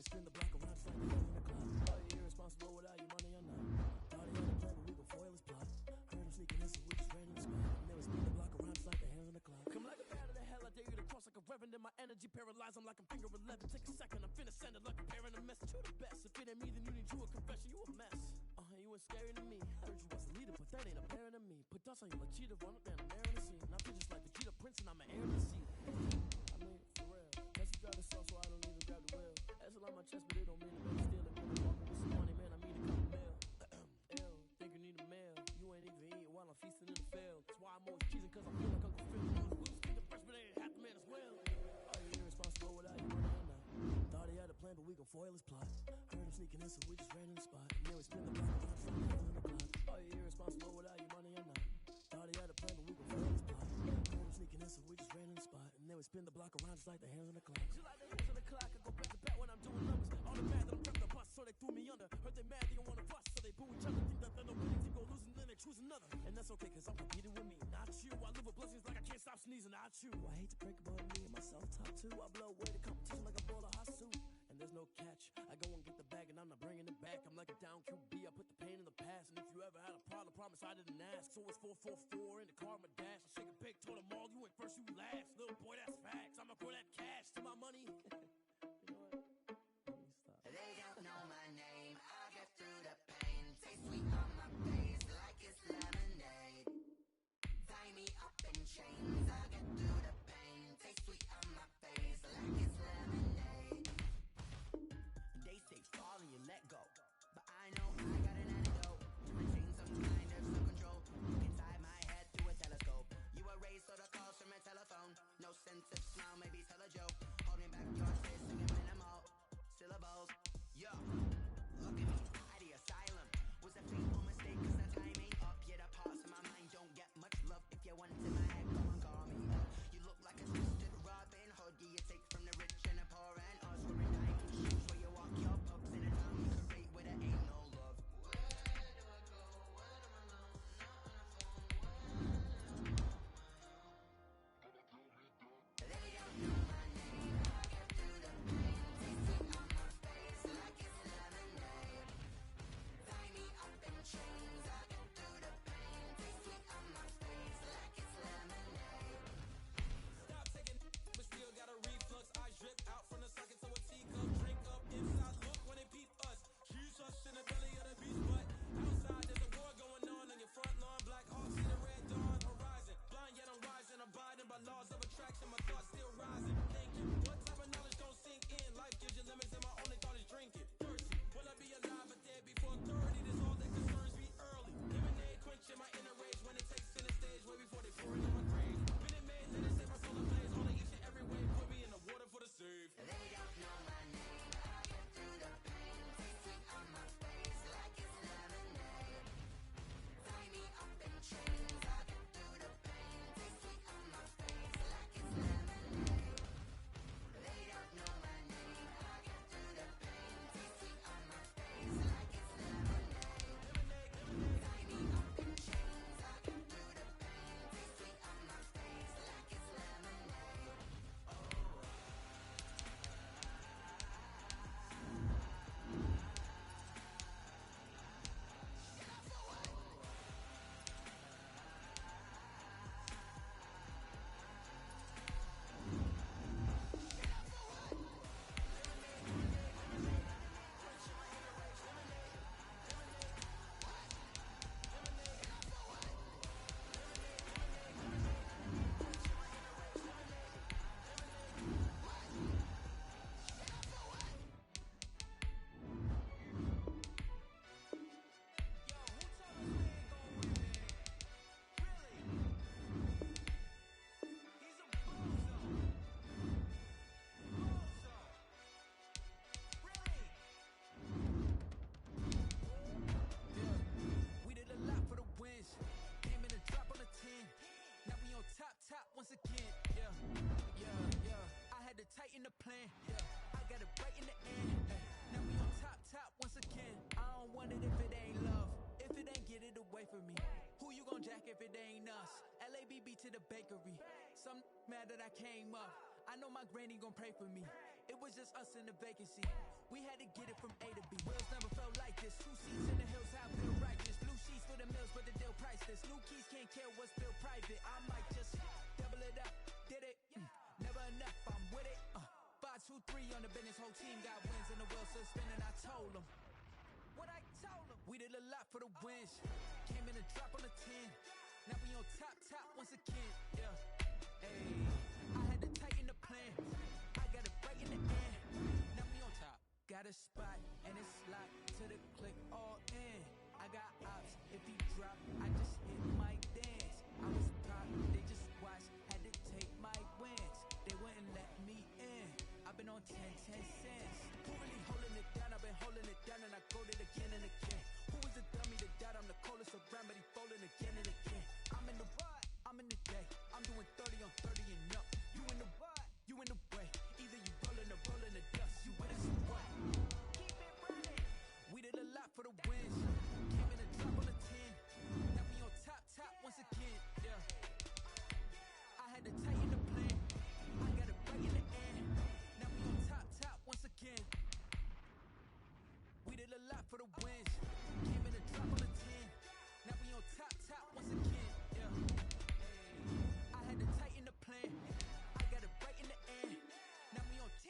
spin the block around just like the hell in the clock. Are you irresponsible without your money or not? Thought he had a plan, but we gon' foil his plot. Heard him sneaking in, so we just ran in the spot. And then we spin the block around just like the hands on the clock. Come like a bat of the hell, I dare you to cross like a reverend. In my energy paralyzed, I'm like I'm finger 11. Take a second, I'm finna send it like a parent a message to the best. If it ain't me, then you need you a confession, you a mess. You ain't scary to me. Heard you was a leader, but that ain't apparent to me. Put dust on you like cheetah, run up down the air in the scene. And I feel just like Vegeta Prince, and I'm an heir to the seat. I mean, for real. That's a drive the sauce, so I don't even grab the wheel. That's a lot on my chest, but it don't mean to make steal it. Man, I'm walking with some money, man, I mean a couple mil. Ew, think you need a meal. You ain't even eating while I'm feasting in the field. That's why I'm always cheesing, cause I feel like Uncle Phil. Loose, think the freshman ain't half the man as well. Are you irresponsible without your money or not? Thought he had a plan, but we gon' foil his plot. Heard him sneaking in, so we just ran in the spot. And then we spin the block around from the hands on the clock. Are you irresponsible without your money or not? Thought he had a plan, but we gon' foil his plot. Heard him sneaking in, so we just ran in the spot. And then we spin the block around just like the hands on the clock. Just like the hands on the clock, I go back to back when I'm doing numbers. All the mad that I'm prepping the bus, so they threw me under. Heard they mad, they don't wanna bust, so they boo each other. Think that they're the winning team, go losing, then they choose another. And that's okay, cause I'm competing with me, not you. I live with blessings like I can't stop sneezing, not you. I hate to break about me and my self-talk too. I blow away the competition like a bowl of hot soup. And there's no catch, I go and get the bag and I'm not bringing it back. I'm like a down QB, I put the pain in the past. And if you ever had a problem, promise I didn't ask. So it's 444 in the car, my dash. I shake a pig, told them all, you ain't first, you last. Little boy, that's facts, I'ma throw that cash to my money. You know what? Let me stop. They don't know my name, I'll get through the pain. Taste sweet on my face like it's lemonade. Tie me up in chains, I'll get through the pain. Taste sweet on my face like it's lemonade. They say fall and you let go, but I know I got an antidote to maintain some kind of self-control. Look inside my head through a telescope. You erase all the calls from a telephone. No sense of smile, maybe tell a joke. Holding back your face, singing minimal syllables. Yo, look at me, at the asylum. Was a fateful mistake, cause the time ain't up. Yet a pause in my mind don't get much love. If you want it in my head, come and call me up. You look like a twisted Robin Hood. Yeah, you take from the rich and the poor and us. Wearing diamond shoes where you walk your pugs in a town you create where there ain't no love. Where do I go? Where am I now? Not on the phone. Where am I? They don't know my name. I get through the pain. Taste sweet on my face like it's lemonade. Tie me up in chains. I get through the pain. Taste sweet on my face like it's lemonade. Stop taking, but still got a reflux. I drip out from the socket to a teacup. Drink up inside, look when they peep us. Choose us in the belly of the beast, but outside there's a war going on your front lawn. Black Hawks in the red dawn horizon. Blind yet I'm rising, abiding by laws of attraction. My thoughts still rising. Thinking, what type of knowledge don't sink in? Life gives you limits, and my only thought is drinking. Thirsty, will I be alive or dead before 30? This all that concerns me early. Lemonade quenching my inner rage when it takes center stage, way before they pour it in my grave. Minute Maid, let it set my soul ablaze. All each and every way, put me in the water for the save. They don't know my name. I get through the pain. Taste sweet on my face like it's lemonade. Tie me up in chains. I get through the pain. Taste sweet on my face like it's lemonade. They don't know my name. I get through the pain. Taste sweet on my face like it's lemonade. Tie me up in chains. I get through the pain. Taste sweet on my face like it's lemonade. Yo, who told us we ain't gonna win, man? Really? He's a bozo. Bozo. Really? Yeah, we did a lot for the wins. Came in a drop on a 10. Now we on top once again. Yeah, yeah, yeah. I had to tighten the plan. Yeah, I got it right in the end. Ay, now we on top once again. I don't want it if it ain't love. If it ain't, get it away from me. Who you gon' jack if it ain't us? LABB to the bakery. Some mad that I came up. I know my granny gon' pray for me. It was just us in the vacancy. We had to get it from A to B. Wheels never felt like this. 2 seats in the hills, how feel righteous. Blue sheets for the mills, but the deal priceless. New keys can't care what's built private. I might just double it up. Did it? Never enough, I'm with it. 5, 2, 3 on the business. Whole team got wins and the wheels still spinning. I told them what I told them. We did a lot for the wins. Came in a drop on the 10. Now we on top once again. Yeah. Hey, I had to tighten the plan. I got it right in the end. Now we on top. Got a spot and it's locked to the click all in. I got ops. If he drop, I just hit my dance. I was pop, they just watched. Had to take my wins. They wouldn't let me in. I've been on 10 cents. Who really holding it down? I've been holding it down and I go it again and again. Who was the dummy that died? I'm the coldest around, but he folding again and again. I'm in the what? I'm in the day. I'm doing 30 on 30 and up. You in the what? You in the way. Either you rolling or rolling the dust. You with us or what? Keep it running. We did a lot for the wins. Came in a drop on the 10. Now we on top once again. Yeah. I had to tighten the plan. I got it right in the end. Now we on top once again. We did a lot for the wins. Came in a drop on the 10. Now we on top once again. Yeah. Hey. I had to tighten the plan. I got it right in the end. Now we on 10.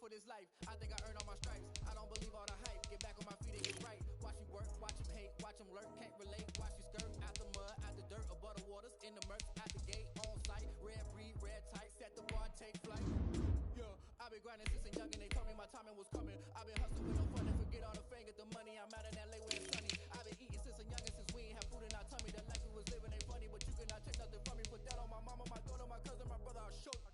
For this life, I think I earned all my stripes. I don't believe all the hype. Get back on my feet and get right. Watch you work, watch him hate, watch him lurk, can't relate. Watch you skirt out the mud, out the dirt, above the waters, in the murk, out the gate, on site. Red breed, red tight, set the bar, take flight. Yeah, I've been grinding since a young and they told me my timing was coming. I've been hustling with no fun and forget all the fame, get the money. I'm out in LA where it's sunny. I've been eating since a young and since we ain't have food in our tummy. The life we was living ain't funny, but you cannot take nothing from me. Put that on my mama, my daughter, my cousin, my brother, I'll show you.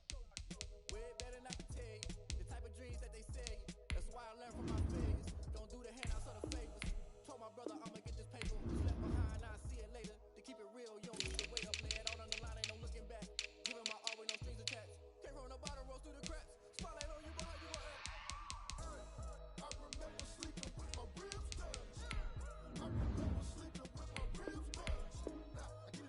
Way better not to tell you the type of dreams that they sell you. That's why I learned from my failures. Don't do the handouts or the favors. Told my brother I'ma get this paper. What's left behind, I'll see it later. To keep it real, you don't need to wait up. Lay it out on the line, ain't no looking back. Giving my all with no strings attached. Came from the bottom, rose through the cracks. Spotlight on you, behind you, I remember sleeping with my ribs touched. I remember sleeping with my ribs touched. Now I get it.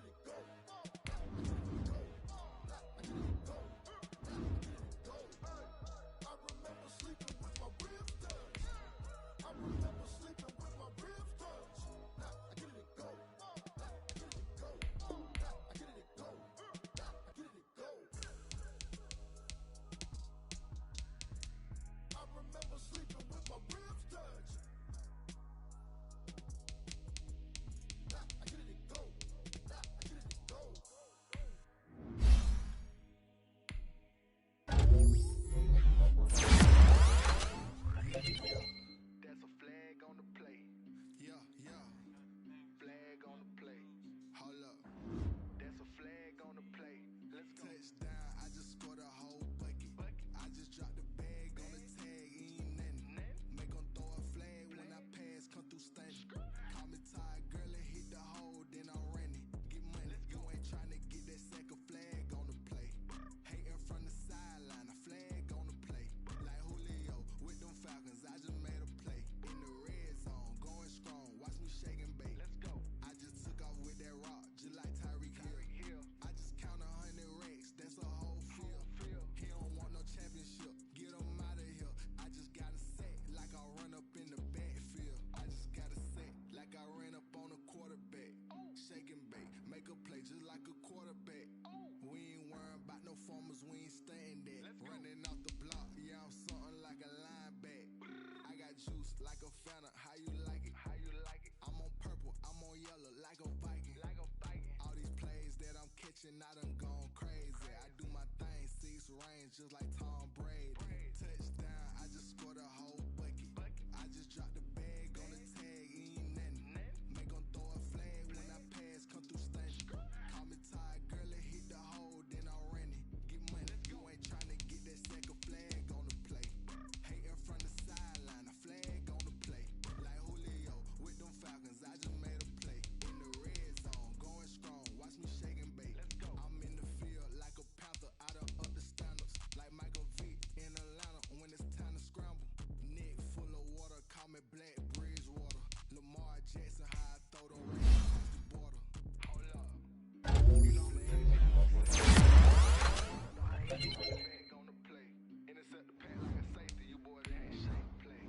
like a phantom. How you like it? How you like it? I'm on purple, I'm on yellow, like a Viking. Like a Viking. All these plays that I'm catching, I done gone crazy. I do my thing, 6 range, just like Tom Brady. Touchdown, I just scored a whole bucket. I just dropped the bag on the tag, ain't nothing. Make 'em throw a flag when I pass, come through stunning. Call me tired, girl, it hit the hole, then I ran it. Get money, you ain't tryna get that second flag on the play. Hating from the sideline, a flag on the play. Like Julio with them Falcons, I just made a play. In the red zone, going strong, watch me shake and bake. I'm in the field like a panther, I done up the standards. Like Michael Vick in Atlanta when it's time to scramble. Neck full of water, call me Black Bridgewater. Lamar Jackson, how I throw the rain across the border. Hold up. You know me. Flag on the play. Intercept the pass like a safety. You boys ain't shake play.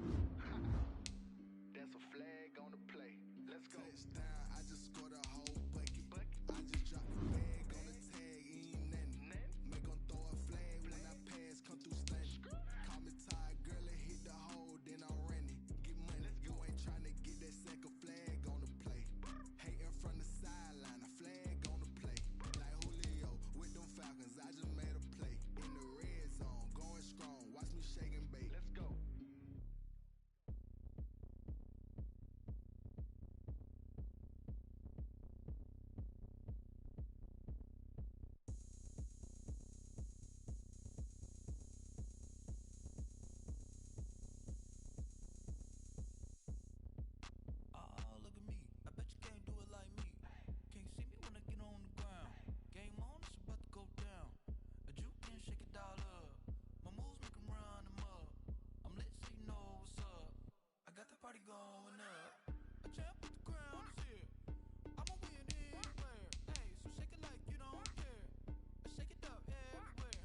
That's a flag on the play. Let's go. Touchdown, I just scored a whole bucket. I just dropped the bag on the tag, ain't nothing. Make 'em throw a flag when I pass, come through stunning. Call me tired, girl, it hit the hole, then I ran it. Get money, you ain't tryna get that second flag on the play. Hating from the sideline, a flag on the play. Like Julio with them Falcons, I just made a play. In the red zone, going strong, watch me shake and bake. Let's go. Oh, look at me. I bet you can't do it like me. Can't see me when I get on the ground. Game on, it's about to go down. A juke and shake it all up. My moves make 'em run them up. I'm lit so you know what's up. I got the party going up. A champ with the crown is here. I'ma win anywhere. Hey, so shake it like you don't care. I shake it up everywhere.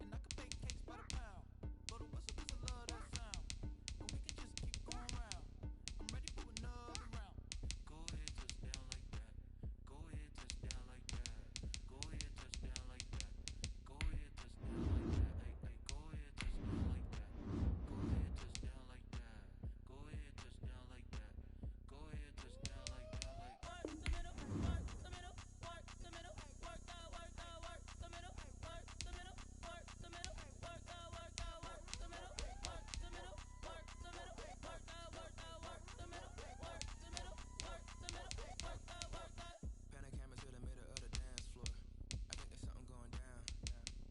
And I can bake cakes by the pound. Blow the whistle 'cause I love that sound. And we can just keep going round. I'm ready for another round. Go ahead, touchdown like that. Go ahead, touchdown like that. Go ahead, touchdown like that. Go ahead, touchdown like that. Hey, hey, go ahead, touchdown like that. Go ahead, touchdown like that. Go ahead, touchdown like that. Go ahead, touchdown like that. Like work the middle, work the middle, work the middle, work the middle, work the middle, work the middle, work the middle, work the middle, work the middle, work the middle, work the middle, work the middle, work the middle, work the middle, work the. Pan a camera to the middle of the dance floor. I think there's something going down.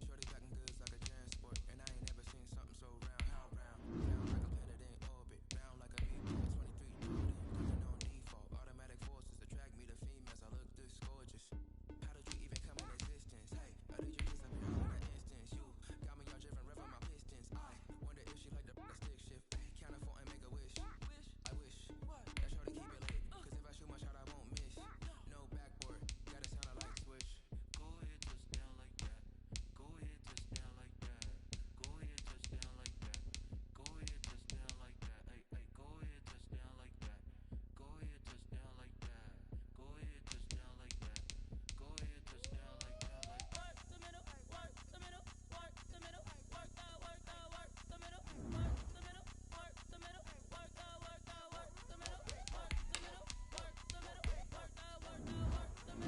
Shorty packing goods like a transport, and I ain't never seen something so round. How round? Down like a planet in orbit, bound like a beat. 23 loading, on default. Automatic forces attract me to females. I look this gorgeous. How did you even come in existence? Hey, I did you disappear all in an instance? You got me all driven, revving my pistons. I wonder if she like the stick shift. Count a 4 and make a wish. I wish that shorty keep it lit. 'Cause if I shoot my shot, I won't miss. No backboard, gotta sound like switch. Go ahead, touchdown like that. Go ahead, touchdown like that. Go ahead, touchdown like that. Go ahead, touchdown like that. Hey, hey, go ahead, touchdown like that. Go ahead, touchdown like that. Go ahead, touchdown like that. Go ahead, touchdown like that. Like work the middle, work the middle, work the middle, work the middle, work the middle, work the middle, work the middle, work the middle, work the middle, work the middle, work the middle, work the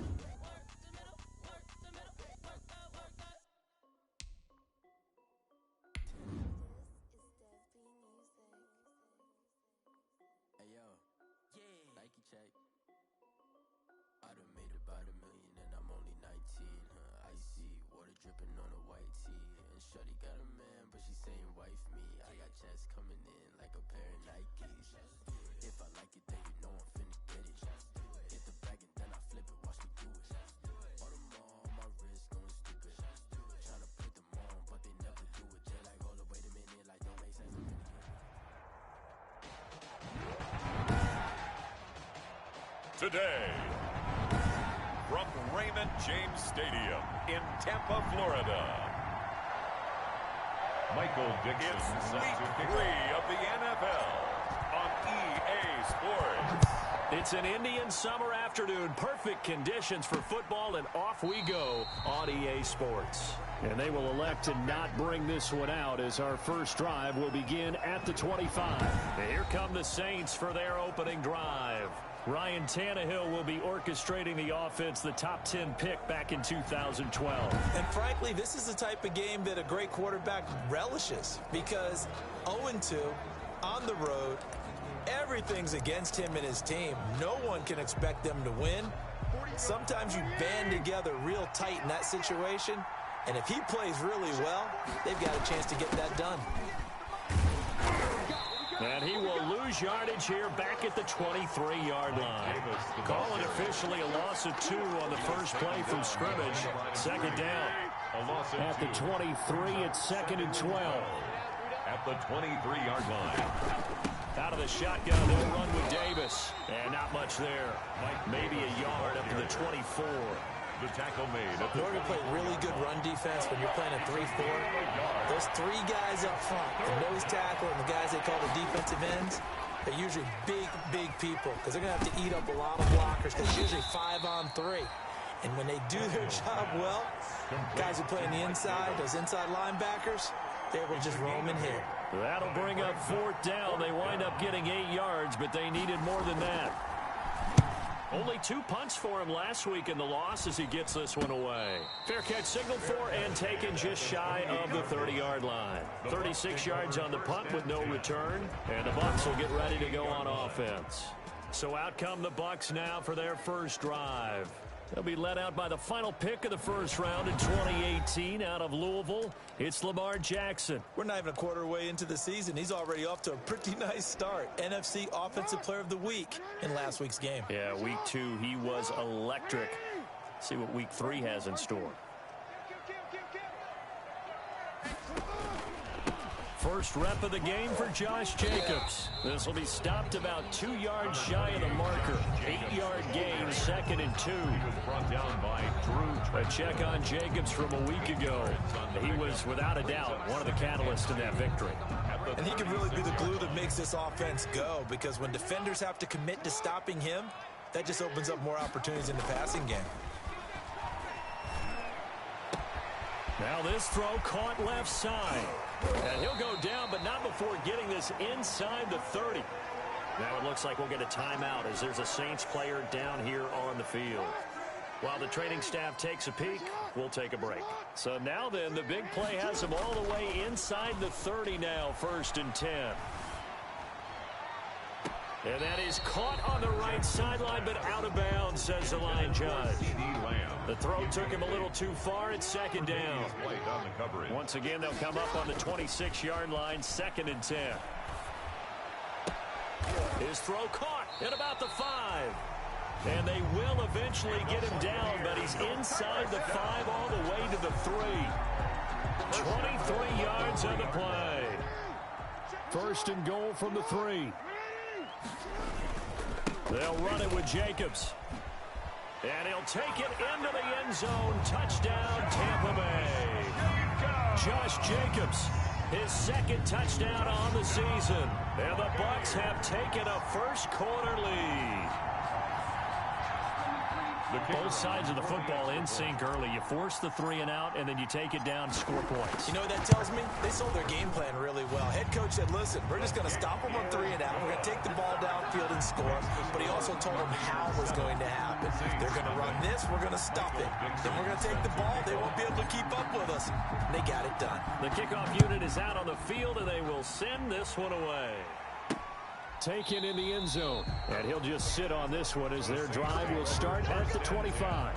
middle, work the middle, work the middle, work the middle, work the middle, work the. Hey yo, Nike check. I done made about $1 million and I'm only 19. Icy water dripping on a white tee. And shorty got a man, but she saying wife me. I got checks coming in like a pair of Nikes. If I like it, then you know I'm finna get it. Hit the bag and then I flip it. Watch me do it. All them on my wrist going stupid. Tryna put them on, but they never do it. They're like, hold up, wait a minute, like don't make sense. Today, from Raymond James Stadium in Tampa, Florida, Michael Dixon. it's Week 3 of the NFL on EA Sports. It's an Indian summer afternoon. Perfect conditions for football, and off we go on EA Sports. And they will elect to not bring this one out as our first drive will begin at the 25. And here come the Saints for their opening drive. Ryan Tannehill will be orchestrating the offense, the top 10 pick back in 2012. And frankly, this is the type of game that a great quarterback relishes because 0-2 on the road, everything's against him and his team. No one can expect them to win. Sometimes you band together real tight in that situation, and if he plays really well, they've got a chance to get that done. And he will lose yardage here back at the 23-yard line. Call it officially a loss of 2 on the first play from scrimmage. Second down. At the 23, it's 2nd and 12. At the 23-yard line. Out of the shotgun, they'll run with Davis. And not much there. Maybe a yard up to the 24. The tackle made. In order to play really good run defense when you're playing a 3-4, those 3 guys up front, the nose tackle and the guys they call the defensive ends, they're usually big people because they're going to have to eat up a lot of blockers because it's usually 5-on-3. And when they do their job well, guys who play on the inside, those inside linebackers, they will just roam and hit. That'll bring up 4th down. They wind up getting 8 yards, but they needed more than that. Only 2 punts for him last week in the loss as he gets this one away. Fair catch signaled for and taken just shy of the 30-yard line. 36 yards on the punt with no return, and the Bucs will get ready to go on offense. So out come the Bucs now for their first drive. They'll be led out by the final pick of the first round in 2018 out of Louisville. It's Lamar Jackson. We're not even a quarter way into the season. He's already off to a pretty nice start. NFC Offensive Player of the Week in last week's game. Yeah, week 2, he was electric. See what week 3 has in store. First rep of the game for Josh Jacobs. This will be stopped about 2 yards shy of the marker. 8-yard gain, 2nd and 2. Brought down by Drew. A check on Jacobs from a week ago. He was, without a doubt, one of the catalysts in that victory. And he can really be the glue that makes this offense go because when defenders have to commit to stopping him, that just opens up more opportunities in the passing game. Now this throw caught left side. And he'll go down, but not before getting this inside the 30. Now it looks like we'll get a timeout as there's a Saints player down here on the field. While the training staff takes a peek, we'll take a break. So now then, the big play has him all the way inside the 30 now, 1st and 10. And that is caught on the right sideline, but out of bounds, says the line judge. The throw took him a little too far. It's 2nd down. Once again, they'll come up on the 26-yard line, 2nd and 10. His throw caught at about the 5. And they will eventually get him down, but he's inside the 5 all the way to the 3. 23 yards on the play. 1st and goal from the 3. They'll run it with Jacobs. And he'll take it into the end zone. Touchdown, Tampa Bay. Josh Jacobs, his 2nd touchdown on the season. And the Bucs have taken a first-quarter lead. Both sides of the football in sync early. You force the 3 and out, and then you take it down, score points. You know what that tells me? They sold their game plan really well. Head coach said, listen, we're just going to stop them on 3 and out. We're going to take the ball downfield and score. But he also told them how it was going to happen. They're going to run this. We're going to stop it. Then we're going to take the ball. They won't be able to keep up with us. And they got it done. The kickoff unit is out on the field, and they will send this one away. Taken in the end zone. And he'll just sit on this one as their drive will start at the 25.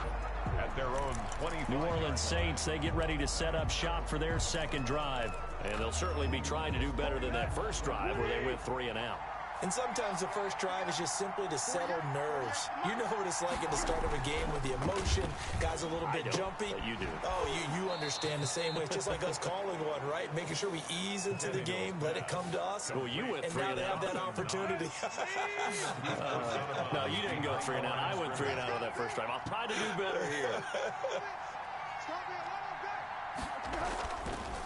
At their own 25. New Orleans Saints, they get ready to set up shop for their 2nd drive. And they'll certainly be trying to do better than that first drive where they went 3 and out. And sometimes the first drive is just simply to settle nerves. You know what it's like at the start of a game with the emotion. Guys a little bit jumpy. You do. Oh, you understand the same way. It's just like us calling one, right? Making sure we ease into the game, let it come to us. Well, you went 3 and and now they out. have that opportunity. No, you didn't go 3 and out. I went 3 and out on that first drive. I'll try to do better here.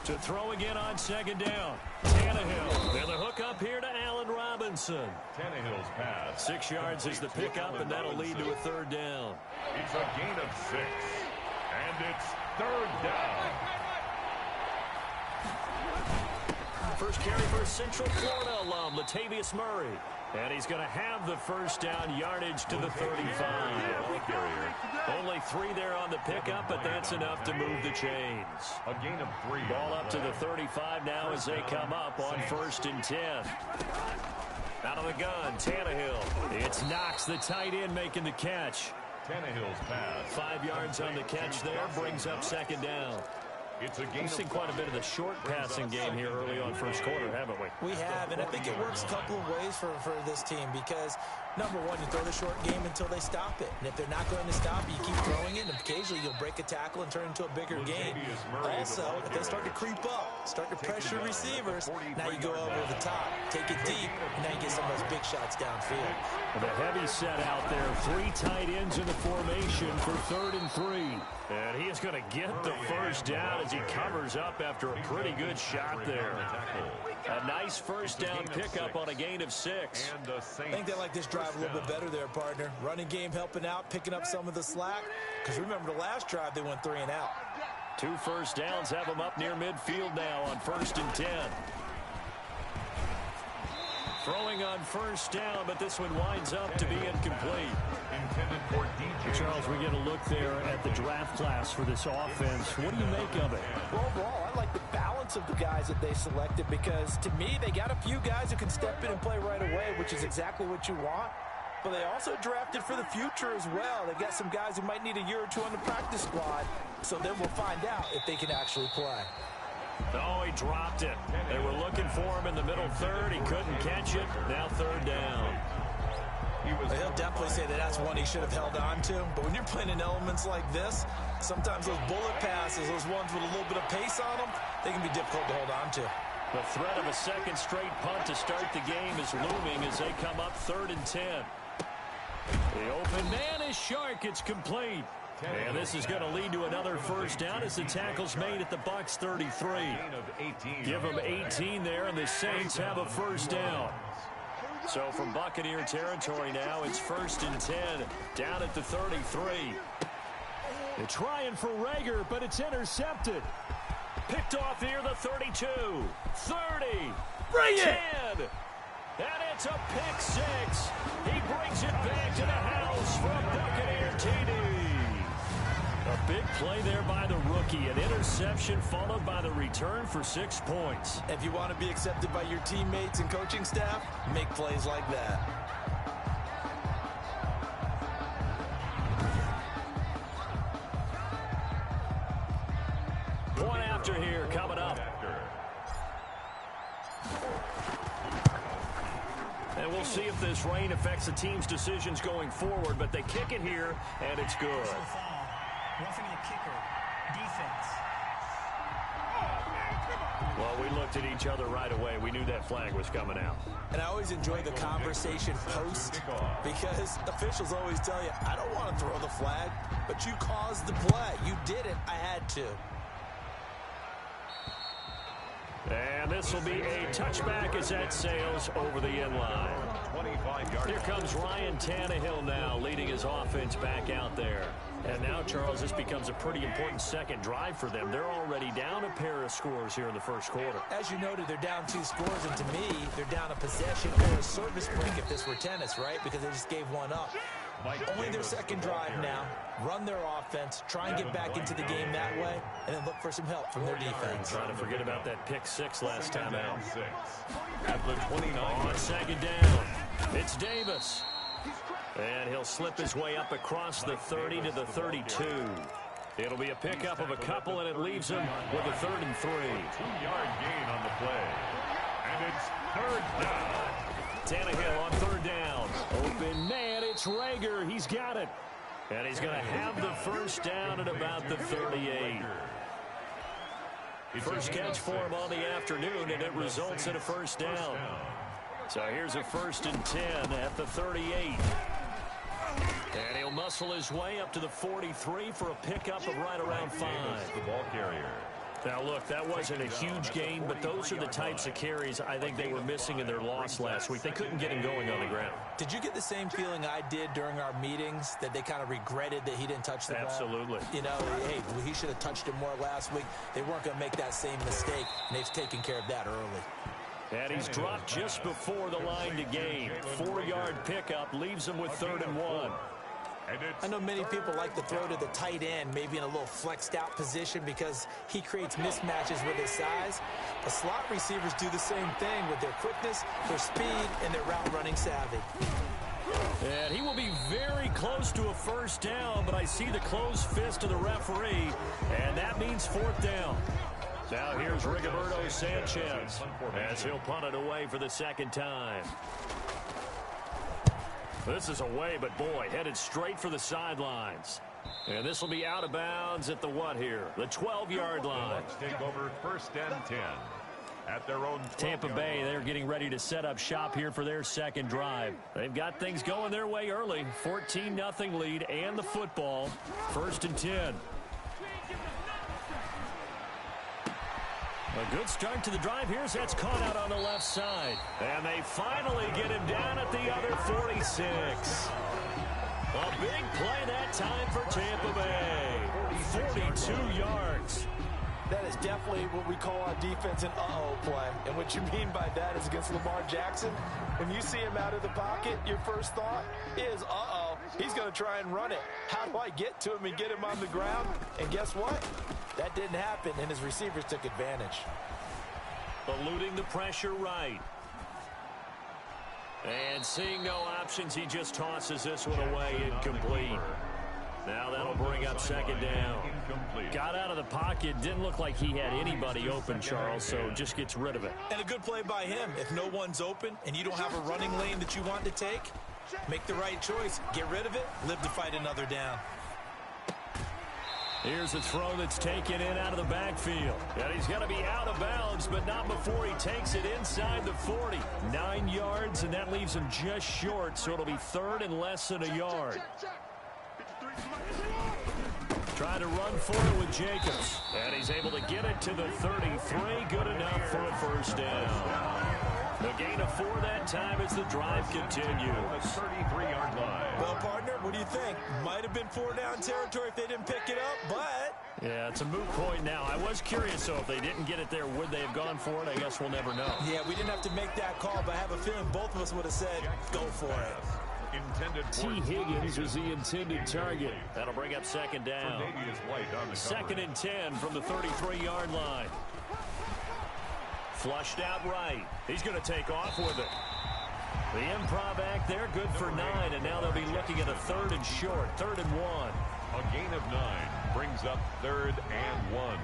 To throw again on 2nd down. Tannehill. And the hook up here to Allen Robinson. Tannehill's pass. 6 yards is the pickup, and that'll lead to a 3rd down. It's a gain of 6. And it's 3rd down. First carry for Central Florida alum, Latavius Murray. And he's going to have the first down, yardage to the 35. Only 3 there on the pickup, but that's enough to move the chains. A gain of 3. Ball up to the 35 now as they come up on 1st and 10. Out of the gun, Tannehill. It's Knox, the tight end, making the catch. Tannehill's pass. 5 yards on the catch there, brings up 2nd down. We've seen quite a bit of the short passing game here early on first quarter, haven't we? We have, and I think it works a couple of ways for this team because, number one, you throw the short game until they stop it. And if they're not going to stop it, you keep throwing it, and occasionally you'll break a tackle and turn it into a bigger game. Also, if they start to creep up, start to pressure receivers, now you go over the top, take it deep, and now you get some of those big shots downfield. The heavy set out there, 3 tight ends in the formation for 3rd and 3. And he is going to get the first down as he covers up after a pretty good shot there. A nice first down pickup on a gain of 6. I think they like this drive a little bit better there, partner. Running game helping out, picking up some of the slack. Because remember the last drive, they went 3 and out. 2 first downs have them up near midfield now on 1st and 10. Throwing on first down, but this one winds up to be incomplete. Intended for DJ. Charles, we get a look there at the draft class for this offense. What do you make of it? Well, overall, I like the balance of the guys that they selected because, to me, they got a few guys who can step in and play right away, which is exactly what you want. But they also drafted for the future as well. They've got some guys who might need a year or 2 on the practice squad, so then we'll find out if they can actually play. Oh, he dropped it. They were looking for him in the middle third. He couldn't catch it. Now 3rd down. He'll definitely say that that's one he should have held on to. But when you're playing in elements like this, sometimes those bullet passes, those ones with a little bit of pace on them, they can be difficult to hold on to. The threat of a 2nd straight punt to start the game is looming as they come up 3rd and 10. The open man is Shark. It's complete. And this is going to lead to another first down as the tackle's made at the Bucs 33. Give them 18 there, and the Saints have a first down. So from Buccaneer territory now, it's 1st and 10, down at the 33. They're trying for Rager, but it's intercepted. Picked off near the 32, 30, Bring 10. it! And it's a pick 6. He brings it back to the house from Buccaneer TD. A big play there by the rookie. An interception followed by the return for 6 points. If you want to be accepted by your teammates and coaching staff, make plays like that. Point after here coming up. And we'll see if this rain affects the team's decisions going forward, but they kick it here, and it's good. Roughing the kicker. Defense. Well, we looked at each other right away. We knew that flag was coming out. And I always enjoy the conversation post because officials always tell you, I don't want to throw the flag, but you caused the play. You did it. I had to. And this will be a touchback as that sails over the end line. Here comes Ryan Tannehill now, leading his offense back out there. And now, Charles, this becomes a pretty important second drive for them. They're already down a pair of scores here in the first quarter. As you noted, they're down 2 scores, and to me, they're down a possession or a service break if this were tennis, right? Because they just gave one up. Only their second drive now. Run their offense, try and get back into the game that way, and then look for some help from their defense. Trying to forget about that pick 6 last time out. At the 29. On second down, it's Davis. And he'll slip his way up across the 30 to the 32. It'll be a pickup of a couple, and it leaves him with a 3rd and 3. 2-yard gain on the play. And it's 3rd down. Tannehill on 3rd down. Open man, it's Rager. He's got it. And he's going to have the first down at about the 38. First catch for him on the afternoon, and it results in a first down. So here's a 1st and 10 at the 38. And he'll muscle his way up to the 43 for a pickup of right around 5. The ball carrier. Now, look, that wasn't a huge gain, but those are the types of carries I think they were missing in their loss last week. They couldn't get him going on the ground. Did you get the same feeling I did during our meetings, that they kind of regretted that he didn't touch the ball? Absolutely. You know, hey, he should have touched it more last week. They weren't going to make that same mistake, and they've taken care of that early. And he's dropped just before the line to gain. 4-yard pickup leaves him with 3rd and 1. I know many people like to throw to the tight end, maybe in a little flexed out position because he creates mismatches with his size. But slot receivers do the same thing with their quickness, their speed, and their route running savvy. And he will be very close to a 1st down, but I see the closed fist of the referee, and that means 4th down. Now here's Rigoberto Sanchez as he'll punt it away for the 2nd time. This is away, but boy, headed straight for the sidelines. And this will be out of bounds at the what here? The 12-yard line. Take over 1st and 10 at their own. Tampa Bay, they're getting ready to set up shop here for their 2nd drive. They've got things going their way early. 14-0 lead and the football. 1st and 10. A good start to the drive here. That's caught out on the left side. And they finally get him down at the other 46. A big play that time for Tampa Bay. 42 yards. That is definitely what we call our defense an uh-oh play. And what you mean by that is against Lamar Jackson, when you see him out of the pocket, your first thought is, uh-oh, he's going to try and run it. How do I get to him and get him on the ground? And guess what? That didn't happen, and his receivers took advantage. Eluding the pressure right. And seeing no options, he just tosses this one away incomplete. Now that'll bring up 2nd down. Got out of the pocket. Didn't look like he had anybody open, Charles, so just gets rid of it. And a good play by him. If no one's open and you don't have a running lane that you want to take, make the right choice. Get rid of it. Live to fight another down. Here's a throw that's taken in out of the backfield. And he's going to be out of bounds, but not before he takes it inside the 40. 9 yards, and that leaves him just short, so it'll be 3rd and less than a yard. Trying to run for it with Jacobs. And he's able to get it to the 33. Good enough for a 1st down. The gain of 4 that time as the drive continues. 33-yard line. Well, partner, what do you think? Might have been 4-down territory if they didn't pick it up, but... Yeah, it's a moot point now. I was curious, though, if they didn't get it there, would they have gone for it? I guess we'll never know. Yeah, we didn't have to make that call, but I have a feeling both of us would have said, go for it. T. Higgins was the intended target. That'll bring up 2nd down. 2nd and 10 from the 33-yard line. Flushed out right. He's going to take off with it. The improv act there, good for 9, and now they'll be looking at a 3rd and short, 3rd and 1. A gain of 9 brings up 3rd and 1.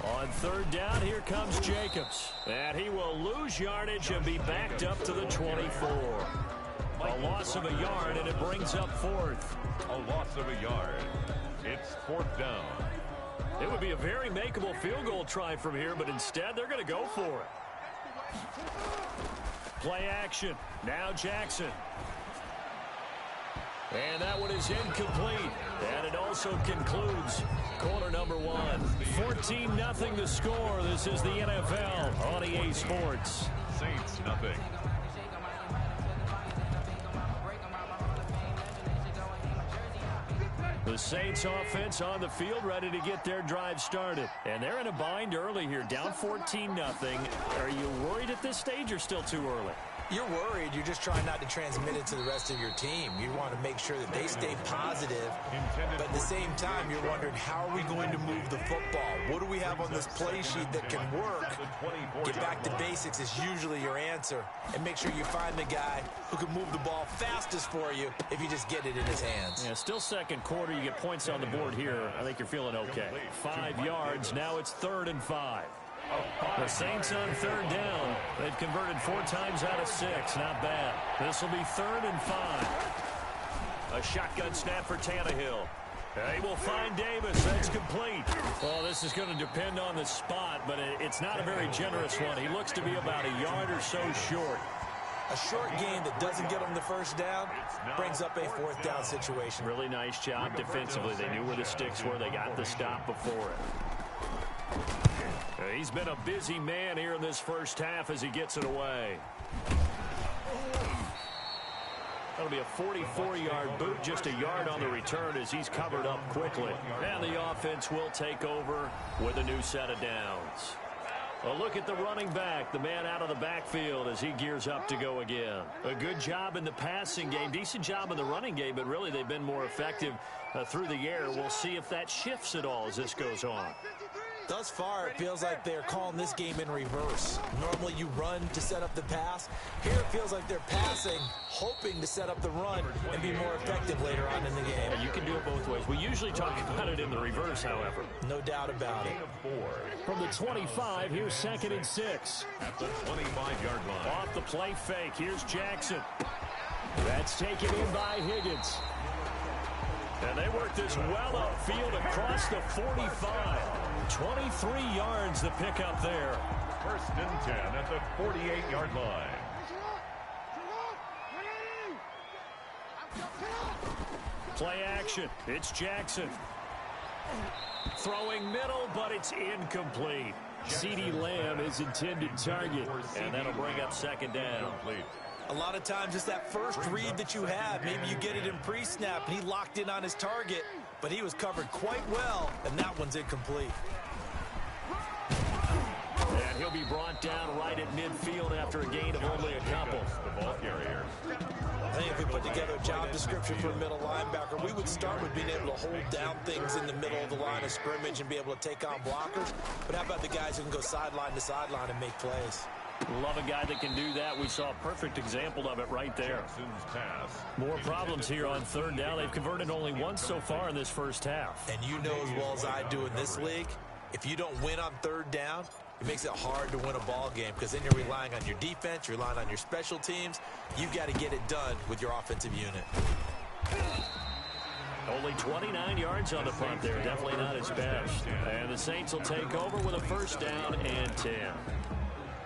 On 3rd down, here comes Jacobs. And he will lose yardage and be backed up to the 24. A loss of a yard, and it brings up 4th. A loss of a yard. It's 4th down. It would be a very makeable field goal try from here, but instead they're going to go for it. Play action. Now Jackson. And that one is incomplete. And it also concludes quarter number 1. 14-0 the score. This is the NFL on EA Sports. Saints nothing. The Saints offense on the field ready to get their drive started. And they're in a bind early here, down 14-0. Are you worried at this stage or still too early? You're worried. You're just trying not to transmit it to the rest of your team. You want to make sure that they stay positive. But at the same time, you're wondering, how are we going to move the football? What do we have on this play sheet that can work? Get back to basics is usually your answer. And make sure you find the guy who can move the ball fastest for you if you just get it in his hands. Yeah, still 2nd quarter. You get points on the board here. I think you're feeling okay. 5 yards. Now it's 3rd and 5. The Saints on 3rd down. They've converted 4 times out of 6. Not bad. This will be 3rd and 5. A shotgun snap for Tannehill. They will find Davis. That's complete. Well, this is going to depend on the spot, but it's not a very generous one. He looks to be about a yard or so short. A short game that doesn't get them the first down brings up a fourth down situation. Really nice job defensively. They knew where the sticks were. They got the stop before it. He's been a busy man here in this first half as he gets it away. That'll be a 44-yard boot, just a yard on the return as he's covered up quickly. And the offense will take over with a new set of downs. A look at the running back, the man out of the backfield as he gears up to go again. A good job in the passing game, decent job in the running game, but really they've been more effective through the air. We'll see if that shifts at all as this goes on. Thus far, it feels like they're calling this game in reverse. Normally you run to set up the pass. Here it feels like they're passing, hoping to set up the run and be more effective later on in the game. And you can do it both ways. We usually talk about it in the reverse, however. No doubt about it. From the 25, here's 2nd and 6. At the 25-yard line. Off the play fake, here's Jackson. That's taken in by Higgins. And they work this well upfield across the 45. 23 yards the pickup there. 1st and 10 at the 48-yard line. Play action. It's Jackson. Throwing middle, but it's incomplete. CeeDee Lamb is intended target, and that'll bring up 2nd down. A lot of times it's that first read that you have. Maybe you get it in pre-snap, and he locked in on his target, but he was covered quite well, and that one's incomplete. And he'll be brought down right at midfield after a gain of only a couple. The ball carrier. I think if we put together a job description for a middle linebacker, we would start with being able to hold down things in the middle of the line of scrimmage and be able to take on blockers. But how about the guys who can go sideline to sideline and make plays? Love a guy that can do that. We saw a perfect example of it right there. More problems here on 3rd down. They've converted only once so far in this first half. And you know as well as I do in this league, if you don't win on 3rd down, it makes it hard to win a ball game because then you're relying on your defense, you're relying on your special teams. You've got to get it done with your offensive unit. Only 29 yards on the punt there. Definitely not his best. And the Saints will take over with a 1st down and 10.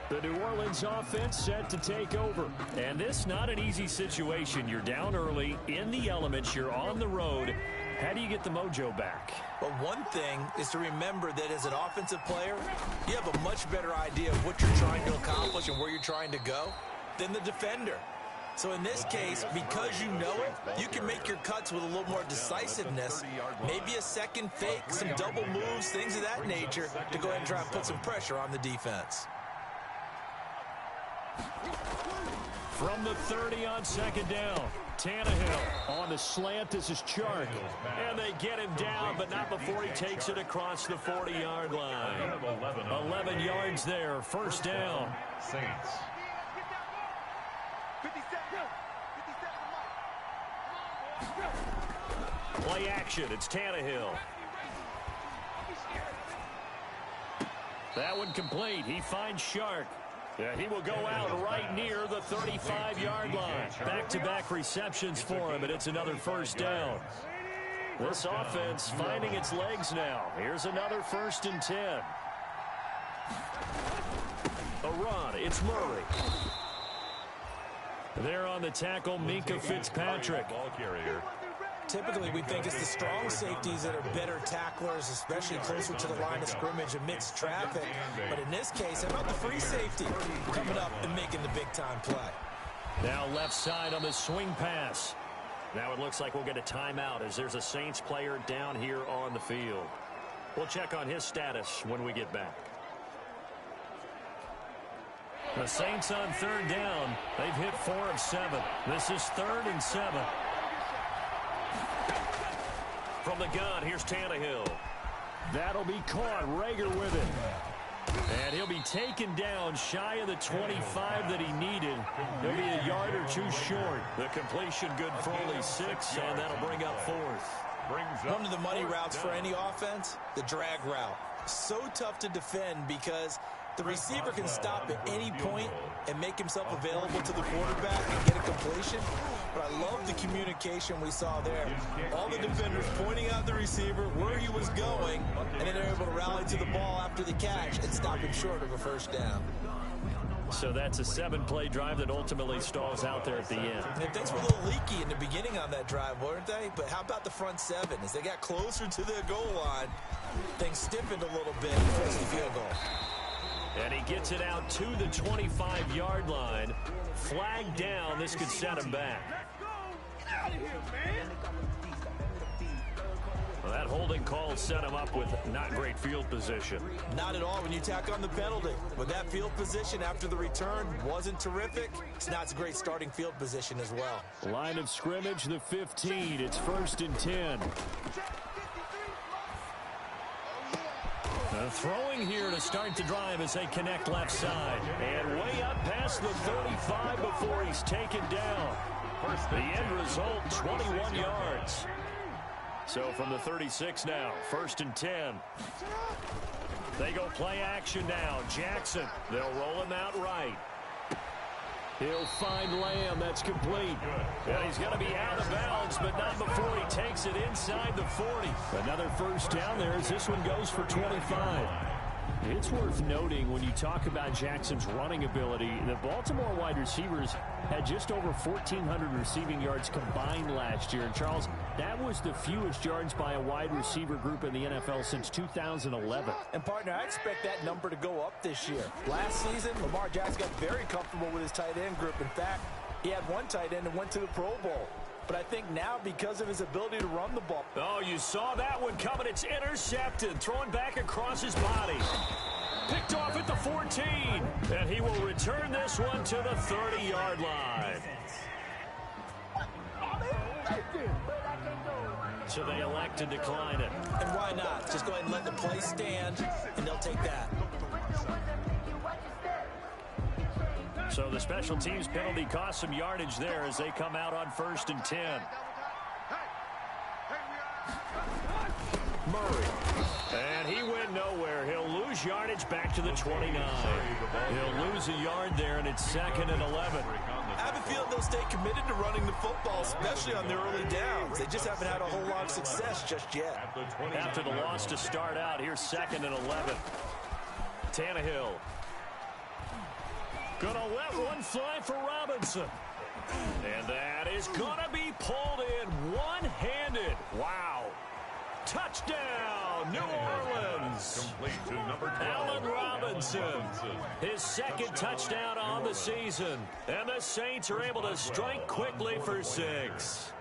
The New Orleans offense set to take over. And this not an easy situation. You're down early, in the elements, you're on the road. How do you get the mojo back? Well, one thing is to remember that as an offensive player, you have a much better idea of what you're trying to accomplish and where you're trying to go than the defender. So in this case, because you know it, you can make your cuts with a little more decisiveness, maybe a second fake, some double moves, things of that nature, to go ahead and try and put some pressure on the defense. From the 30 on 2nd down, Tannehill on the slant. This is Chark. And they get him down, but not before he takes it across the 40-yard line. 11 yards there, 1st down. Saints. Play action, it's Tannehill. That one complete. He finds Shark. Yeah, he will go out right near the 35-yard line. Back-to-back receptions for him, and it's another 1st down. This offense finding its legs now. Here's another 1st and 10. A run, it's Murray. There on the tackle, Minkah Fitzpatrick. Ball carrier. Typically, we think it's the strong safeties that are better tacklers, especially closer to the line of scrimmage amidst traffic. But in this case, how about the free safety coming up and making the big-time play? Now left side on the swing pass. Now it looks like we'll get a timeout as there's a Saints player down here on the field. We'll check on his status when we get back. The Saints on 3rd down. They've hit 4 of 7. This is 3rd and 7. From the gun, here's Tannehill. That'll be caught. Rager with it. And he'll be taken down shy of the 25 that he needed. He'll be a yard or two short. The completion good for only 6, and that'll bring up 4th. One of the money routes for any offense, the drag route. So tough to defend because the receiver can stop at any point and make himself available to the quarterback and get a completion. But I love the communication we saw there. All the defenders pointing out the receiver, where he was going, and then they're able to rally to the ball after the catch and stop him short of a 1st down. So that's a 7-play drive that ultimately stalls out there at the end. And things were a little leaky in the beginning on that drive, weren't they? But how about the front 7? As they got closer to the goal line, things stiffened a little bit and forced the field goal. And he gets it out to the 25-yard line. Flag down. This could set him back. Get out of here, man. Well, that holding call set him up with not great field position. Not at all when you tack on the penalty. With that field position after the return wasn't terrific, it's not a great starting field position as well. Line of scrimmage, the 15. It's 1st and 10. Throwing here to start the drive as they connect left side. And way up past the 35 before he's taken down. The end result, 21 yards. So from the 36 now, 1st and 10. They go play action now. Jackson, they'll roll him out right. He'll find Lamb. That's complete. And he's going to be out of bounds, but not before he takes it inside the 40. Another first down there as this one goes for 25. It's worth noting when you talk about Jackson's running ability, the Baltimore wide receivers had just over 1,400 receiving yards combined last year. And, Charles, that was the fewest yards by a wide receiver group in the NFL since 2011. And, partner, I expect that number to go up this year. Last season, Lamar Jackson got very comfortable with his tight end group. In fact, he had one tight end and went to the Pro Bowl. But I think now, because of his ability to run the ball. Oh, you saw that one coming. It's intercepted. Throwing back across his body. Picked off at the 14. And he will return this one to the 30-yard line. So they elect to decline it. And why not? Just go ahead and let the play stand, and they'll take that. So the special teams penalty cost some yardage there as they come out on 1st and 10. Murray. And he went nowhere. He'll lose yardage back to the 29. He'll lose a yard there, and it's 2nd and 11. I have a feeling they'll stay committed to running the football, especially on their early downs. They just haven't had a whole lot of success just yet. After the loss to start out, here's 2nd and 11. Tannehill. Gonna let one fly for Robinson. And that is gonna be pulled in one-handed. Wow. Touchdown, New Orleans. Allen Robinson, his 2nd touchdown on the season. And the Saints are able to strike quickly for 6.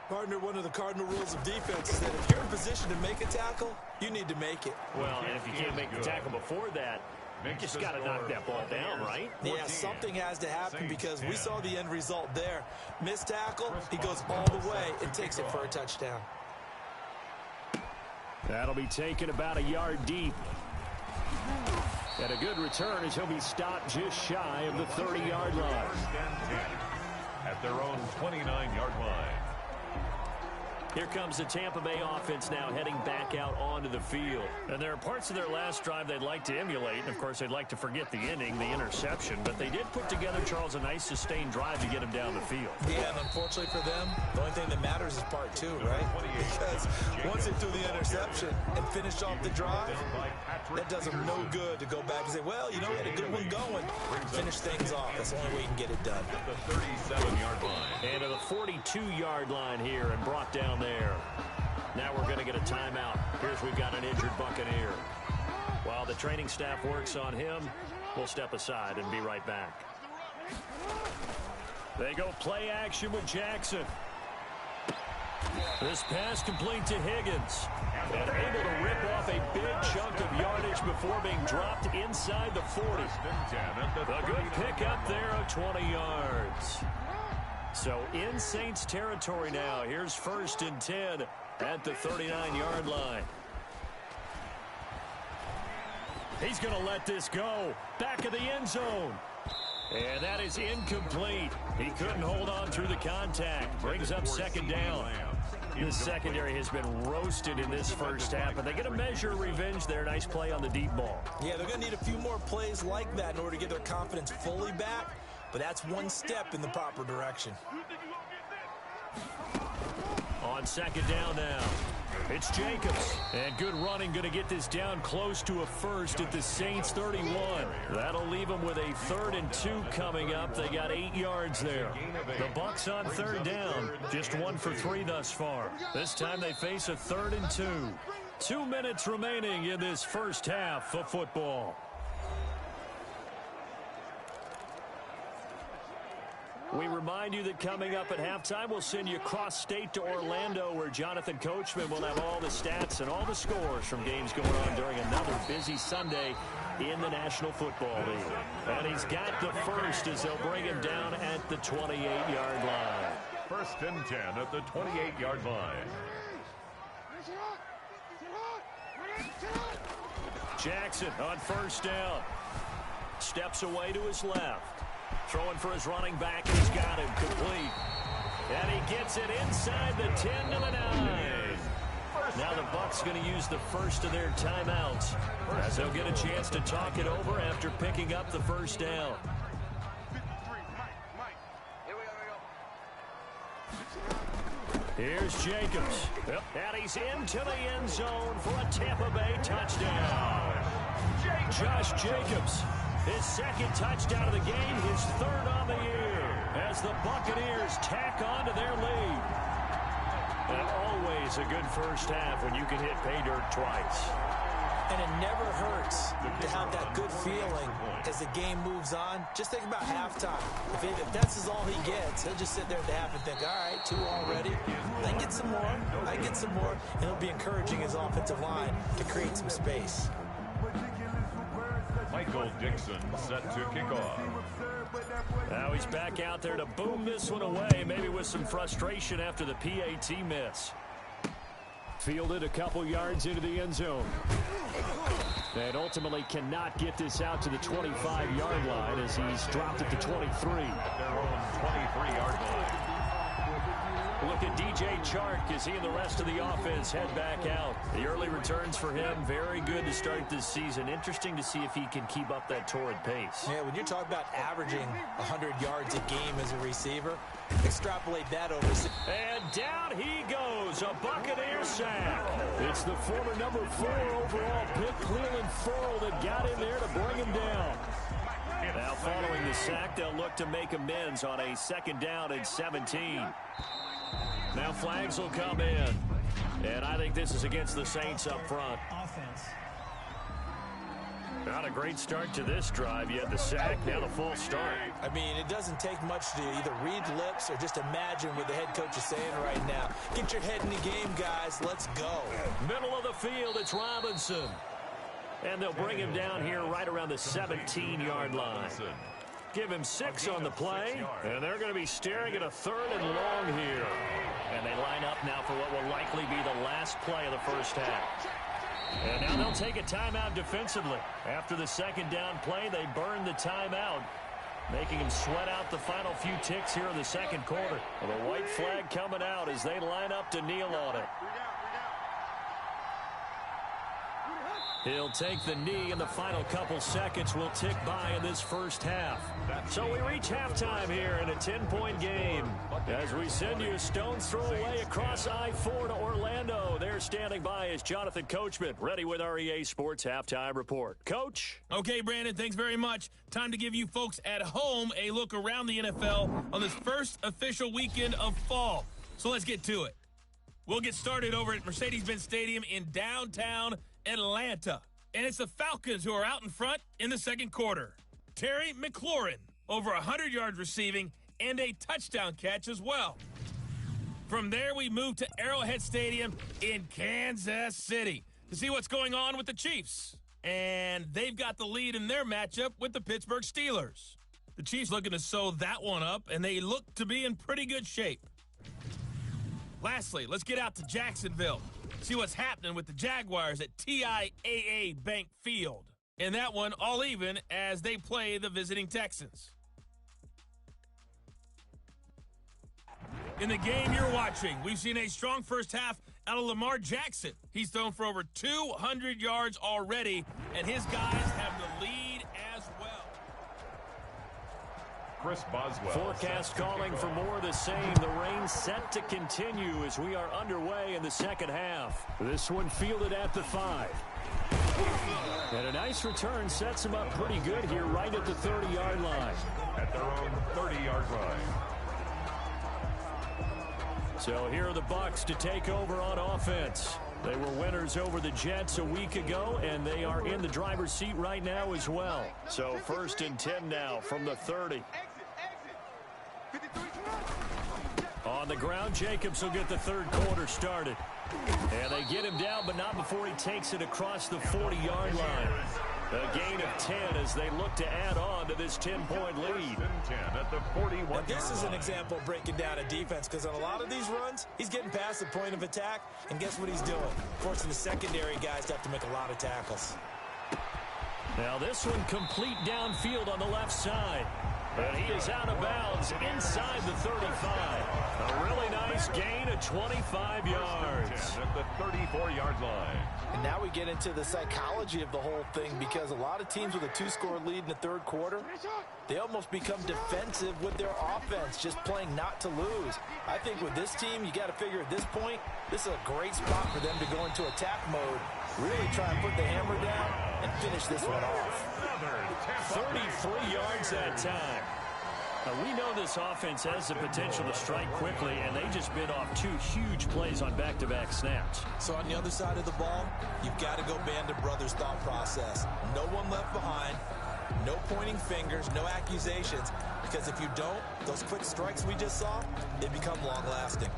Partner, one of the cardinal rules of defense is that if you're in position to make a tackle, you need to make it. Well, and if you can't make the tackle before that, you just got to knock that ball down, right? Yeah, something has to happen because we saw the end result there. Missed tackle, he goes all the way and takes it for a touchdown. That'll be taken about a yard deep. And a good return as he'll be stopped just shy of the 30-yard line. At their own 29-yard line. Here comes the Tampa Bay offense now heading back out onto the field. And there are parts of their last drive they'd like to emulate. And, of course, they'd like to forget the ending, the interception. But they did put together, Charles, a nice sustained drive to get him down the field. Yeah, and unfortunately for them, the only thing that matters is part 2, right? Because once they threw the interception and finished off the drive, that does them no good to go back and say, well, you know, we had a good one going. Finish things off. That's the only way you can get it done. At the 37-yard line. And to the 42-yard line here and brought down there. Now we're going to get a timeout. Here's we've got an injured Buccaneer. While the training staff works on him, we'll step aside and be right back. They go play action with Jackson. This pass complete to Higgins. And able to rip off a big chunk of yardage before being dropped inside the 40. A good pickup there of 20 yards. So in Saints territory now. Here's 1st and 10 at the 39-yard line. He's going to let this go. Back of the end zone. And that is incomplete. He couldn't hold on through the contact. Brings up 2nd down. The secondary has been roasted in this first half, and they get a measure of revenge there. Nice play on the deep ball. Yeah, they're going to need a few more plays like that in order to get their confidence fully back. But that's one step in the proper direction. On second down now, it's Jacobs. And good running, going to get this down close to a first at the Saints 31. That'll leave them with a 3rd and 2 coming up. They got 8 yards there. The Bucs on third down, just 1 for 3 thus far. This time they face a 3rd and 2. 2 minutes remaining in this first half of football. We remind you that coming up at halftime, we'll send you cross-state to Orlando, where Jonathan Coachman will have all the stats and all the scores from games going on during another busy Sunday in the National Football League. And he's got the first as they'll bring him down at the 28-yard line. 1st and 10 at the 28-yard line. Jackson on first down. Steps away to his left. Throwing for his running back, and he's got him complete. And he gets it inside the 10 to the 9. Now the Bucs going to use the first of their timeouts as they'll get a chance to talk it over after picking up the first down. Here's Jacobs. And he's into the end zone for a Tampa Bay touchdown. Josh Jacobs, his 2nd touchdown of the game, his 3rd on the year, as the Buccaneers tack on to their lead. And always a good first half when you can hit pay dirt twice. And it never hurts to have that good feeling as the game moves on. Just think about halftime. If that's all he gets, he'll just sit there at the half and think, all right, 2 already. I can get some more. I can get some more. And it'll be encouraging his offensive line to create some space. Michael Dixon set to kick off. Now he's back out there to boom this one away, maybe with some frustration after the PAT miss. Fielded a couple yards into the end zone. And ultimately cannot get this out to the 25-yard line as he's dropped at the 23. At their own 23-yard line. Look at DJ Chark as he and the rest of the offense head back out. The early returns for him, very good to start this season. Interesting to see if he can keep up that torrid pace. Yeah, when you're talking about averaging 100 yards a game as a receiver, extrapolate that over. And down he goes, a Buccaneer sack. It's the former number 4 overall pick, Cleveland Ferrell, that got in there to bring him down. Now following the sack, they'll look to make amends on a 2nd down and 17. Now flags will come in. And I think this is against the Saints up front. Offense. Not a great start to this drive. You had the sack, now the false start. I mean, it doesn't take much to either read lips or just imagine what the head coach is saying right now. Get your head in the game, guys. Let's go. Middle of the field, it's Robinson. And they'll bring him down here right around the 17-yard line. Give him 6 on the play, and they're going to be staring at a 3rd and long here. And they line up now for what will likely be the last play of the first half. And now they'll take a timeout defensively. After the 2nd down play, they burn the timeout, making him sweat out the final few ticks here in the 2nd quarter. Well, the white flag coming out as they line up to kneel on it. He'll take the knee, and the final couple seconds will tick by in this first half. So we reach halftime here in a 10-point game. As we send you a stone's throw away across I-4 to Orlando. There standing by is Jonathan Coachman, ready with our EA Sports Halftime Report. Coach? Okay, Brandon, thanks very much. Time to give you folks at home a look around the NFL on this first official weekend of fall. So let's get to it. We'll get started over at Mercedes-Benz Stadium in downtown Atlanta. And it's the Falcons who are out in front in the 2nd quarter. Terry McLaurin, over 100 yards receiving and a touchdown catch as well. From there, we move to Arrowhead Stadium in Kansas City to see what's going on with the Chiefs. And they've got the lead in their matchup with the Pittsburgh Steelers. The Chiefs looking to sew that one up, and they look to be in pretty good shape. Lastly, let's get out to Jacksonville. See what's happening with the Jaguars at TIAA Bank Field. In that one, all even as they play the visiting Texans. In the game you're watching, we've seen a strong first half out of Lamar Jackson. He's thrown for over 200 yards already, and his guys have the lead as well. Chris Boswell. Forecast calling for more of the same. The rain set to continue as we are underway in the second half. This one fielded at the 5. And a nice return sets him up pretty good here right at the 30-yard line. At their own 30-yard line. So here are the Bucs to take over on offense. They were winners over the Jets a week ago, and they are in the driver's seat right now as well. So 1st and 10 now from the 30. On the ground, Jacobs will get the third quarter started. And they get him down, but not before he takes it across the 40-yard line. A gain of 10 as they look to add on to this 10-point lead. 10 at the 41. Now, this is an example of breaking down a defense, because on a lot of these runs, he's getting past the point of attack, and guess what he's doing? Forcing the secondary guys to have to make a lot of tackles. Now this one complete downfield on the left side. And he is out of bounds inside the 35. A really nice gain of 25 yards. At the 34-yard line. And now we get into the psychology of the whole thing, because a lot of teams with a 2-score lead in the third quarter, they almost become defensive with their offense, just playing not to lose. I think with this team, you got to figure at this point, this is a great spot for them to go into attack mode, really try and put the hammer down and finish this one off. 33 yards that time. Now, we know this offense has the potential to strike quickly, and they just bit off 2 huge plays on back-to-back snaps. So on the other side of the ball, you've got to go Band of Brothers thought process. No one left behind, no pointing fingers, no accusations, because if you don't, those quick strikes we just saw, they become long-lasting.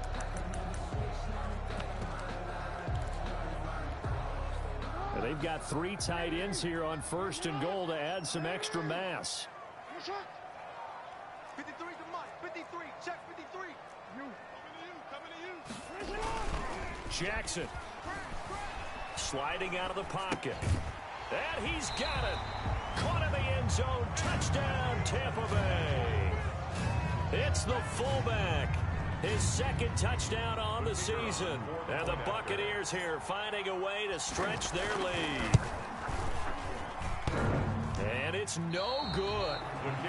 They've got 3 tight ends here on 1st and goal to add some extra mass. 53 to Mike. 53. Check 53. Coming to you. Jackson sliding out of the pocket. And he's got it. Caught in the end zone. Touchdown, Tampa Bay. It's the fullback. His 2nd touchdown on the season. And the Buccaneers here finding a way to stretch their lead. And it's no good.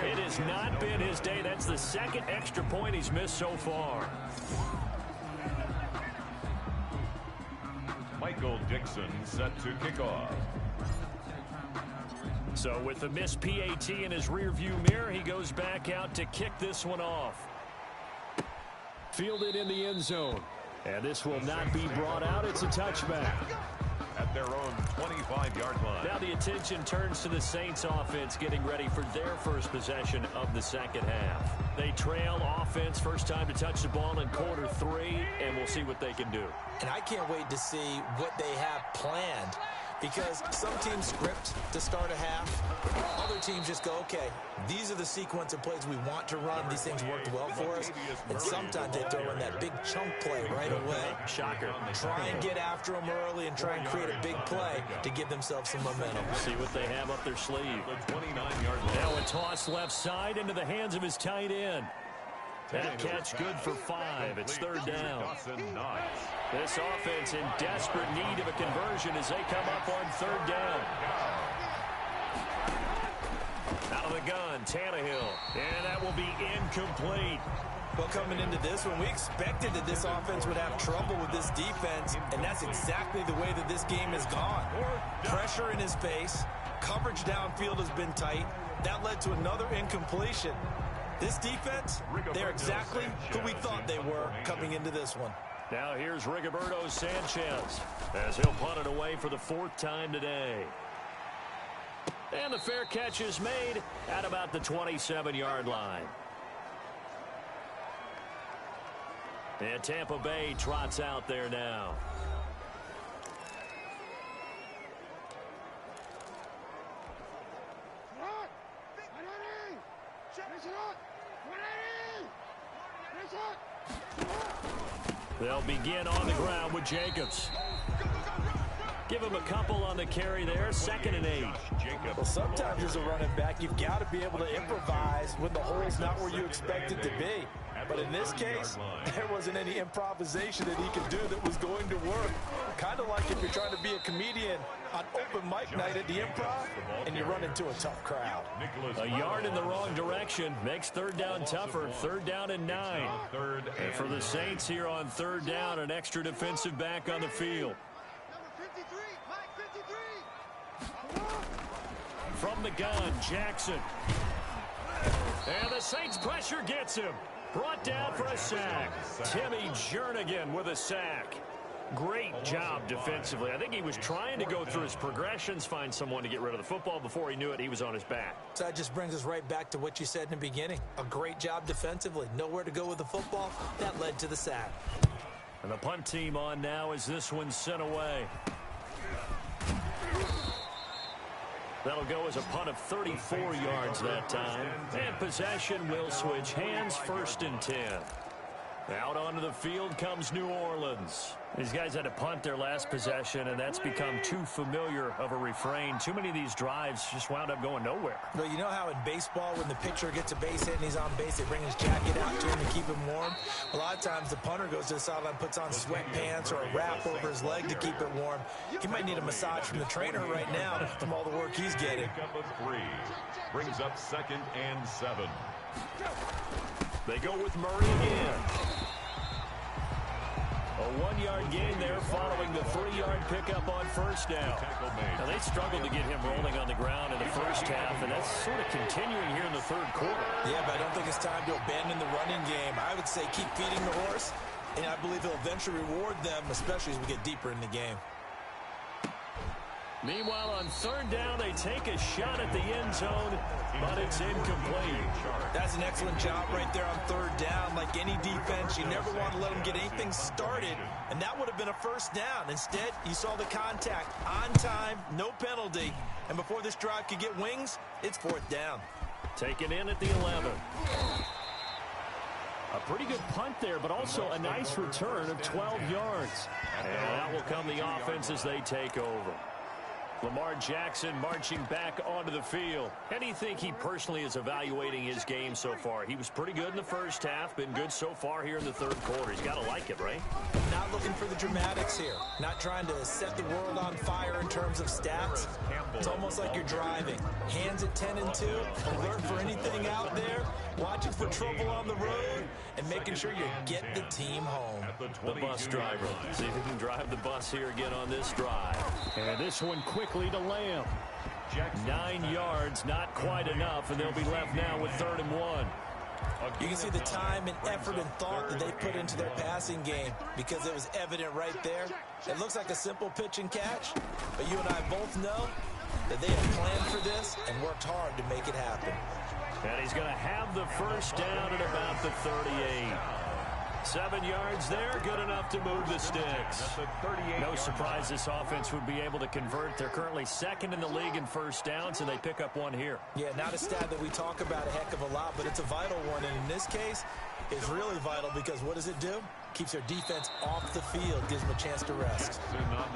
It has not been his day. That's the 2nd extra point he's missed so far. Michael Dixon set to kick off. So with the missed PAT in his rearview mirror, he goes back out to kick this one off. Fielded in the end zone. And this will not be brought out. It's a touchback. At their own 25-yard line. Now the attention turns to the Saints offense getting ready for their first possession of the second half. They trail offense, first time to touch the ball in quarter 3, and we'll see what they can do. And I can't wait to see what they have planned, because some teams script to start a half. Other teams just go, okay, these are the sequence of plays we want to run. These things worked well for us. And sometimes they throw in that big chunk play right away. Shocker. Try and get after them early and try and create a big play to give themselves some momentum. See what they have up their sleeve. The 29-yard line. Now a toss left side into the hands of his tight end. That catch good for 5. It's 3rd down. This offense in desperate need of a conversion as they come up on 3rd down. Out of the gun, Tannehill. And that will be incomplete. Well, coming into this one, we expected that this offense would have trouble with this defense, and that's exactly the way that this game has gone. Pressure in his face. Coverage downfield has been tight. That led to another incompletion. This defense, they're exactly who we thought they were coming into this one. Now here's Rigoberto Sanchez as he'll punt it away for the 4th time today. And the fair catch is made at about the 27-yard line. And Tampa Bay trots out there now. They'll begin on the ground with Jacobs. Give him a couple on the carry there. 2nd and 8. Well, sometimes as a running back, you've got to be able to improvise when the hole's not where you expect it to be. But in this case, there wasn't any improvisation that he could do that was going to work. Kind of like if you're trying to be a comedian on open mic night at the Improv and you run into a tough crowd. A yard in the wrong direction makes third down tougher. Third down and 9. And for the Saints here on third down, an extra defensive back on the field. From the gun, Jackson. And the Saints pressure gets him. Brought down for a sack. Timmy Jernigan with a sack. Great job defensively. I think he was trying to go through his progressions, find someone to get rid of the football. Before he knew it, he was on his back. So that just brings us right back to what you said in the beginning. A great job defensively. Nowhere to go with the football. That led to the sack. And the punt team on now as this one's sent away. That'll go as a punt of 34 yards that time. And possession will switch hands, 1st and 10. Out onto the field comes New Orleans. These guys had to punt their last possession, and that's become too familiar of a refrain. Too many of these drives just wound up going nowhere. Well, you know how in baseball, when the pitcher gets a base hit and he's on base, they bring his jacket out to him to keep him warm? A lot of times the punter goes to the sideline, puts on sweatpants or a wrap over his leg to keep it warm. He might need a massage from the trainer right now from all the work he's getting. Pick up a 3. Brings up 2nd and 7. They go with Murray again. A 1-yard gain there following the 3-yard pickup on first down. Now, they struggled to get him rolling on the ground in the first half, and that's sort of continuing here in the third quarter. Yeah, but I don't think it's time to abandon the running game. I would say keep feeding the horse, and I believe he'll eventually reward them, especially as we get deeper in the game. Meanwhile, on third down, they take a shot at the end zone, but it's incomplete. That's an excellent job right there on third down. Like any defense, you never want to let them get anything started, and that would have been a first down. Instead, you saw the contact on time, no penalty, and before this drive could get wings, it's 4th down. Taken in at the 11. A pretty good punt there, but also a nice return of 12 yards. And out will come the offense as they take over. Lamar Jackson marching back onto the field. How do you think he personally is evaluating his game so far? He was pretty good in the first half, been good so far here in the third quarter. He's got to like it, right? Not looking for the dramatics here. Not trying to set the world on fire in terms of stats. It's almost like you're driving. Hands at 10 and 2, alert for anything out there, watching for trouble on the road, and making sure you get the team home. The bus driver. See if he can drive the bus here again on this drive. And this one quickly to Lamb. 9 yards, not quite enough, and they'll be left now with 3rd and 1. You can see the time and effort and thought that they put into their passing game because it was evident right there. It looks like a simple pitch and catch, but you and I both know that they have planned for this and worked hard to make it happen. And he's going to have the first down at about the 38. 7 yards there, good enough to move the sticks. No surprise this offense would be able to convert. They're currently 2nd in the league in first downs, and they pick up 1 here. Yeah, not a stat that we talk about a heck of a lot, but it's a vital one. And in this case, it's really vital because what does it do? Keeps their defense off the field, gives them a chance to rest.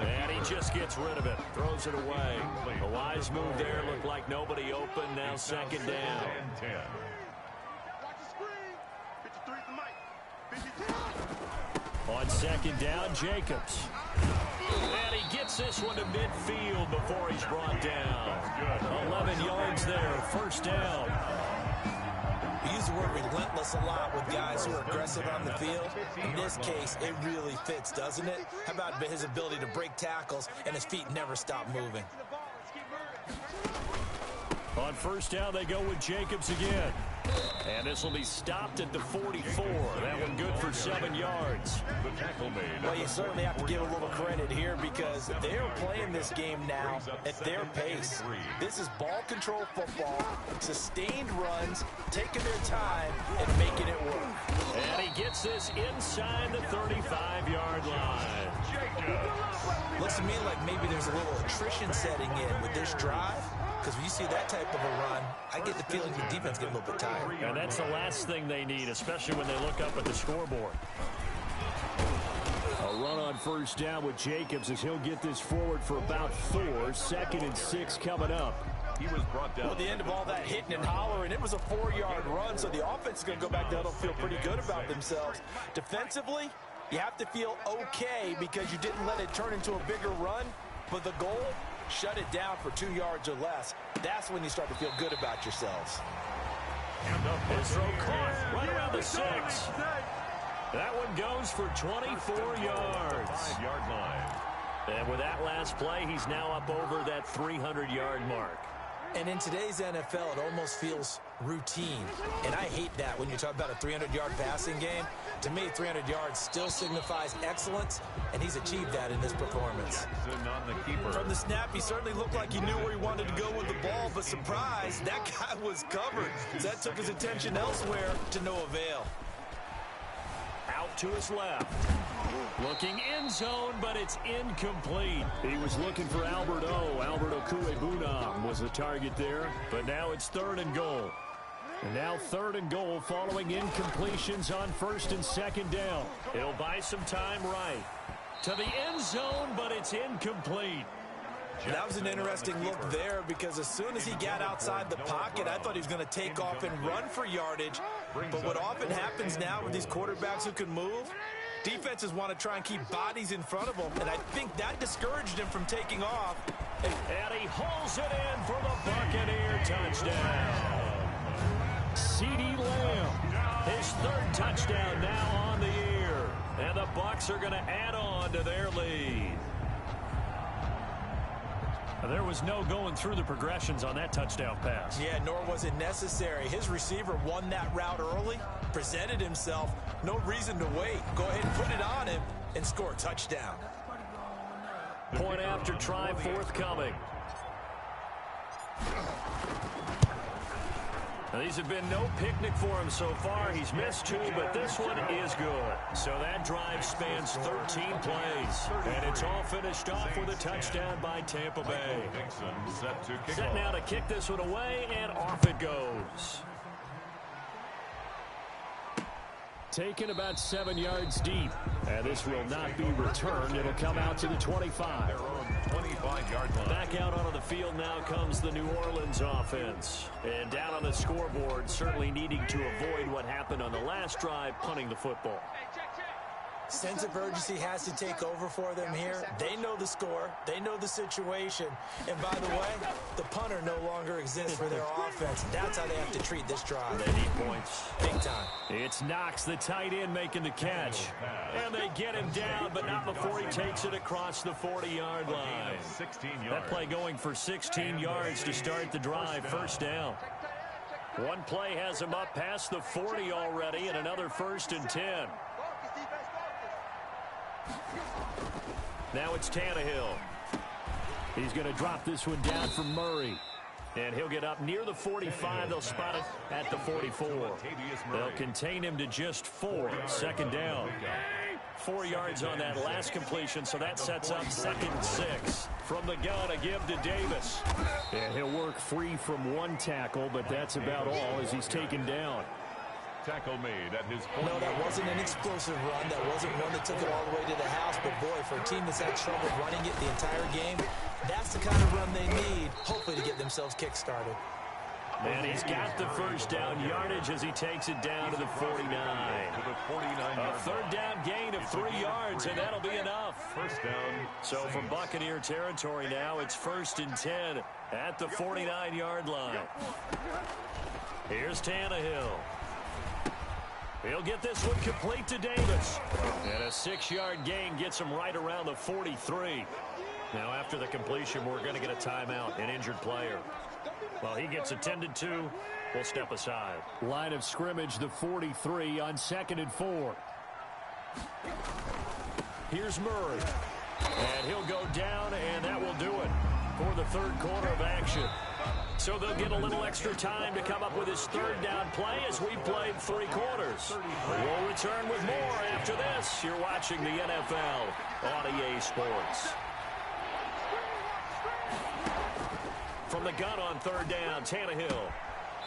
And he just gets rid of it, throws it away. A wise move there, looked like nobody open, now 2nd down. On 2nd down, Jacobs. And he gets this one to midfield before he's brought down. 11 yards there, first down. We use the word relentless a lot with guys who are aggressive on the field. In this case, it really fits, doesn't it? How about his ability to break tackles and his feet never stop moving? On first down, they go with Jacobs again. And this will be stopped at the 44. That one good for 7 yards. Well, you certainly have to give a little credit here because they're playing this game now at their pace. This is ball control football, sustained runs, taking their time, and making it work. And he gets this inside the 35-yard line. Looks to me like maybe there's a little attrition setting in with this drive. Because when you see that type of a run, I get the feeling the defense get a little bit tired. And that's the last thing they need, especially when they look up at the scoreboard. A run on first down with Jacobs as he'll get this forward for about 4. 2nd and 6 coming up. He was brought down. Well, at the end of all that hitting and hollering, it was a 4-yard run, so the offense is going to go back down and feel pretty good about themselves. Defensively, You have to feel okay because you didn't let it turn into a bigger run, but the goal, shut it down for 2 yards or less. That's when you start to feel good about yourselves. His throw caught right around the 6. That one goes for 24 yards. 5-yard line. And with that last play, he's now up over that 300-yard mark. And in today's NFL, it almost feels routine. And I hate that when you talk about a 300-yard passing game. To me, 300 yards still signifies excellence, and he's achieved that in this performance. On the keeper. From the snap, he certainly looked like he knew where he wanted to go with the ball, but surprise, that guy was covered. So that took his attention elsewhere to no avail. Out to his left. Looking end zone, but it's incomplete. He was looking for Albert O. Albert Okuebunam was the target there, but now it's 3rd and goal. And now 3rd and goal following incompletions on 1st and 2nd down. He'll buy some time right. To the end zone, but it's incomplete. That was an interesting look there because as soon as he got outside the pocket, I thought he was going to take off and run for yardage. But what often happens now with these quarterbacks who can move, defenses want to try and keep bodies in front of them, and I think that discouraged him from taking off. And he hauls it in for the Buccaneer touchdown. CeeDee Lamb, his 3rd touchdown now on the year. And the Bucs are going to add on to their lead. There was no going through the progressions on that touchdown pass. Yeah, nor was it necessary. His receiver won that route early, presented himself. No reason to wait. Go ahead and put it on him and score a touchdown. Point after try forthcoming. Now, these have been no picnic for him so far. He's missed 2, but this one is good. So that drive spans 13 plays. And it's all finished off with a touchdown by Tampa Bay. Set now to kick this one away, and off it goes. Taken about 7 yards deep. And this will not be returned. It'll come out to the 25. Their own 25-yard line. Back out onto the field now comes the New Orleans offense. And down on the scoreboard, certainly needing to avoid what happened on the last drive, punting the football. Sense of urgency has to take over for them here. They know the score. They know the situation. And by the way, the punter no longer exists for their offense. That's how they have to treat this drive. They need points. Big time. It's Knox, the tight end, making the catch. And they get him down, but not before he takes it across the 40-yard line. 16 yards. That play going for 16 yards to start the drive. 1st down. One play has him up past the 40 already, and another 1st and 10. Now it's Tannehill. He's going to drop this one down for Murray. And he'll get up near the 45. They'll spot it at the 44. They'll contain him to just 4. 2nd down. 4 yards on that last completion, so that sets up 2nd and 6. From the gun, a give to Davis. And he'll work free from one tackle, but that's about all as he's taken down. Tackle made at his No, that wasn't an explosive run. That wasn't one that took it all the way to the house. But, boy, for a team that's had trouble running it the entire game, that's the kind of run they need, hopefully, to get themselves kick-started. And he's got the 1st down yardage as he takes it down to the 49. A 3rd down gain of 3 yards, and that'll be enough. 1st down. So from Buccaneer territory now, it's 1st and 10 at the 49-yard line. Here's Tannehill. He'll get this one complete to Davis. And a 6-yard gain gets him right around the 43. Now, after the completion, we're going to get a timeout, an injured player. While he gets attended to, we'll step aside. Line of scrimmage, the 43 on 2nd and 4. Here's Murray. And he'll go down, and that will do it for the 3rd quarter of action. So they'll get a little extra time to come up with his 3rd down play as we played 3 quarters. We'll return with more after this. You're watching the NFL on EA Sports. From the gun on 3rd down, Tannehill.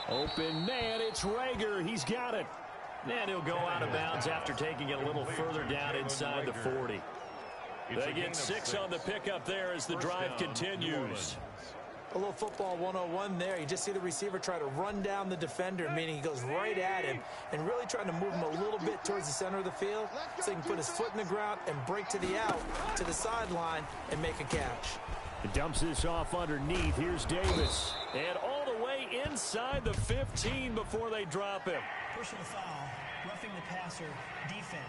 Open man, it's Rager. He's got it. And he'll go out of bounds after taking it a little further down inside the 40. They get 6 on the pickup there as the drive continues. A little football 101 there. You just see the receiver try to run down the defender, meaning he goes right at him and really trying to move him a little bit towards the center of the field so he can put his foot in the ground and break to the out, to the sideline, and make a catch. He dumps this off underneath. Here's Davis. And all the way inside the 15 before they drop him. Personal foul, roughing the passer, defense.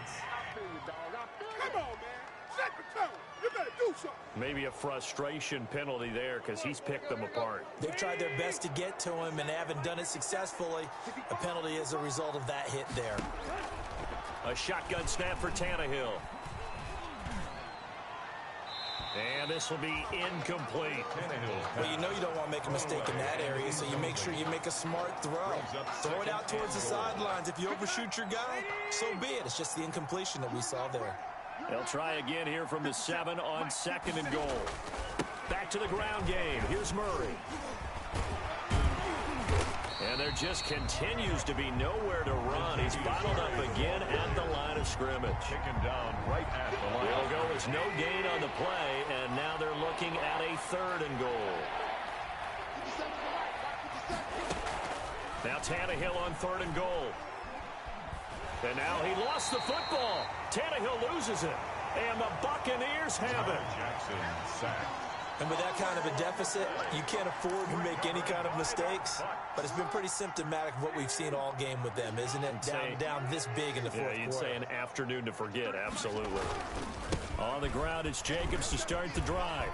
Come on, man. Set the tone. You better do something. Maybe a frustration penalty there because he's picked them apart. They've tried their best to get to him and haven't done it successfully. A penalty as a result of that hit there. A shotgun snap for Tannehill. And this will be incomplete. Well, you know you don't want to make a mistake in that area, so you make sure you make a smart throw. Throw it out towards the sidelines. If you overshoot your guy, so be it. It's just the incompletion that we saw there. They'll try again here from the 7 on 2nd and goal. Back to the ground game. Here's Murray. And there just continues to be nowhere to run. He's bottled up again at the line of scrimmage. Taken down right at the line. They'll go with no gain on the play, and now they're looking at a 3rd and goal. Now Tannehill on 3rd and goal. And now he lost the football. Tannehill loses it. And the Buccaneers have it. Jackson sacked. And with that kind of a deficit, you can't afford to make any kind of mistakes. But it's been pretty symptomatic of what we've seen all game with them, isn't it? Down this big in the fourth quarter. You'd say an afternoon to forget, absolutely. On the ground, it's Jacobs to start the drive.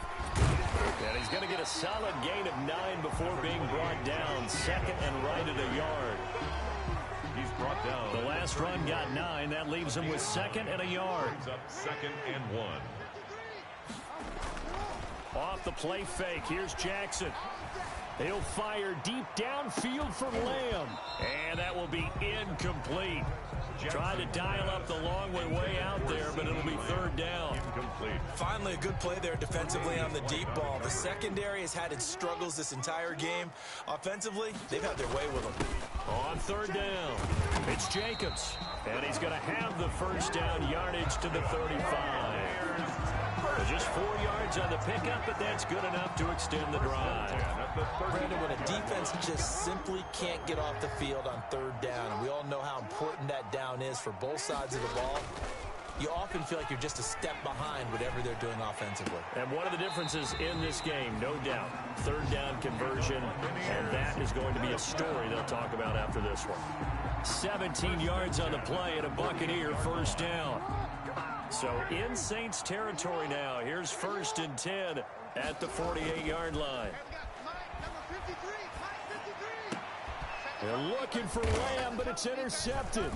And he's going to get a solid gain of 9 before being brought down. 2nd and right at a yard. He's brought down. The last run got 9. That leaves him with 2nd and a yard. Brings up 2nd and 1. Off the play fake, here's Jackson. He'll fire deep downfield for Lamb. And that will be incomplete. Try to dial up the long way out there, but it'll be 3rd down. Incomplete. Finally, a good play there defensively on the deep ball. The secondary has had its struggles this entire game. Offensively, they've had their way with them. On 3rd down, it's Jacobs. And he's going to have the 1st down yardage to the 35. Just 4 yards on the pickup, but that's good enough to extend the drive. Brandon, when a defense just simply can't get off the field on 3rd down, and we all know how important that down is for both sides of the ball, you often feel like you're just a step behind whatever they're doing offensively. And one of the differences in this game, no doubt, 3rd down conversion, and that is going to be a story they'll talk about after this one. 17 yards on the play and a Buccaneer 1st down. So in Saints territory now. Here's 1st and 10 at the 48-yard line. They're looking for Lamb, but it's intercepted.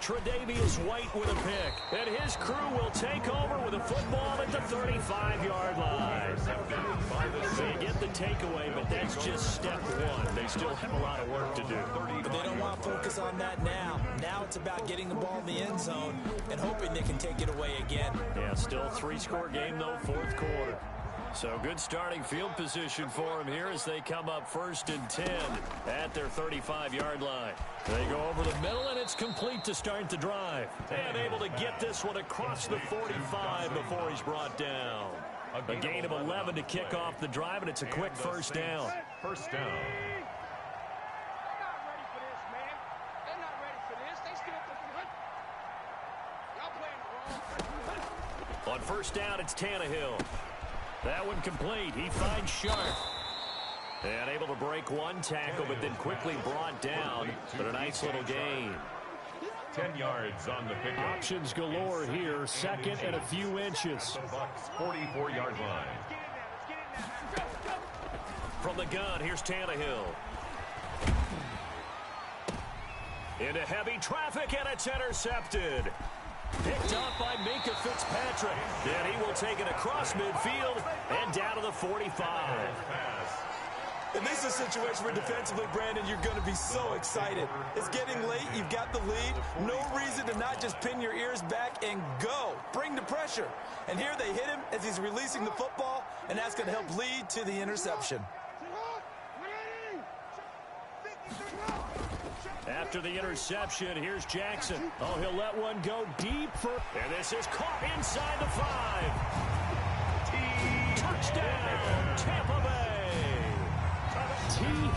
Tre'Davious White with a pick. And his crew will take over with a football at the 35-yard line. They get the takeaway, but that's just step 1. They still have a lot of work to do. But they don't want to focus on that now. Now it's about getting the ball in the end zone and hoping they can take it away again. Yeah, still a 3-score game, though, 4th quarter. So good starting field position for them here as they come up 1st and 10 at their 35-yard line. They go over the middle, and it's complete to start the drive. And able to get this one across the 45 before he's brought down. A gain of 11 to kick off the drive, and it's a quick 1st down. 1st down. On 1st down, it's Tannehill. That one complete. He finds Sharp. And able to break 1 tackle, but then quickly brought down. But a nice little gain. 10 yards on the pickup. Options galore here. 2nd and a few inches. The Bucs 44-yard line. From the gun, here's Tannehill. Into heavy traffic, and it's intercepted. Picked up by Minkah Fitzpatrick. And he will take it across midfield and down to the 45. And this is a situation where defensively, Brandon, you're going to be so excited. It's getting late. You've got the lead. No reason to not just pin your ears back and go. Bring the pressure. And here they hit him as he's releasing the football, and that's going to help lead to the interception. After the interception, here's Jackson. Oh, he'll let one go deep for... And this is caught inside the 5. Touchdown, Tampa Bay.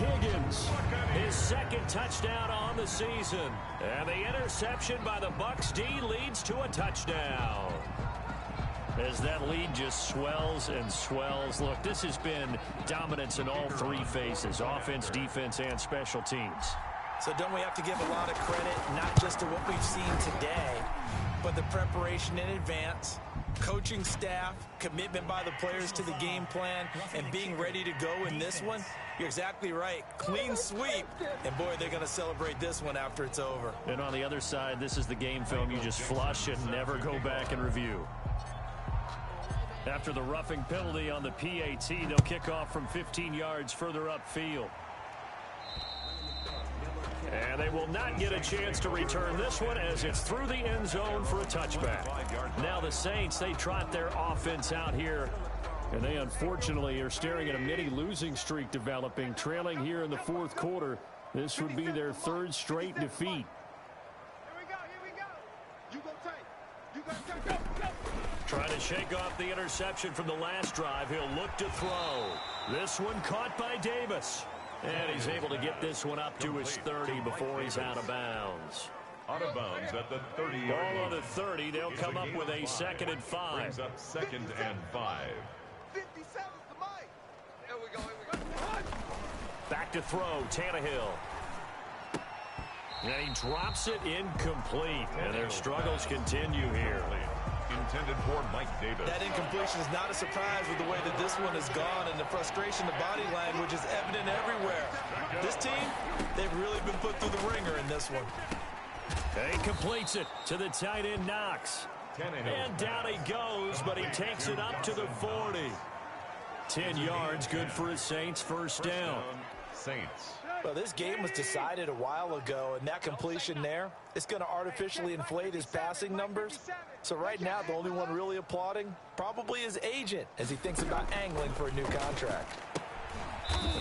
Higgins. His second touchdown on the season. And the interception by the Bucs D leads to a touchdown. As that lead just swells and swells. Look, this has been dominance in all three phases, offense, defense, and special teams. So don't we have to give a lot of credit, not just to what we've seen today, but the preparation in advance, coaching staff, commitment by the players to the game plan, and being ready to go in this one? You're exactly right. Clean sweep. And, boy, they're going to celebrate this one after it's over. And on the other side, this is the game film you just flush and never go back and review. After the roughing penalty on the PAT, they'll kick off from 15 yards further upfield. And they will not get a chance to return this one as it's through the end zone for a touchback. Now the Saints, they trot their offense out here. And they unfortunately are staring at a mini losing streak developing, trailing here in the fourth quarter. This would be their third straight defeat. Here we go. You go take. You go. Trying to shake off the interception from the last drive. He'll look to throw. This one caught by Davis. And he's able to get this one up to his 30 before he's out of bounds. Out of bounds at the 30. Ball on the 30. They'll come up with a 2nd and 5. Brings up 2nd and 5. 57's the mic. Here we go. Back to throw, Tannehill. And he drops it incomplete. And their struggles continue here. Intended for Mike Davis. That incompletion is not a surprise with the way that this one has gone, and the frustration, the body language is evident everywhere. This team, they've really been put through the ringer in this one. He completes it to the tight end, Knox. And down he goes, but he takes it up to the 40. 10 yards, good for his Saints, first down. Saints. Well, this game was decided a while ago, and that completion there, it's going to artificially inflate his passing numbers. So right now, the only one really applauding probably his agent as he thinks about angling for a new contract.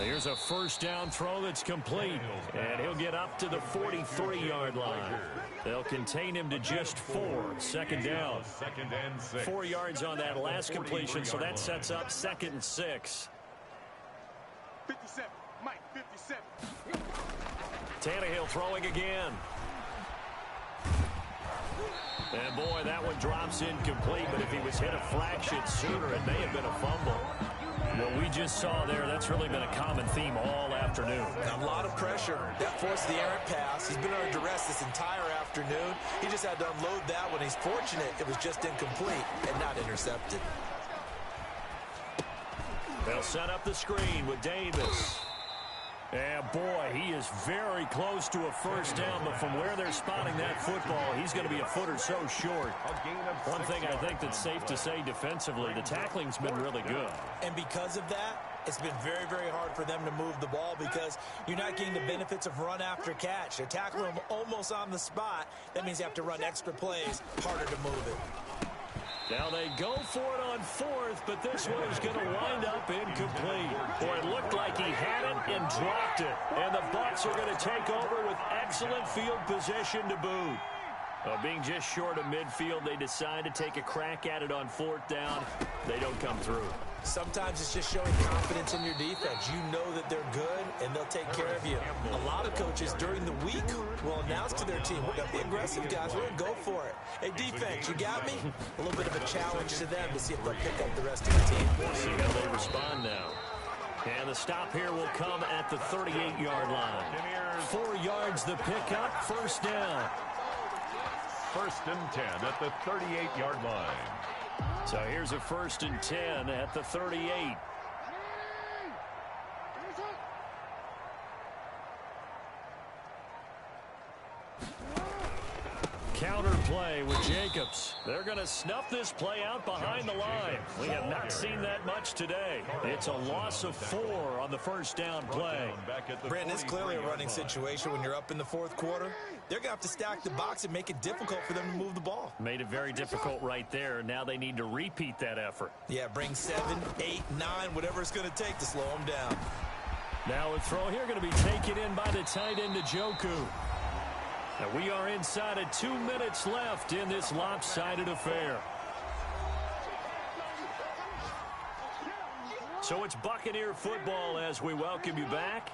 Here's a first down throw that's complete, and he'll get up to the 43-yard line. They'll contain him to just 4. 2nd down. 2nd and 6. 4 yards on that last completion, so that sets up 2nd and 6. 57. Mike, 57. Tannehill throwing again. And boy, that one drops incomplete, but if he was hit a fraction sooner, it may have been a fumble. What we just saw there, that's really been a common theme all afternoon. A lot of pressure. That forced the errant pass. He's been under duress this entire afternoon. He just had to unload that one. He's fortunate it was just incomplete and not intercepted. They'll set up the screen with Davis. And boy, he is very close to a first down, but from where they're spotting that football, he's going to be a foot or so short. One thing I think that's safe to say defensively, the tackling's been really good. And because of that, it's been very, very hard for them to move the ball because you're not getting the benefits of run after catch. They're tackling him almost on the spot. That means you have to run extra plays, harder to move it. Now they go for it on 4th, but this one is going to wind up incomplete. Boy, it looked like he had it and dropped it. And the Bucs are going to take over with excellent field position to boot. Being just short of midfield, they decide to take a crack at it on 4th down. They don't come through. Sometimes it's just showing confidence in your defense. You know that they're good, and they'll take care of you. A lot of coaches during the week will announce to their team, we're going to be aggressive, guys. We're going to go for it. Hey, defense, you got me? A little bit of a challenge to them to see if they'll pick up the rest of the team. We'll see how they respond now. And the stop here will come at the 38-yard line. 4 yards the pickup, first down. 1st and 10 at the 38-yard line. So here's a 1st and 10 at the 38. Counter play with Jacobs. They're going to snuff this play out behind the line. We have not seen that much today. It's a loss of 4 on the first down play. Brandon, it's clearly a running situation when you're up in the 4th quarter. They're going to have to stack the box and make it difficult for them to move the ball. Made it very difficult right there. Now they need to repeat that effort. Yeah, bring 7, 8, 9, whatever it's going to take to slow them down. Now a throw here going to be taken in by the tight end Njoku. And we are inside of 2 minutes left in this lopsided affair. So it's Buccaneer football as we welcome you back.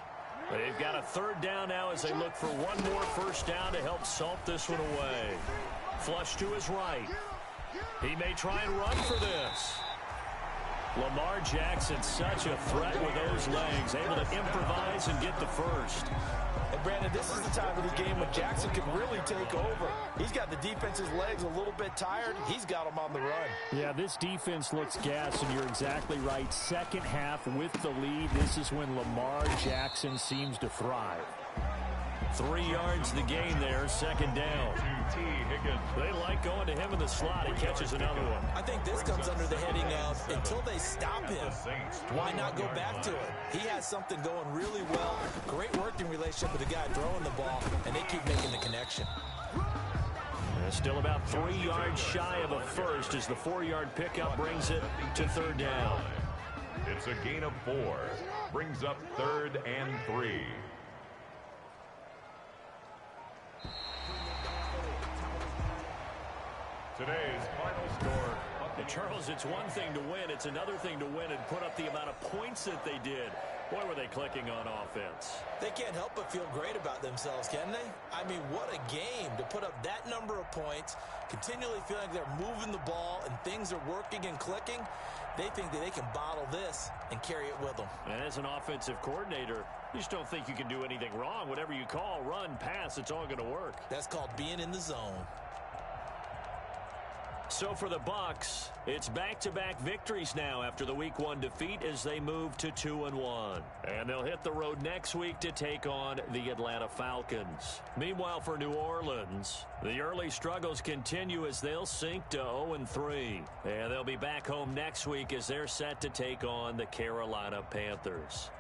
They've got a third down now as they look for one more first down to help salt this one away. Flush to his right. He may try and run for this. Lamar Jackson, such a threat with those legs, able to improvise and get the first. And Brandon, this is the time of the game when Jackson can really take over. He's got the defense's legs a little bit tired. He's got them on the run. Yeah, this defense looks gassed, and you're exactly right. Second half with the lead, this is when Lamar Jackson seems to thrive. 3 yards the gain there, second down. They like going to him in the slot. He catches another one. I think this comes under the heading of until they stop him, why not go back to it? He has something going really well, great working relationship with the guy throwing the ball, and they keep making the connection. Still about 3 yards shy of a first as the 4-yard pickup brings it to third down. It's a gain of 4. Brings up 3rd and 3. Today's final score. And Charles, it's one thing to win. It's another thing to win and put up the amount of points that they did. Boy, were they clicking on offense. They can't help but feel great about themselves, can they? I mean, what a game to put up that number of points, continually feeling like they're moving the ball and things are working and clicking. They think that they can bottle this and carry it with them. And as an offensive coordinator, you just don't think you can do anything wrong. Whatever you call, run, pass, it's all going to work. That's called being in the zone. So for the Bucs, it's back-to-back victories now after the Week 1 defeat as they move to 2-1. And they'll hit the road next week to take on the Atlanta Falcons. Meanwhile, for New Orleans, the early struggles continue as they'll sink to 0-3. And they'll be back home next week as they're set to take on the Carolina Panthers.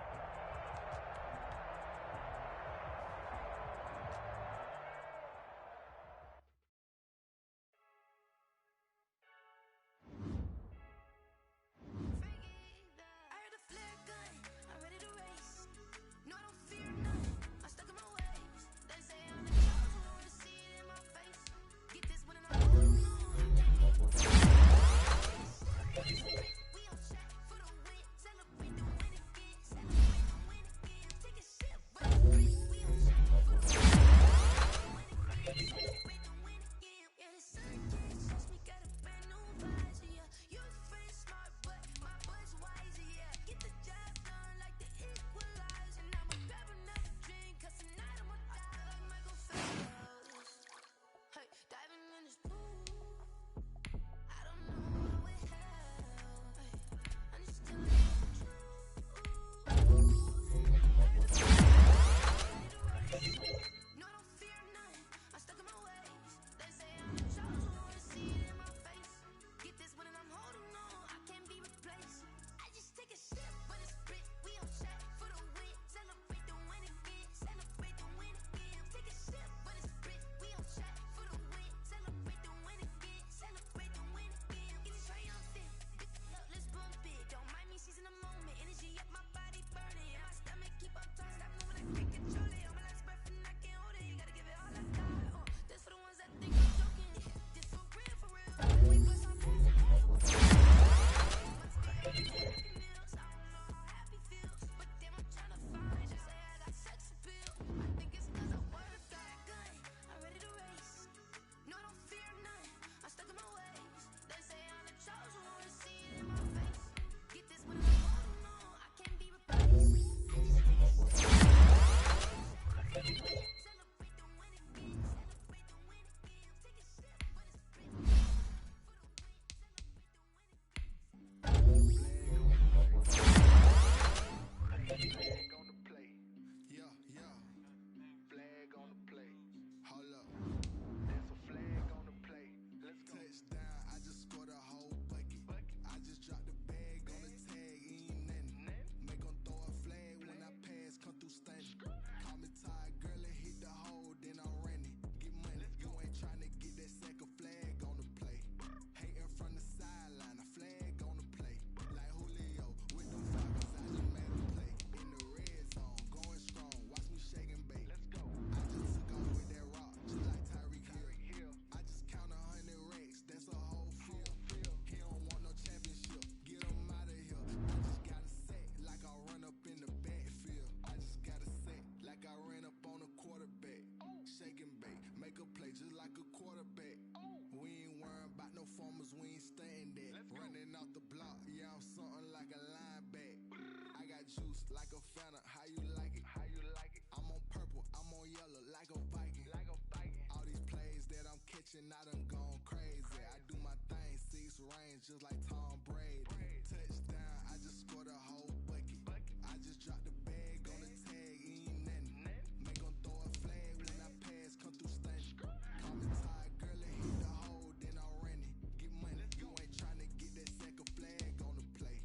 like a phantom. How you like it? How you like it? I'm on purple, I'm on yellow, like a Viking. Like a Viking. All these plays that I'm catching, I done gone crazy. I do my thing, six range, just like Tom Brady. Touchdown, I just scored a whole bucket. I just dropped the bag on the tag, ain't nothing. Make 'em throw a flag when I pass, come through stunning. Call me tired, girl, and hit the hole, then I ran it. Get money, you ain't tryna get that second flag on the play.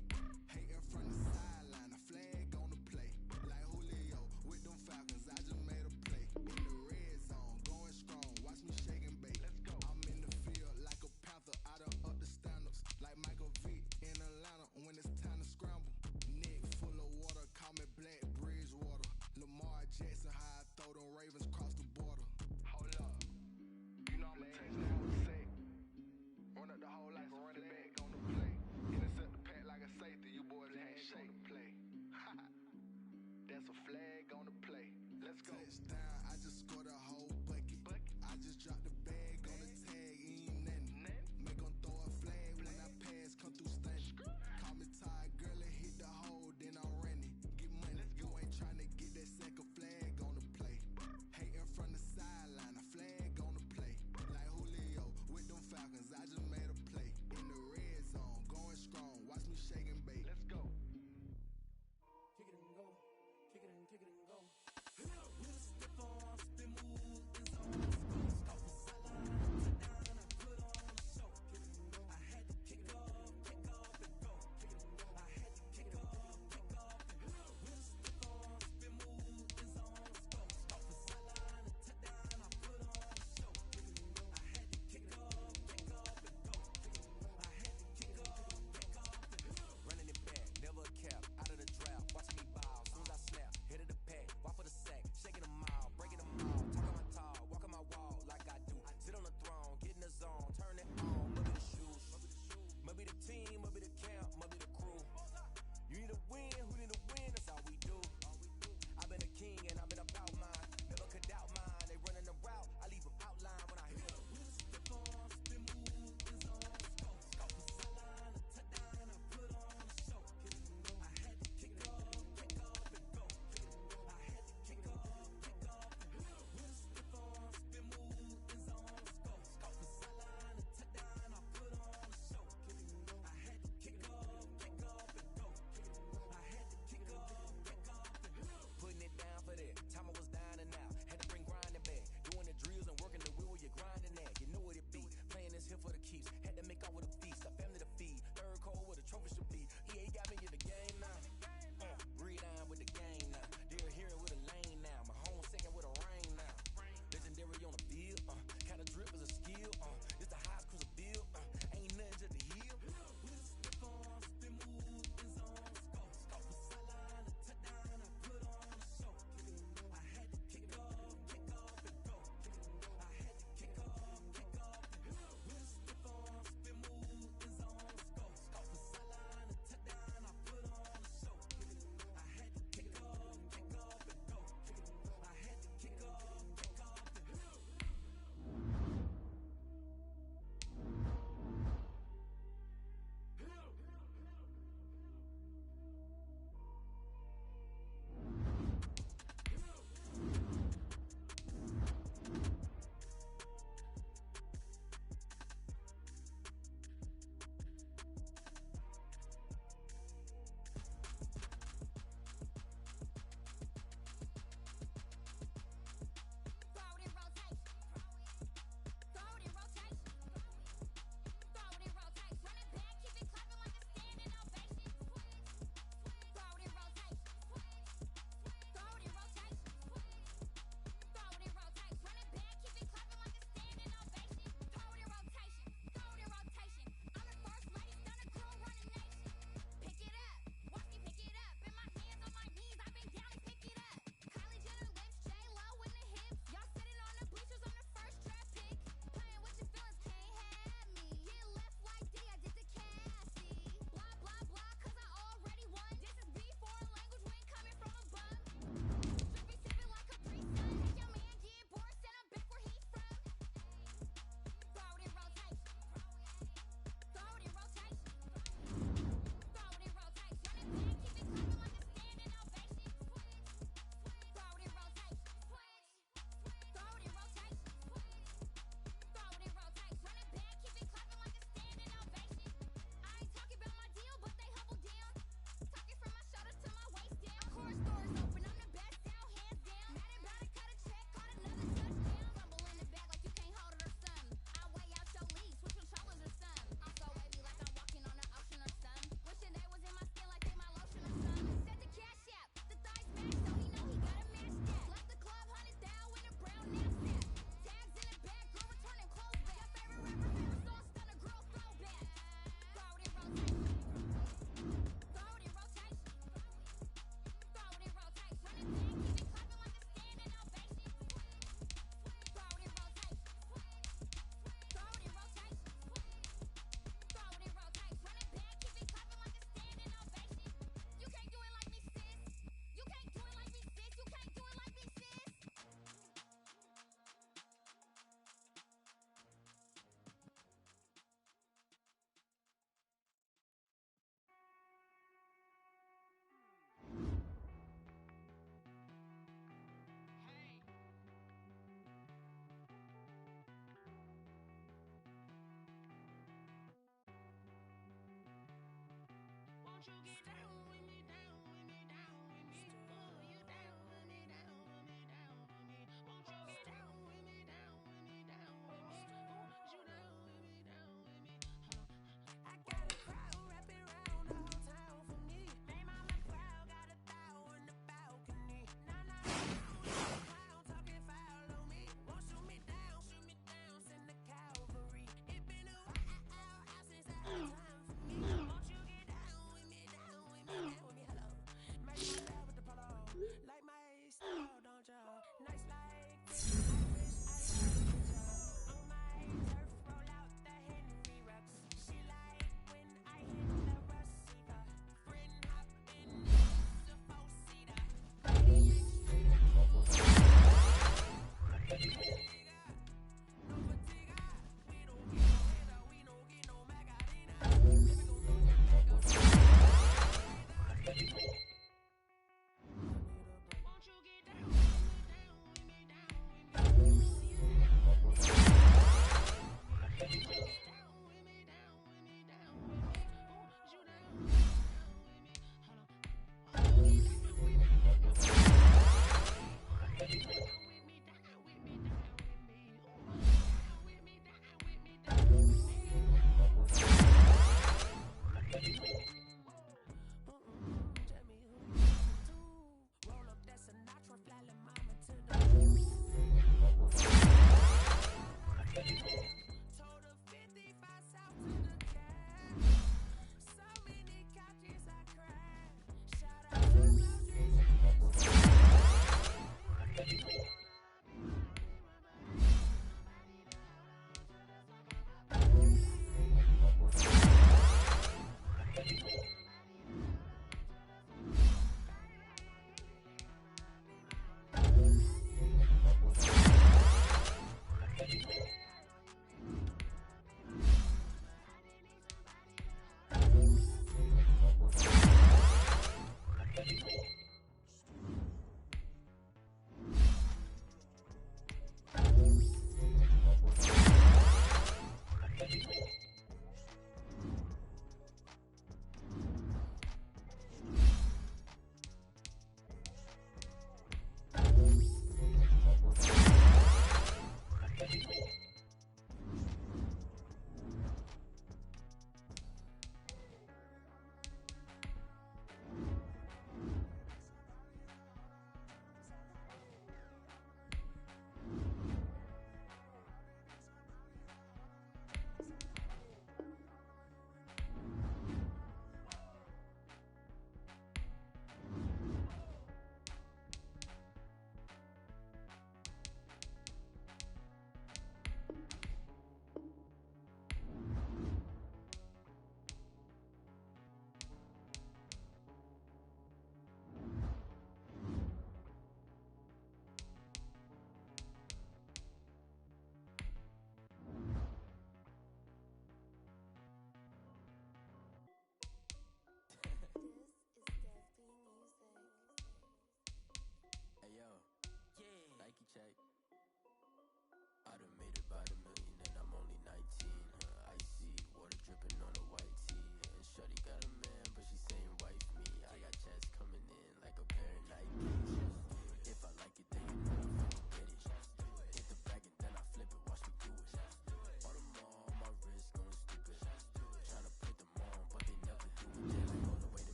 Hating from the sideline, a flag on the play. Like Julio with them Falcons, I just made a play. In the red zone, going strong, watch me shake and bake. Let's go. I'm in the field like a panther, I done up the standards. Like Michael Vick in Atlanta when it's time to scramble. Neck full of water, call me Black Bridgewater. Lamar Jackson, how I throw them Ravens cross the border. Hold up, you know I'm a touchdown with sack. Run up the whole like a running back on the play. Intercept the pack like a safety, you boys can't shake the play. That's a flag on the play. Let's go. Touchdown, I just scored a whole bucket. I just dropped the bag on the tag, ain't nothing. Make 'em throw a flag when I pass, come through stunning. Call me tired, girl, and hit the hole, then I ran it. Get money, you ain't tryna get that second flag on the play. Hating from the sideline, a flag on the play. Like Julio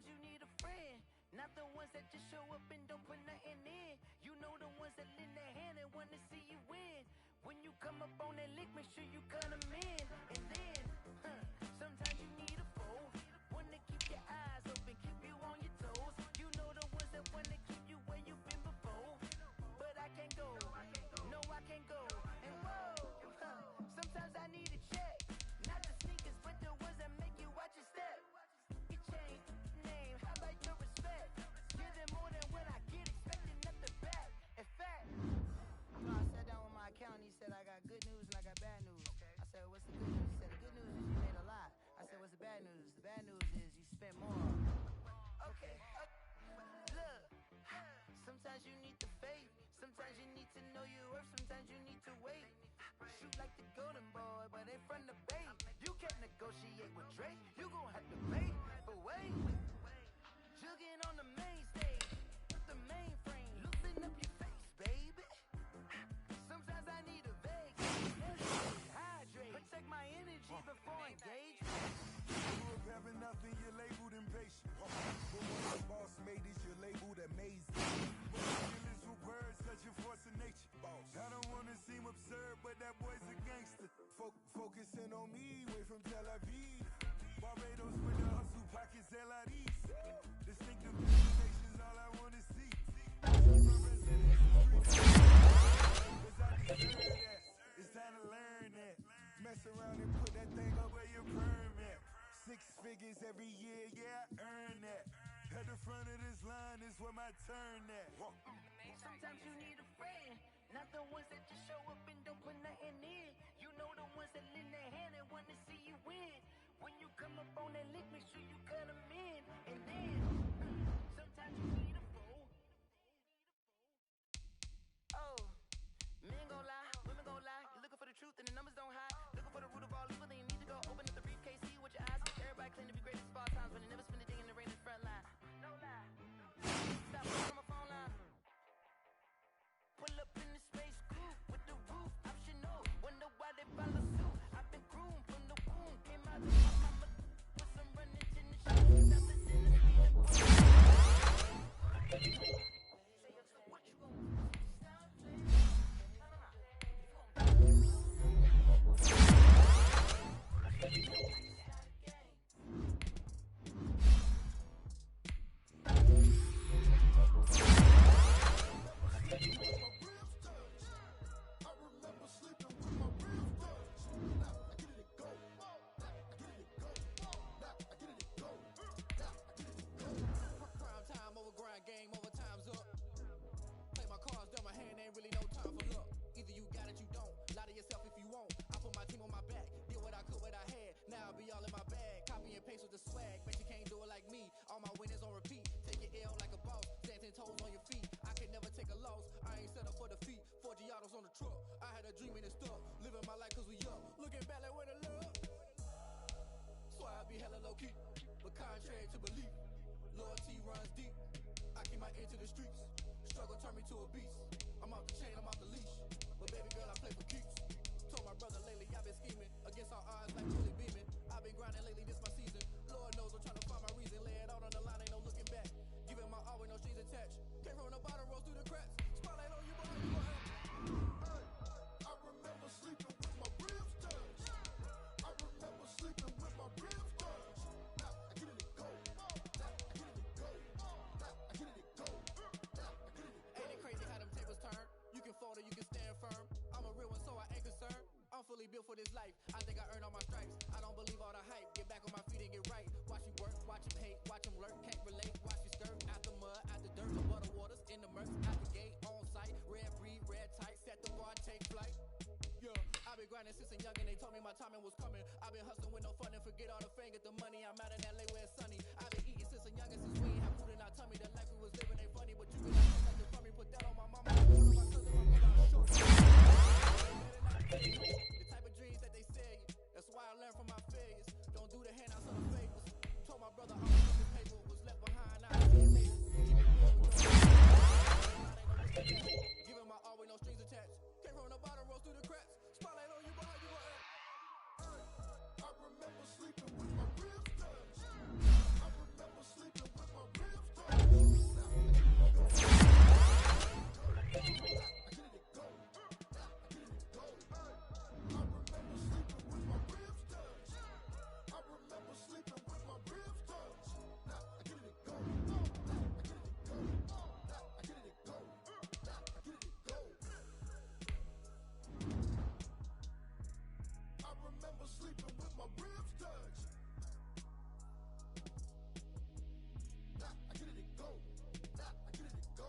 Sometimes you need a friend, not the ones that just show up and don't put nothing in. You know the ones that lend their hand and want to see you win. When you come up on that lick, make sure you cut them in. And then, sometimes you need a foe, one to keep your eyes open, keep you on your toes. You know the ones that want to keep you where you've been before. But I can't go, no I can't go. And whoa, sometimes I need a check, not the sneakers, but the ones that make you watch your step. Your chain, name, how about your respect? Give them more than what I get, expecting nothing back. In fact, I sat down with my accountant, he said I got good news and I got bad news. I said, what's the good news? He said, the good news is you made a lot. I said, what's the bad news? The bad news is you spent more. Okay, look, sometimes you need the faith, sometimes you need to know your worth, sometimes you need to wait. Shoot like the golden boy, but ain't from the bay. You can't negotiate with Drake, you gon' have to pay. But wait, jugging on the main stage, the mainframe, loosen up your face, baby. Sometimes I need a vague, hydrate, protect my energy before engagement. You grew up having nothing, you're labeled impatient. But when the boss made it, you're labeled amazing. Ridiculous with words, such a force of nature. I don't wanna seem absurd, but that boy's a gangster. Focusing on me, way from Tel Aviv. Barbados with the hustle pockets, LIDs. Distinctive destinations, all I wanna see. It's time to learn that. Mess around and put that thing up where your perm at. 6 figures every year, yeah, I earn that. At the front of this line is where my turn at. Sometimes you need a friend, not the ones that just show up and don't put nothing in. You know the ones that lend their hand and want to see you win. When you come up on that lick, make sure you cut them in. And then, sometimes you need a fool. Oh, men gon' lie, women gon' lie. You're looking for the truth and the numbers don't hide. Looking for the root of all evil, then you need to go open up the briefcase, see with your eyes. Everybody claim to be great at small times, but they never spend a day in the rain in the front line. No lie. Stop on my phone line. Pull up in the space coupe with the roof optional. Wonder why they follow suit. I've been groomed from the womb. Came out of my mama with some runnage in the shoes. After dinner, speed up. What you gon' do? Stop playing. Prime time over grind, game over, time's up. Play my cards, dealt my hand, ain't really no time for luck. Either you got it, you don't. Lie to yourself if you won't. I put my team on my back, did what I could, what I had. Now I'll be all in my bag. Copy and paste with the swag. Bet you can't do it like me. All my winners on repeat. Take your L like a boss. Stand 10 toes on your feet. I could never take a loss. I ain't set up for defeat. 4 Giottos on the truck. I had a dream and it stuck. Living my life cause we up. Looking back like where the love. Swear I be hella low key. But contrary to belief, loyalty runs deep. I keep my ear to the streets. Struggle turned me to a beast. I'm off the chain, I'm off the leash. But baby girl, I play for keeps. Told my brother lately I've been scheming. Against all odds like Willie beaming. I've been grinding lately, this my season. Lord knows I'm trying to find my reason. Lay it out on the line, ain't no looking back. Giving my all with no strings attached. Came from the bottom, rose through the cracks. Spotlight on you, boy, you gon' have. I remember sleeping with my ribs touched. I remember sleeping with my ribs touched. Now I get it go. Now I get it go. Now I get it go. Now I get it go. Ain't it crazy how them tables turn? You can fold or you can stand firm. I'm a real one, so I ain't concerned. I'm fully built for this life. I think I earned all my stripes. I don't believe all the hype. Get back on my feet and get right. Watch you work, watch him hate, watch him lurk, can't relate. Watch you skirt out the mud, out the dirt, above the waters, in the murks, out the gate, on site. Red breed, red tight, set the bar, take flight. Yeah, I've been grinding since a young and they told me my timing was coming. I've been hustling with no fun and forget all the fame, get the money. I'm out in LA where it's sunny. I've been eating since a young and since we ain't have food in our tummy. The life we was living ain't funny, but you can not take nothing from me. Put that on my mama, one of my cousins, my brother, I'm sure. The type of dreams that they sell you. That's why I learned from my failures. Don't do the handouts or the favors. Told my brother all the paper was left behind. Now I see it later. Giving my all with no strings attached. Came from the bottom, rose through the cracks. Spotlight on you, boy, you gon' have. I remember sleeping with my ribs touched. I remember my ribs touch. I get it, go. I get it, go.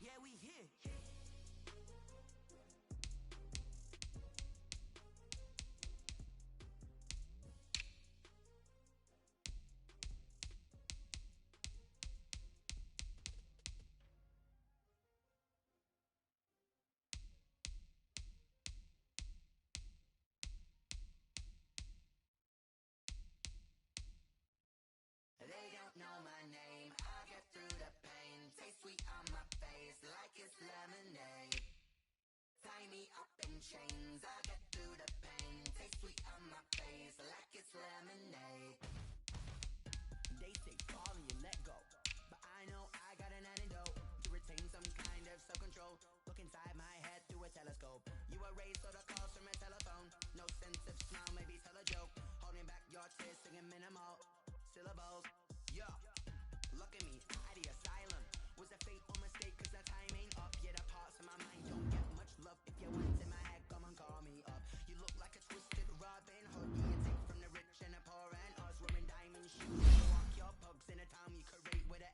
Yeah, we here. They don't know my name. I get through the pain. Taste sweet on my face like it's lemonade. Tie me up in chains. I get through the pain. Taste sweet on my face like it's lemonade. They say fall and you let go, but I know I got an antidote to retain some kind of self-control. Look inside my head through a telescope. You erase all the calls from a telephone. No sense of smile, maybe tell a joke. Holding back your tears, singing minimal syllables. Yeah, look at me, at the asylum. Was a fate or mistake, cause the time ain't up. Yeah, the parts of my mind don't get much love. If you want in my head, come and call me up. You look like a twisted Robin Hood. You take from the rich and the poor and us. Wearing diamond shoes, you walk your pugs in a town you create with a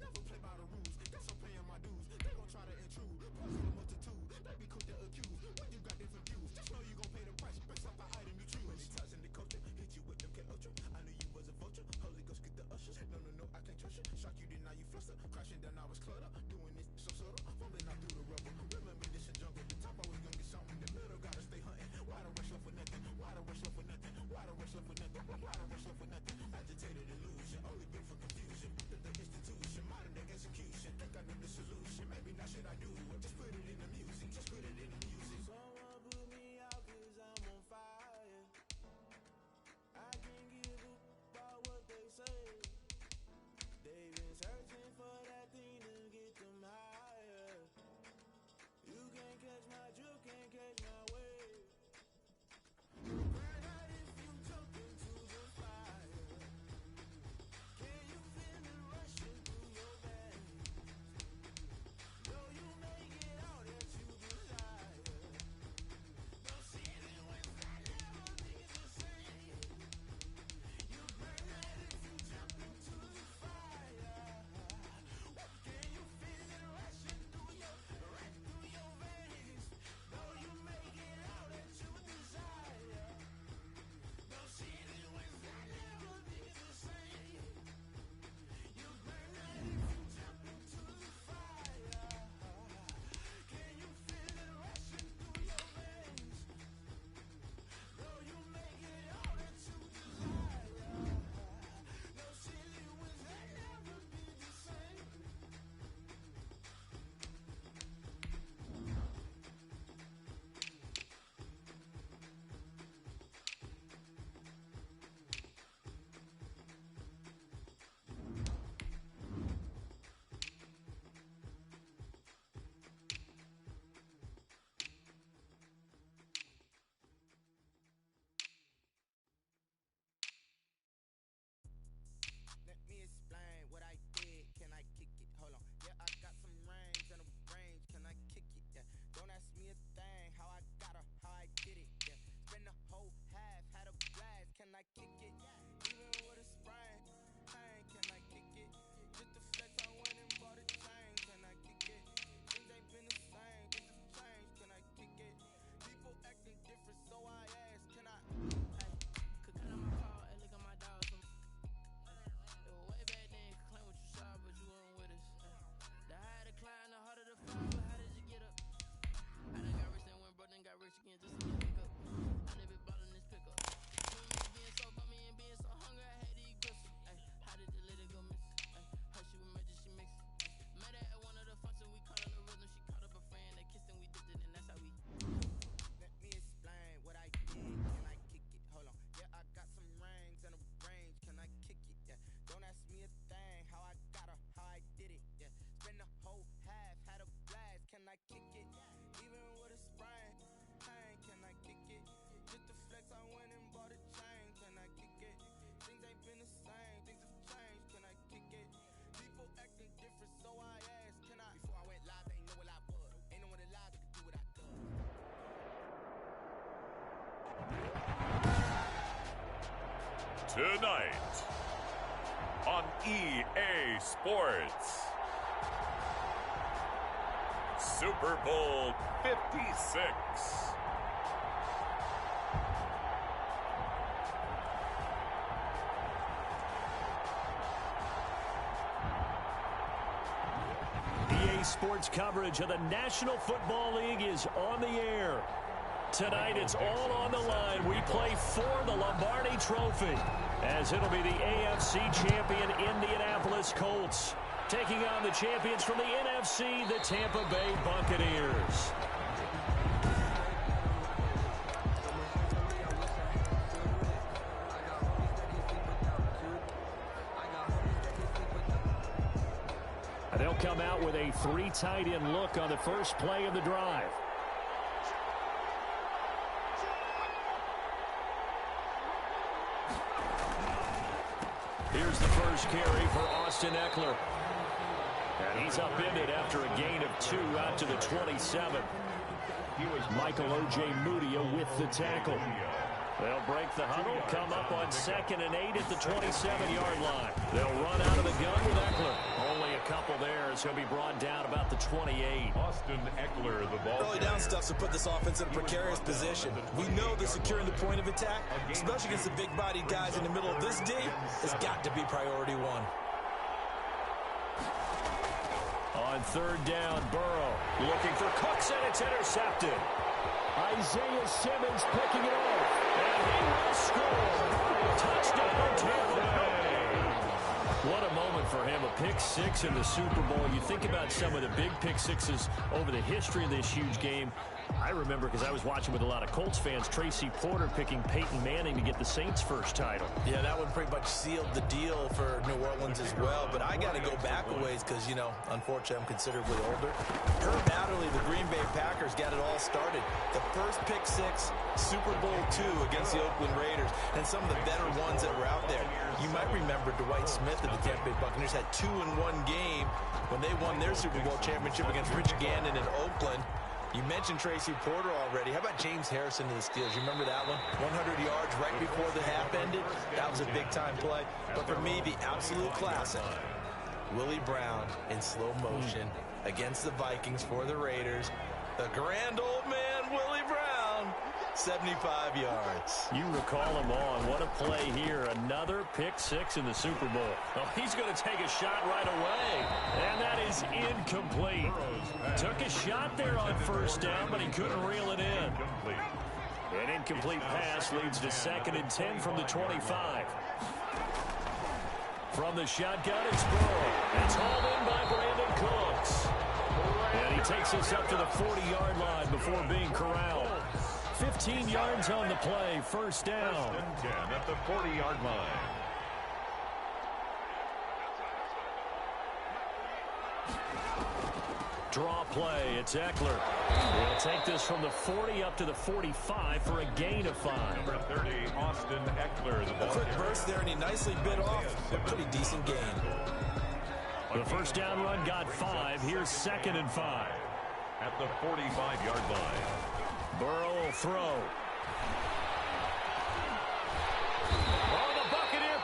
Never play by the rules, that's I'm paying my dues. They gon' try to kick it? Even with a sprain, pain, can I kick it? Just the flex, I went and bought a chain, can I kick it? Things ain't been the same, things have changed, can I kick it? People acting different, so I ask, can I? Hey, could cut on my paw, and look at my dog. It was way back then, could claim what you saw, but you weren't with us. The higher the climb, the harder the fall, but how did you get up? I done got rich, then went broke, then got rich again, just to get pick up. I never bought in this pickup. Remember me being so bummy and being so hungry, I had to eat gristle. Ay, how did the lady go miss? Ay, her she was major, she mixed. Met her at one of the functions, we caught her the rhythm. She caught up a friend, they kissed and we dipped it, and that's how we. Let me explain what I did. Can I kick it? Hold on. Yeah, I got some rings and a range. Can I kick it? Yeah. Don't ask me a thing. How I got her, how I did it. Yeah. Spend the whole half, had a blast. Can I kick it? Even with a sprain, pain. Can I kick it? Just the flex, I went and bought a chain. Can I kick it? Things ain't been the same. Things have changed. Can I kick it? People acting different, so I asked, can I? Before I went live, they ain't know what I was. Ain't no one alive that could do what I do. Tonight on EA Sports, Super Bowl 56. EA Sports coverage of the National Football League is on the air. Tonight, it's all on the line. We play for the Lombardi Trophy, as it'll be the AFC champion Indianapolis Colts taking on the champions from the NFC, the Tampa Bay Buccaneers. And they'll come out with a 3 tight end look on the first play of the drive. Here's the first carry for Austin Eckler. And he's upended after a gain of 2 out to the 27. Michael O.J. Mudia with the tackle. They'll break the huddle, come up on 2nd and 8 at the 27-yard line. They'll run out of the gun with Eckler. Only a couple there as he'll be brought down about the 28. Austin Eckler, the ball. Early down stuff to put this offense in a precarious position. We know that securing the point of attack, especially against the big-bodied guys in the middle of this game, has got to be priority one. On 3rd down, Burrow looking for Cooks, and it's intercepted. Isaiah Simmons picking it off, and he will score. Touchdown, Tampa Bay. What a moment for him, a pick 6 in the Super Bowl. You think about some of the big pick 6s over the history of this huge game. I remember, because I was watching with a lot of Colts fans, Tracy Porter picking Peyton Manning to get the Saints' first title. Yeah, that one pretty much sealed the deal for New Orleans as well. But I got to go back a ways because, you know, unfortunately I'm considerably older. Herb Adderley, the Green Bay Packers, got it all started. The first pick 6, Super Bowl II against the Oakland Raiders, and some of the better ones that were out there. You might remember Dwight Smith of the Tampa Bay Buccaneers had 2 in one game when they won their Super Bowl championship against Rich Gannon in Oakland. You mentioned Tracy Porter already. How about James Harrison to the Steelers? You remember that one? 100 yards right before the half ended. That was a big-time play. But for me, the absolute classic, Willie Brown in slow motion against the Vikings for the Raiders. The grand old man, Willie Brown, 75 yards. You recall him on. What a play here. Another pick 6 in the Super Bowl. Oh, he's going to take a shot right away. And that is incomplete. Took a shot there on 1st down, but he couldn't reel it in. An incomplete pass leads to 2nd and 10 from the 25. From the shotgun, it's Burrow. It's hauled in by Brandon Cooks. And he takes us up to the 40-yard line before being corralled. 15 yards on the play, 1st down. 1st and 10 at the 40-yard line. Draw play, it's Eckler. He'll take this from the 40 up to the 45 for a gain of 5. Number 30, Austin Eckler. A quick burst there, and he nicely bit off a pretty decent gain. The 1st down run got 5. Here's 2nd and 5. At the 45-yard line. Burrow will throw.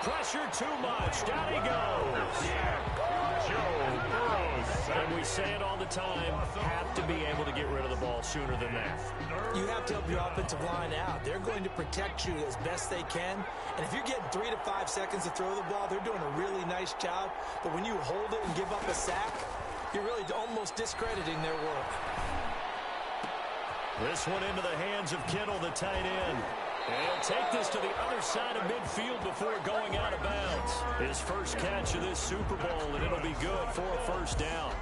pressure too much. Down he goes. And we say it all the time, have to be able to get rid of the ball sooner than that. You have to help your offensive line out. They're going to protect you as best they can. And if you're getting 3 to 5 seconds to throw the ball, they're doing a really nice job. But when you hold it and give up a sack, you're really almost discrediting their work. This one into the hands of Kittle, the tight end. And he'll take this to the other side of midfield before going out of bounds. His first catch of this Super Bowl, and it'll be good for a first down.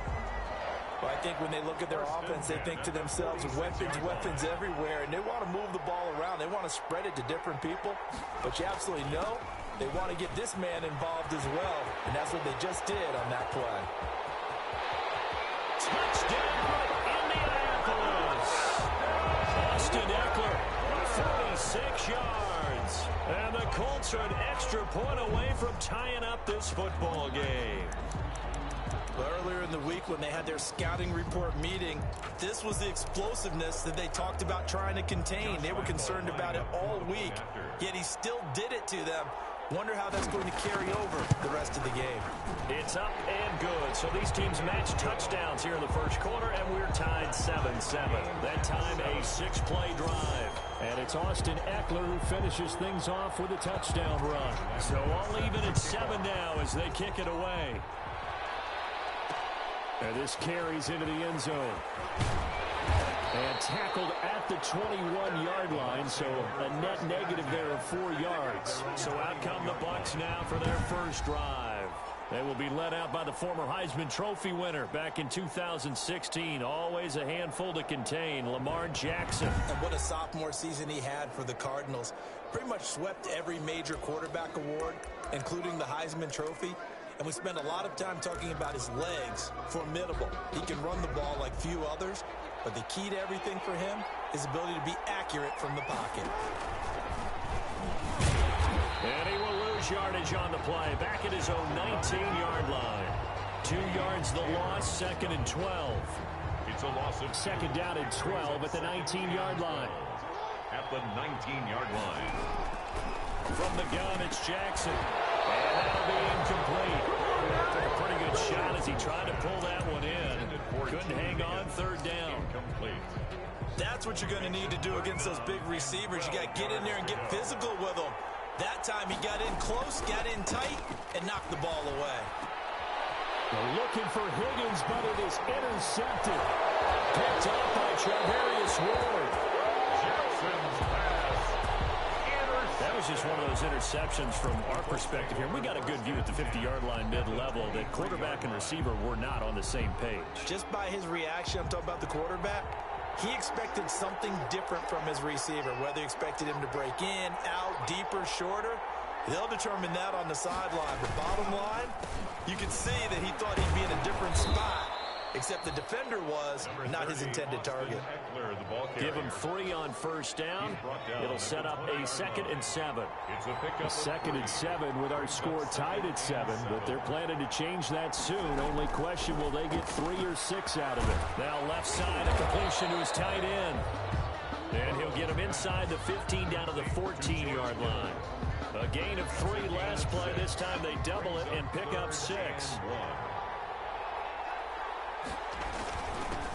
Well, I think when they look at their offense, they think to themselves, weapons everywhere, and they want to move the ball around. They want to spread it to different people. But you absolutely know they want to get this man involved as well, and that's what they just did on that play. Touchdown, Indianapolis. Austin Eckler, 46 yards. And the Colts are an extra point away from tying up this football game. Earlier in the week when they had their scouting report meeting, this was the explosiveness that they talked about trying to contain. They were concerned about it all week, yet he still did it to them. Wonder how that's going to carry over the rest of the game. It's up and good. So these teams match touchdowns here in the first quarter, and we're tied 7-7. That time, a 6-play drive. And it's Austin Eckler who finishes things off with a touchdown run. So all even at 7 now as they kick it away. And this carries into the end zone. And tackled at the 21-yard line, so a net negative there of 4 yards. So out come the Bucs now for their first drive. They will be led out by the former Heisman Trophy winner back in 2016. Always a handful to contain, Lamar Jackson. And what a sophomore season he had for the Cardinals. Pretty much swept every major quarterback award, including the Heisman Trophy. And we spend a lot of time talking about his legs. Formidable. He can run the ball like few others. But the key to everything for him is the ability to be accurate from the pocket. And he will lose yardage on the play. Back at his own 19-yard line. 2 yards the loss, 2nd and 12. It's a loss of second down and 12 at the 19-yard line. At the 19-yard line. From the gun, it's Jackson. And that'll be incomplete. Took a pretty good shot as he tried to pull that one in. Couldn't hang on, 3rd down. Incomplete. That's what you're going to need to do against those big receivers. You got to get in there and get physical with them. That time he got in close, got in tight, and knocked the ball away. They're looking for Higgins, but it is intercepted. Picked up by Charvarius Ward. Jackson's pass. That was just one of those interceptions from our perspective here. We got a good view at the 50-yard line mid-level that quarterback and receiver were not on the same page. Just by his reaction, I'm talking about the quarterback, he expected something different from his receiver, whether he expected him to break in, out, deeper, shorter. They'll determine that on the sideline. But bottom line, you can see that he thought he'd be in a different spot, except the defender was not his intended target. Give him 3 on first down. It'll set up a 2nd and 7. It's a pickup. 2nd and 7 with our score tied at 7, but they're planning to change that soon. Only question, will they get 3 or 6 out of it? Now left side, a completion to his tight end. And he'll get him inside the 15 down to the 14-yard line. A gain of 3 last play. This time they double it and pick up 6.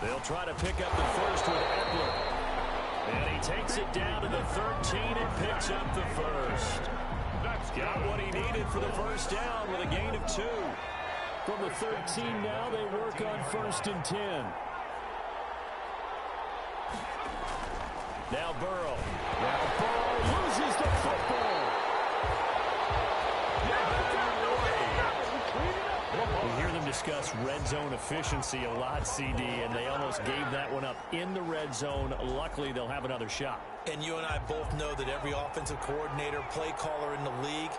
They'll try to pick up the first with Eckler. And he takes it down to the 13 and picks up the first. Got what he needed for the first down with a gain of 2. From the 13 now, they work on 1st and 10. Now Burrow. Now Burrow loses the football. We hear them discuss red zone efficiency a lot, CD, and they almost gave that one up in the red zone. Luckily, they'll have another shot. And you and I both know that every offensive coordinator, play caller in the league,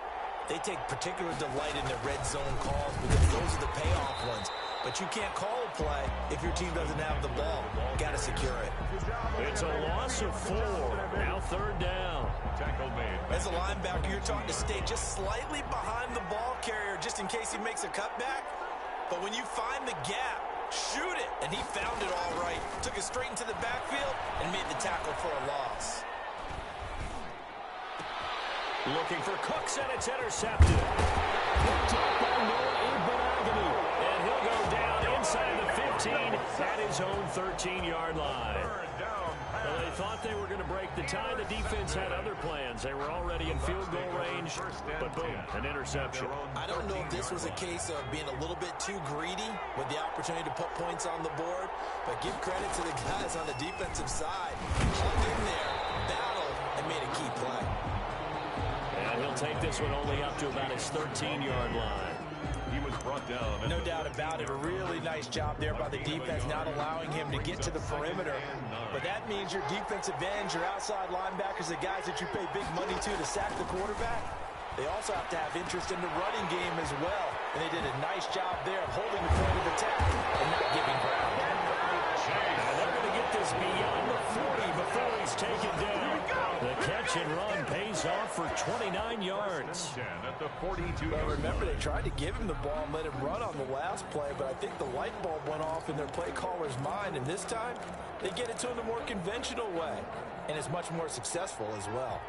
they take particular delight in their red zone calls because those are the payoff ones. But you can't call a play if your team doesn't have the ball. Got to secure it. It's a loss of 4. Now 3rd down. Tackle made. As a linebacker, you're taught to stay just slightly behind the ball carrier just in case he makes a cutback. But when you find the gap, shoot it. And he found it all right. Took it straight into the backfield and made the tackle for a loss. Looking for Cooks, and it's intercepted. Picked up by Noah Igbenogany. And he'll go down inside the 15 at his own 13-yard line. Well, they thought they were going to break the tie. The defense had other plans. They were already in field goal range, but boom, an interception. I don't know if this was a case of being a little bit too greedy with the opportunity to put points on the board, but give credit to the guys on the defensive side. Hung in there, battled, and made a key play. And he'll take this one only up to about his 13-yard line. He was brought down. No doubt about it. A really nice job there by the defense, not allowing him to get to the perimeter. But that means your defensive ends, your outside linebackers, the guys that you pay big money to sack the quarterback, they also have to have interest in the running game as well. And they did a nice job there of holding the point of attack and not giving ground. And they're going to get this beyond the 40 before he's taken down. The catch and run pays off for 29 yards. At the 42. Well, remember, they tried to give him the ball and let him run on the last play, but I think the light bulb went off in their play caller's mind, and this time they get it to him the more conventional way, and it's much more successful as well.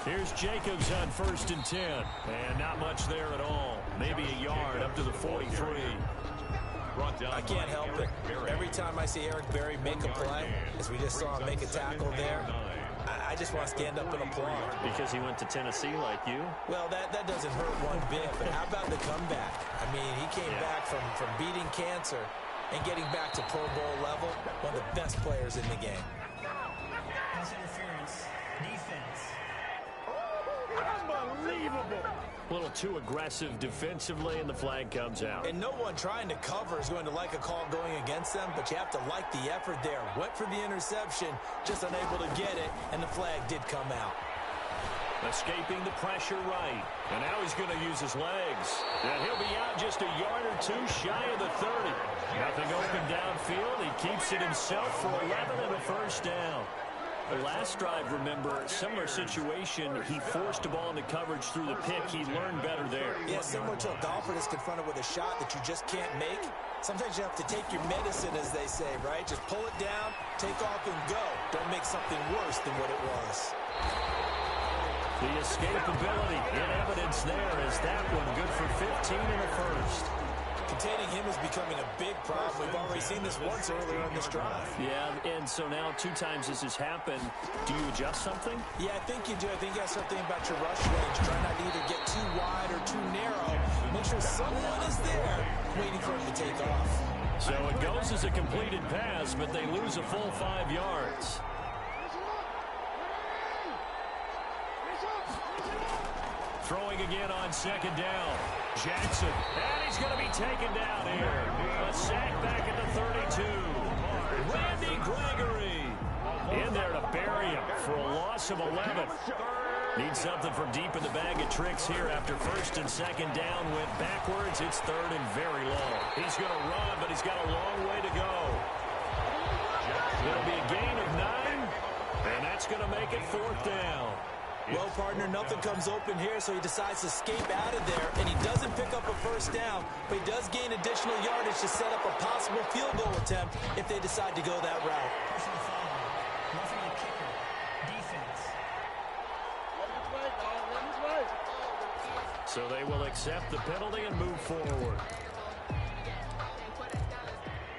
Here's Jacobs on 1st and 10. And not much there at all. Maybe a yard up to the 43. I can't help it. Every time I see Eric Berry make a play, as we just saw him make a tackle there, I just want to stand up and applaud. Because he went to Tennessee like you? Well, that doesn't hurt one bit, but how about the comeback? I mean, he came back from beating cancer and getting back to Pro Bowl level, one of the best players in the game. Pass interference. Defense. Unbelievable. A little too aggressive defensively, and the flag comes out. And no one trying to cover is going to like a call going against them, but you have to like the effort there. Went for the interception, just unable to get it, and the flag did come out. Escaping the pressure right. And now he's going to use his legs. And he'll be out just a yard or two shy of the 30. Nothing open downfield. He keeps it himself for 11 and a first down. The last drive, remember, similar situation. He forced a ball into coverage through the pick. He learned better there. Yeah, similar to a golfer that's confronted with a shot that you just can't make. Sometimes you have to take your medicine, as they say, right? Just pull it down, take off, and go. Don't make something worse than what it was. The escapability in evidence there is that one good for 15 in the first. Containing him is becoming a big problem. We've already seen this once earlier in this drive. Yeah, and so now 2 times this has happened. Do you adjust something? Yeah, I think you do. I think you have something about your rush range. Try not to either get too wide or too narrow. Make sure someone is there waiting for him to take off. So it goes as a completed pass, but they lose a full 5 yards. Throwing again on 2nd down. Jackson, and he's going to be taken down here. A sack back at the 32. Randy Gregory in there to bury him for a loss of 11. Needs something from deep in the bag of tricks here after 1st and 2nd down went backwards. It's 3rd and very long. He's going to run, but he's got a long way to go. It'll be a gain of 9, and that's going to make it 4th down. Well, partner, nothing comes open here, so he decides to escape out of there, and he doesn't pick up a first down, but he does gain additional yardage to set up a possible field goal attempt if they decide to go that route. Personal foul. Roughing the kicker. Defense. So they will accept the penalty and move forward.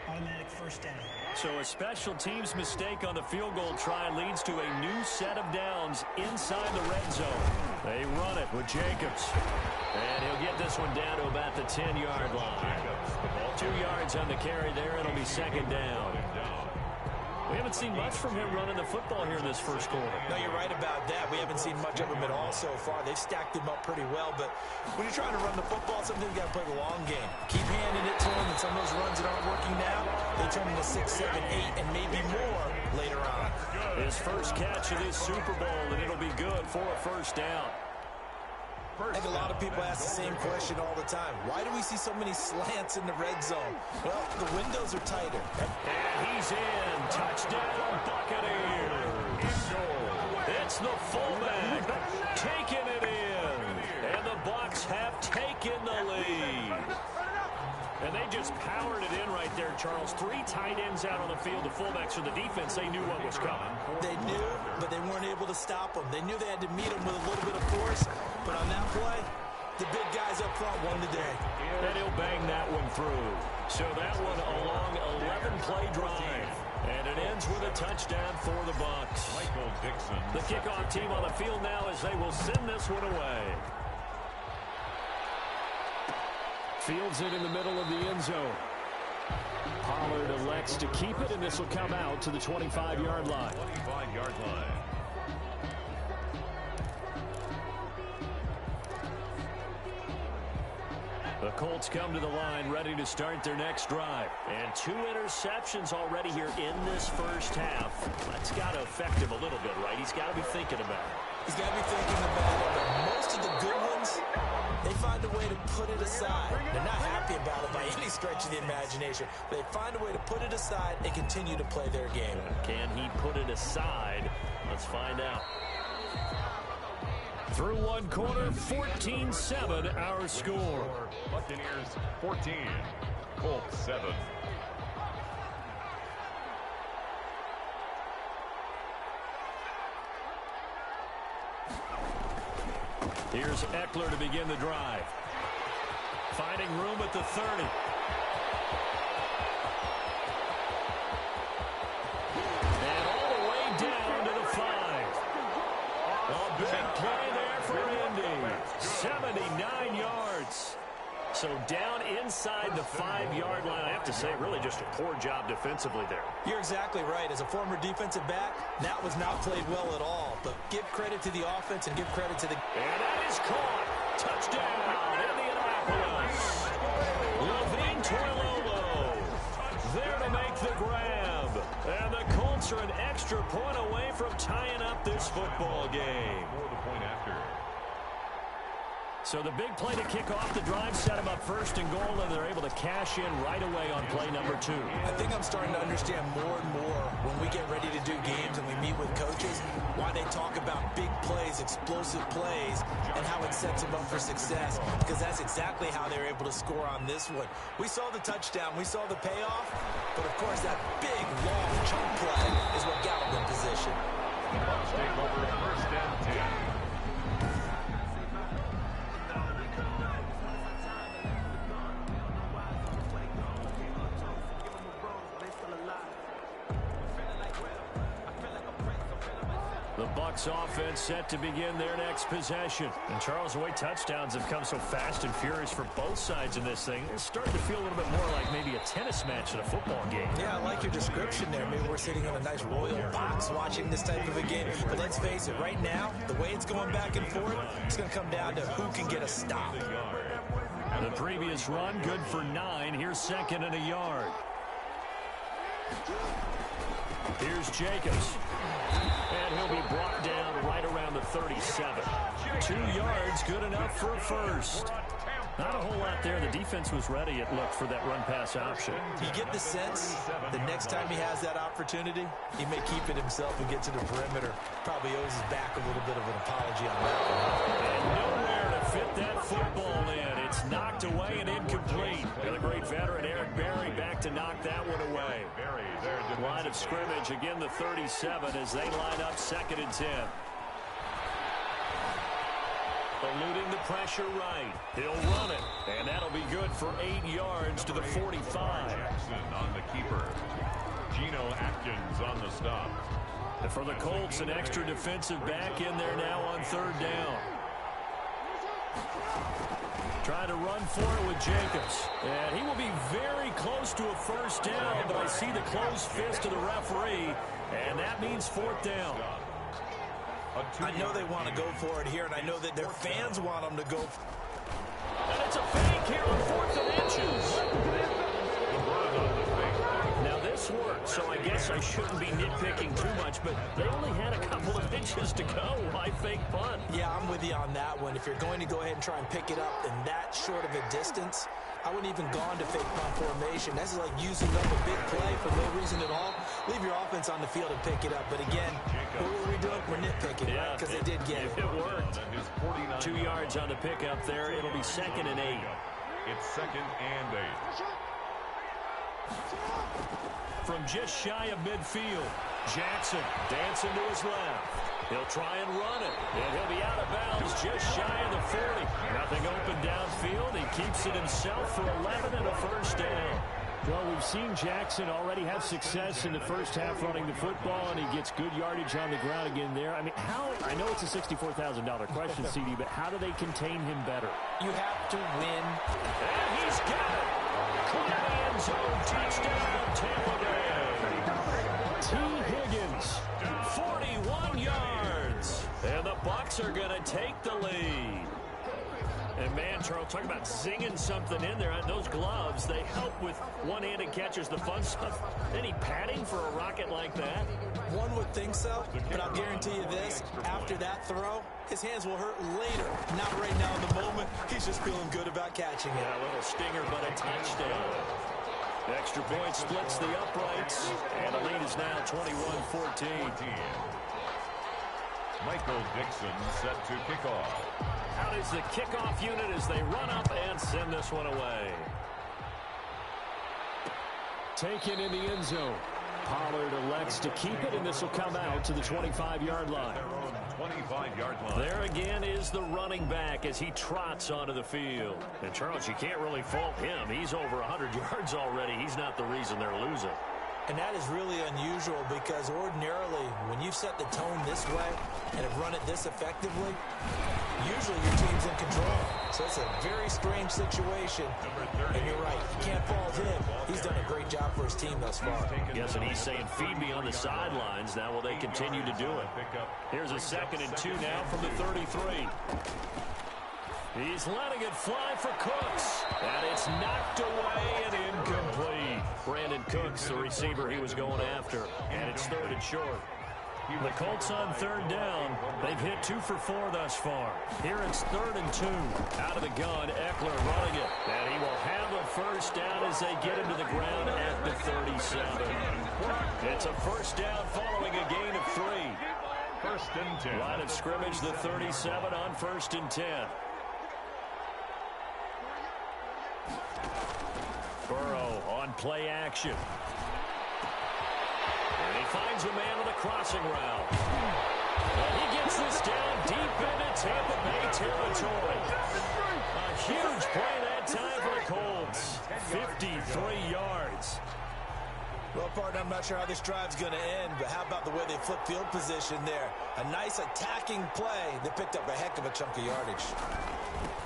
Automatic first down. So a special teams mistake on the field goal try leads to a new set of downs inside the red zone. They run it with Jacobs. And he'll get this one down to about the 10-yard line. 2 yards on the carry there. It'll be 2nd down. We haven't seen much from him running the football here in this first quarter. No, you're right about that. We haven't seen much of him at all so far. They've stacked him up pretty well, but when you're trying to run the football, sometimes you got to play the long game. Keep handing it to him, and some of those runs that aren't working now, they turn into 6, 7, 8, and maybe more later on. His first catch of this Super Bowl, and it'll be good for a first down. I think a lot of people ask the same question all the time. Why do we see so many slants in the red zone? Well, the windows are tighter. And he's in. Touchdown, Buccaneers. It's the fullback taking it in. And the Bucs have taken the lead. And they just powered it in right there, Charles. 3 tight ends out on the field. The fullbacks for the defense, they knew what was coming. They knew, but they weren't able to stop them. They knew they had to meet them with a little bit of force, but on that play, the big guys up front won the day. And he'll bang that one through. So that one a long 11-play drive. And it ends with a touchdown for the Bucs. Michael Dixon. The kickoff team on the field now as they will send this one away. Fields it in the middle of the end zone. Pollard elects to keep it, and this will come out to the 25-yard line. 25-yard line. The Colts come to the line, ready to start their next drive. And 2 interceptions already here in this first half. That's got to affect him a little bit, right? He's got to be thinking about it. He's got to be thinking about it, but most of the good ones, they find a way to put it aside. They're not happy about it by any stretch of the imagination. They find a way to put it aside and continue to play their game. Can he put it aside? Let's find out. Through one quarter, 14-7 our score. Buccaneers 14, Colts 7. Here's Eckler to begin the drive. Finding room at the 30. And all the way down to the 5. A big play there for Indy. 79 yards. So down inside the 5-yard line. I have to say, really just a poor job defensively there. You're exactly right. As a former defensive back, that was not played well at all. But give credit to the offense and give credit to the... And that is caught. Touchdown, Indianapolis. Levine Toilolo there to make the grab. And the Colts are an extra point away from tying up this football game. For the point after. So the big play to kick off the drive set them up first and goal, and they're able to cash in right away on play number 2. I think I'm starting to understand more and more when we get ready to do games and we meet with coaches why they talk about big plays, explosive plays, and how it sets them up for success, because that's exactly how they're able to score on this one. We saw the touchdown, we saw the payoff, but of course that big, long chunk play is what got them in position. Bucs take over first and 10. The Bucs offense set to begin their next possession. And Charles, the way touchdowns have come so fast and furious for both sides in this thing, it's starting to feel a little bit more like maybe a tennis match in a football game. Yeah, I like your description there. Maybe we're sitting in a nice royal box watching this type of a game. But let's face it, right now, the way it's going back and forth, it's going to come down to who can get a stop. The previous run, good for 9. Here's second and a yard. Here's Jacobs. And he'll be brought down right around the 37. 2 yards, good enough for a first. Not a whole lot there. The defense was ready, it looked, for that run-pass option. You get the sense the next time he has that opportunity, he may keep it himself and get to the perimeter. Probably owes his back a little bit of an apology on that one. And nowhere to fit that football in. It's knocked away and incomplete. And the great veteran Eric Berry back to knock that one away. Line of scrimmage, again the 37 as they line up second and 10. Eluding the pressure right. He'll run it. And that'll be good for 8 yards to the 45. Jackson on the keeper. Geno Atkins on the stop. And for the Colts, an extra defensive back in there now on third down. Trying to run for it with Jacobs. And he will be very close to a first down, but I see the closed fist of the referee, and that means fourth down. I know they want to go for it here, and I know that their fans want them to go. And it's a fake here on 4th and inches. Now this worked, so I guess I shouldn't be nitpicking too much, but they only had a couple of inches to go. Why fake punt? Yeah, I'm with you on that one. If you're going to go ahead and try and pick it up in that short of a distance, I wouldn't even gone to fake punt formation. That's like using up a big play for no reason at all. Leave your offense on the field and pick it up. But again, what were we doing? We're nitpicking, right? Because they did get it. It worked. 2 yards on the pickup there. It'll be second and 8. It's 2nd and 8. From just shy of midfield, Jackson dancing to his left. He'll try and run it, and he'll be out of bounds just shy of the 40. Nothing open downfield. He keeps it himself for 11 and a first down. Well, we've seen Jackson already have success in the first half running the football, and he gets good yardage on the ground again there. I mean, I know it's a $64,000 question, CD, but how do they contain him better? You have to win. And he's got it. Clear the end zone. Touchdown, Tampa Bay. T. Higgins. 41 yards. And the Bucs are going to take the lead. And, man, Charles, talk about zinging something in there. Those gloves, they help with one-handed catches, the fun stuff. Any padding for a rocket like that? One would think so, but I'll guarantee you this. After that throw, his hands will hurt later. Not right now in the moment. He's just feeling good about catching it. Yeah, a little stinger, but a touchdown. Extra point splits the uprights, and the lead is now 21-14. Michael Dixon set to kick off. Out is the kickoff unit as they run up and send this one away. Taken in the end zone. Pollard elects to keep it, and this will come out to the 25-yard line. Their own 25-yard line. There again is the running back as he trots onto the field. And, Charles, you can't really fault him. He's over 100 yards already. He's not the reason they're losing. And that is really unusual because ordinarily when you've set the tone this way and have run it this effectively, usually your team's in control. So it's a very strange situation. And you're right, you can't fault him. He's done a great job for his team thus far. Yes, and he's saying, feed me on the sidelines. Now will they continue to do it? Here's a 2nd and 2 now from the 33. He's letting it fly for Cooks. And it's knocked away and incomplete. Brandon Cooks, the receiver he was going after. And it's 3rd and short. The Colts on 3rd down. They've hit 2 for 4 thus far. Here it's 3rd and 2. Out of the gun, Eckler running it. And he will have a first down as they get him to the ground at the 37. It's a first down following a gain of 3. 1st and 10. Line of scrimmage, the 37 on 1st and 10. Burrow on play action. And he finds a man on a crossing route. And he gets this down deep into Tampa Bay territory. A huge play that time for the Colts. 53 yards. Well, partner, I'm not sure how this drive's going to end, but how about the way they flip field position there? A nice attacking play. They picked up a heck of a chunk of yardage.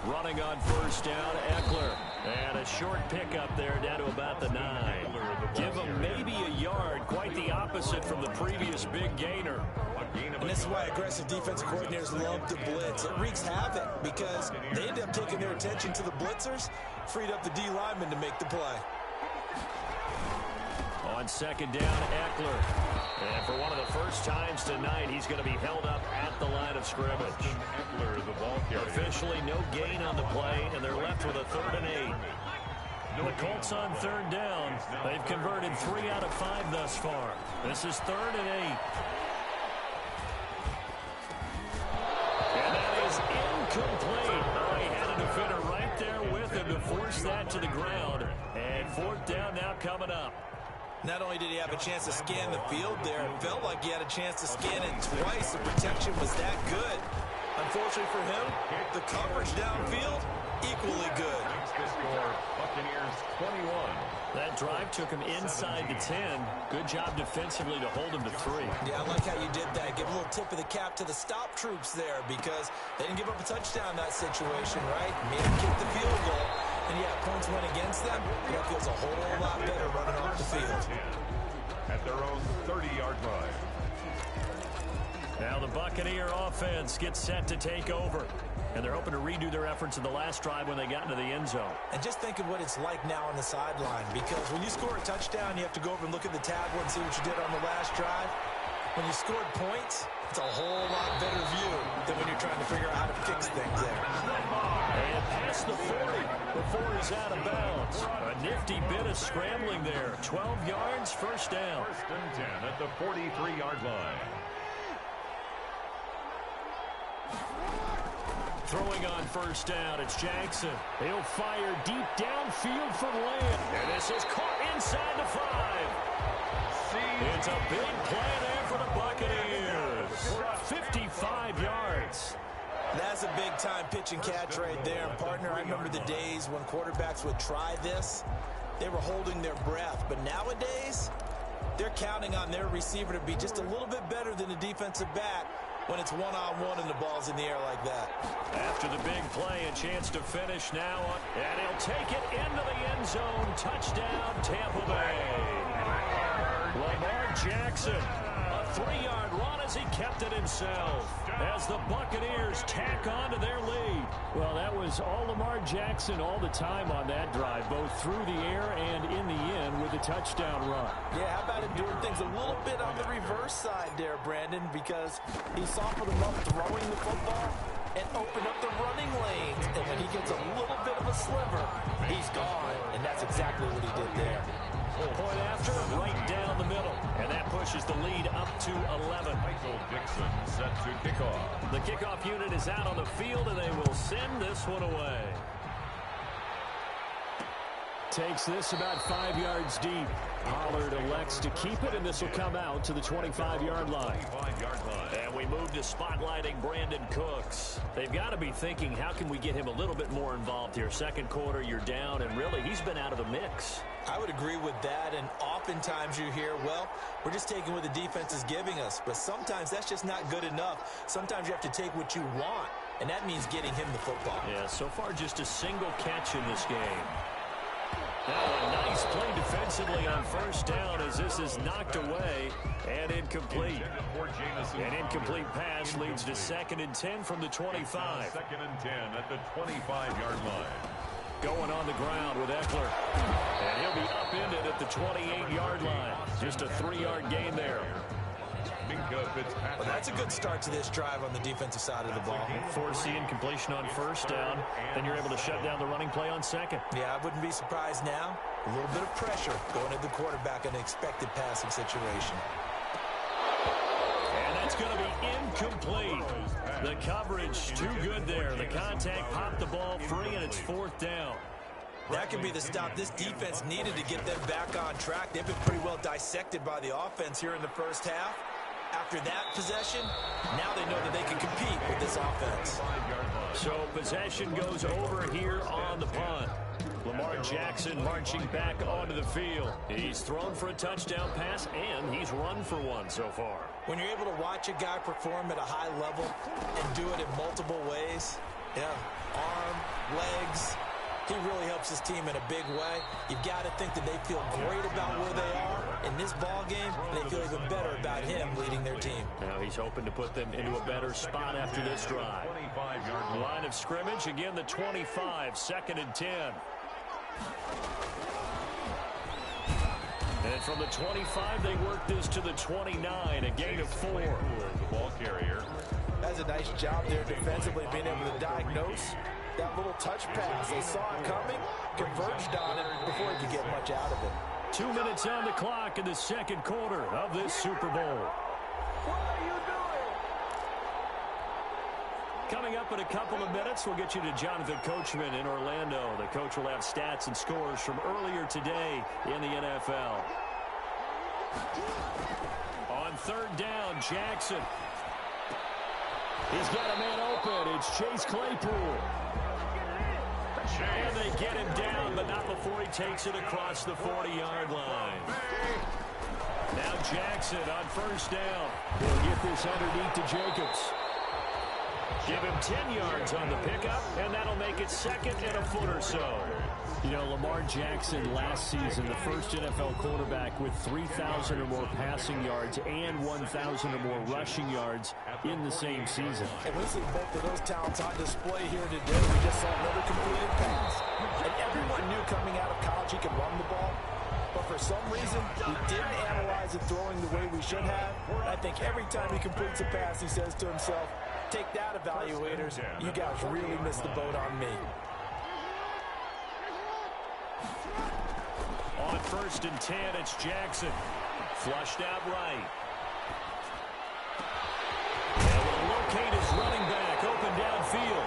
Running on first down, Eckler. And a short pickup there down to about the 9. Give him maybe a yard. Quite the opposite from the previous big gainer. And this is why aggressive defensive coordinators love to blitz. It wreaks havoc because they end up taking their attention to the blitzers, freed up the D lineman to make the play. On 2nd down, Eckler. And for one of the first times tonight, he's going to be held up at the line of scrimmage. Eckler, the ball carrier. Officially no gain on the play, and they're left with a 3rd and 8. The Colts on 3rd down. They've converted 3 out of 5 thus far. This is 3rd and 8. And that is incomplete. Oh, he had a defender right there with him to force that to the ground. And 4th down now coming up. Not only did he have a chance to scan the field there, it felt like he had a chance to scan it twice. The protection was that good. Unfortunately for him, the coverage downfield, equally good. Makes the score, Buccaneers 21. That drive took him inside the 10. Good job defensively to hold him to 3. Yeah, I like how you did that. Give a little tip of the cap to the stop troops there because they didn't give up a touchdown in that situation, right? Made them kick the field goal. And yeah, points went against them. That feels a whole lot better running off the field. At their own 30-yard line. Now the Buccaneer offense gets set to take over. And they're hoping to redo their efforts in the last drive when they got into the end zone. And just think of what it's like now on the sideline. Because when you score a touchdown, you have to go over and look at the tablet and see what you did on the last drive. When you scored points, it's a whole lot better view than when you're trying to figure out how to fix things there. And past the 40 before he's out of bounds. A nifty bit of scrambling there. 12 yards, first down. 1st and 10 at the 43-yard line. Throwing on first down, it's Jackson. He'll fire deep downfield for Playin. And this is caught inside the 5. It's a big play there for the Buccaneers. 55 yards. That's a big-time pitch and catch right there. And, partner, I remember the days when quarterbacks would try this. They were holding their breath. But nowadays, they're counting on their receiver to be just a little bit better than the defensive back when it's one-on-one and the ball's in the air like that. After the big play, a chance to finish now. And he'll take it into the end zone. Touchdown, Tampa Bay. Lamar Jackson, a 3-yard run as he kept it himself. As the Buccaneers tack on to their lead. Well, that was all Lamar Jackson all the time on that drive, both through the air and in the end with a touchdown run. Yeah, how about him doing things a little bit on the reverse side there, Brandon, because he softened him up throwing the football and opened up the running lanes. And when he gets a little bit of a sliver, he's gone. And that's exactly what he did there. Point after, right down the middle. And that pushes the lead up to 11. Michael Dixon set to kickoff. The kickoff unit is out on the field, and they will send this one away. Takes this about 5 yards deep. Pollard elects to keep it, and this will come out to the 25-yard line. And we move to spotlighting Brandon Cooks. They've got to be thinking, how can we get him a little bit more involved here? Second quarter, you're down, and really, he's been out of the mix. I would agree with that, and oftentimes you hear, well, we're just taking what the defense is giving us. But sometimes that's just not good enough. Sometimes you have to take what you want, and that means getting him the football. Yeah, so far just a single catch in this game. Now a nice play defensively on first down as this is knocked away and incomplete. An incomplete pass leads to 2nd and 10 from the 25. 2nd and 10 at the 25-yard line. Going on the ground with Eckler. And he'll be upended at the 28-yard line. Just a 3-yard gain there. Well, that's a good start to this drive on the defensive side of the ball. Force the incompletion on first down. Then you're able to shut down the running play on second. Yeah, I wouldn't be surprised now. A little bit of pressure going at the quarterback in an expected passing situation. And that's going to be incomplete. The coverage too good there. The contact popped the ball free, and it's 4th down. That could be the stop this defense needed to get them back on track. They've been pretty well dissected by the offense here in the first half. After that possession, now they know that they can compete with this offense. So possession goes over here on the punt. Lamar Jackson marching back onto the field. He's thrown for a touchdown pass, and he's run for one so far. When you're able to watch a guy perform at a high level and do it in multiple ways, yeah, arm, legs, he really helps his team in a big way. You've got to think that they feel great about where they are in this ball game, and they feel even better about him leading their team. Now he's hoping to put them into a better spot after this drive. Line of scrimmage, again the 25, 2nd and 10. And from the 25, they work this to the 29, a gain of 4. The ball carrier. That's a nice job there defensively, being able to diagnose that little touch pass. They saw it coming, converged on it before he could get much out of it. 2 minutes on the clock in the second quarter of this Super Bowl. What are you doing? Coming up in a couple of minutes, we'll get you to Jonathan Coachman in Orlando. The coach will have stats and scores from earlier today in the NFL. On 3rd down, Jackson. He's got a man open. It's Chase Claypool. And they get him down, but not before he takes it across the 40-yard line. Now Jackson on first down. He'll get this underneath to Jacobs. Give him 10 yards on the pickup, and that'll make it 2nd and a foot or so. You know, Lamar Jackson last season, the first NFL quarterback with 3,000 or more passing yards and 1,000 or more rushing yards in the same season. And we see both of those talents on display here today. We just saw another completed pass. And everyone knew coming out of college he could run the ball. But for some reason, he didn't analyze it throwing the way we should have. And I think every time he completes a pass, he says to himself, take that, evaluators. You guys really missed the boat on me. On 1st and 10, it's Jackson. Flushed out right. And will locate his running back open downfield.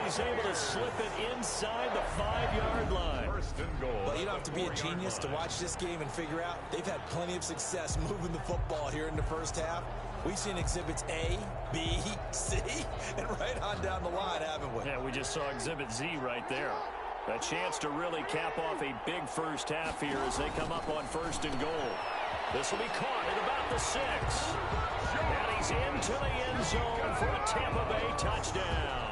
he's able to slip it inside the 5-yard line. First and goal. Well, you don't have to be a genius to watch this game and figure out they've had plenty of success moving the football here in the first half. We've seen exhibits A, B, C, and right on down the line, haven't we? Yeah, we just saw exhibit Z right there. A chance to really cap off a big first half here as they come up on first and goal. This will be caught at about the 6. And he's into the end zone for a Tampa Bay touchdown.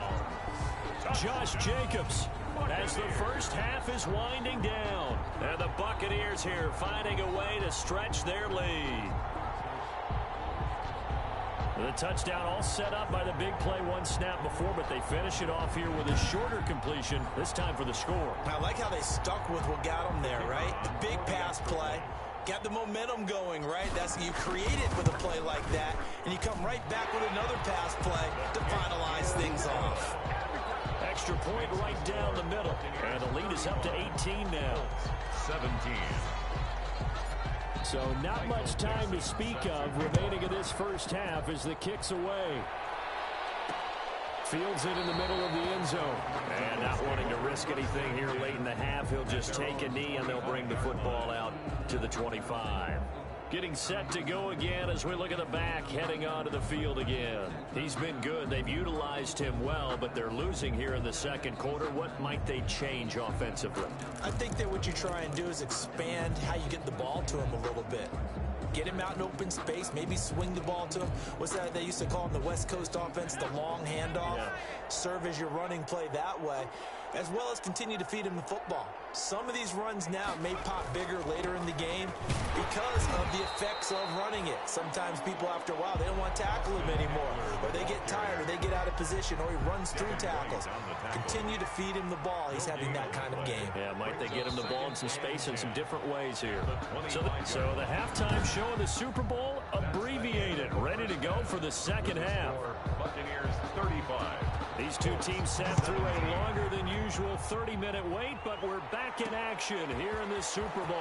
Josh Jacobs as the first half is winding down. And the Buccaneers here finding a way to stretch their lead. The touchdown all set up by the big play one snap before, but they finish it off here with a shorter completion, this time for the score. I like how they stuck with what got them there, right? The big pass play. Got the momentum going, right? That's you create it with a play like that, and you come right back with another pass play to finalize things off. Extra point right down the middle, and the lead is up to 18 now. 17. So not much time to speak of remaining in this first half as the kick's away. Fields it in the middle of the end zone. And not wanting to risk anything here late in the half, he'll just take a knee and they'll bring the football out to the 25. Getting set to go again as we look at the back, heading onto the field again. He's been good. They've utilized him well, but they're losing here in the second quarter. What might they change offensively? I think that what you try and do is expand how you get the ball to him a little bit. Get him out in open space, maybe swing the ball to him. What's that they used to call in the West Coast offense, the long handoff? Yeah. Serve as your running play that way, as well as continue to feed him the football. Some of these runs now may pop bigger later in the game because of the effects of running it. Sometimes people, after a while, they don't want to tackle him anymore, or they get tired, or they get out of position, or he runs through tackles. Continue to feed him the ball. He's having that kind of game. Yeah, might they get him the ball in some space in some different ways here. So the halftime show of the Super Bowl abbreviated, ready to go for the second half. Buccaneers 35. These two teams sat through a longer than usual 30-minute wait, but we're back in action here in this Super Bowl.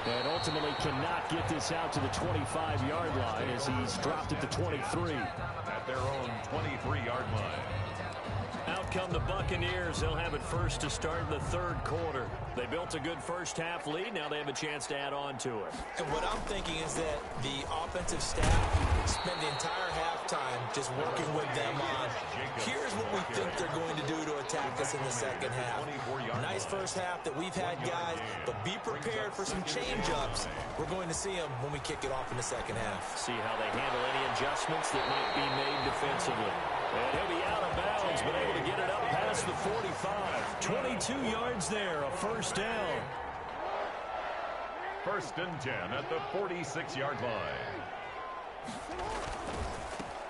And ultimately cannot get this out to the 25-yard line as he's dropped at the 23. At their own 23-yard line. Out come the Buccaneers. They'll have it first to start in the third quarter. They built a good first half lead. Now they have a chance to add on to it. And what I'm thinking is that the offensive staff spent the entire halftime just working with them on, here's what we think they're going to do to attack us in the second half. Nice first half that we've had, guys, but be prepared for some change-ups. We're going to see them when we kick it off in the second half. See how they handle any adjustments that might be made defensively. And he'll be out of bounds, but able to get it up past the 45. 22 yards there, a first down. First and 10 at the 46-yard line.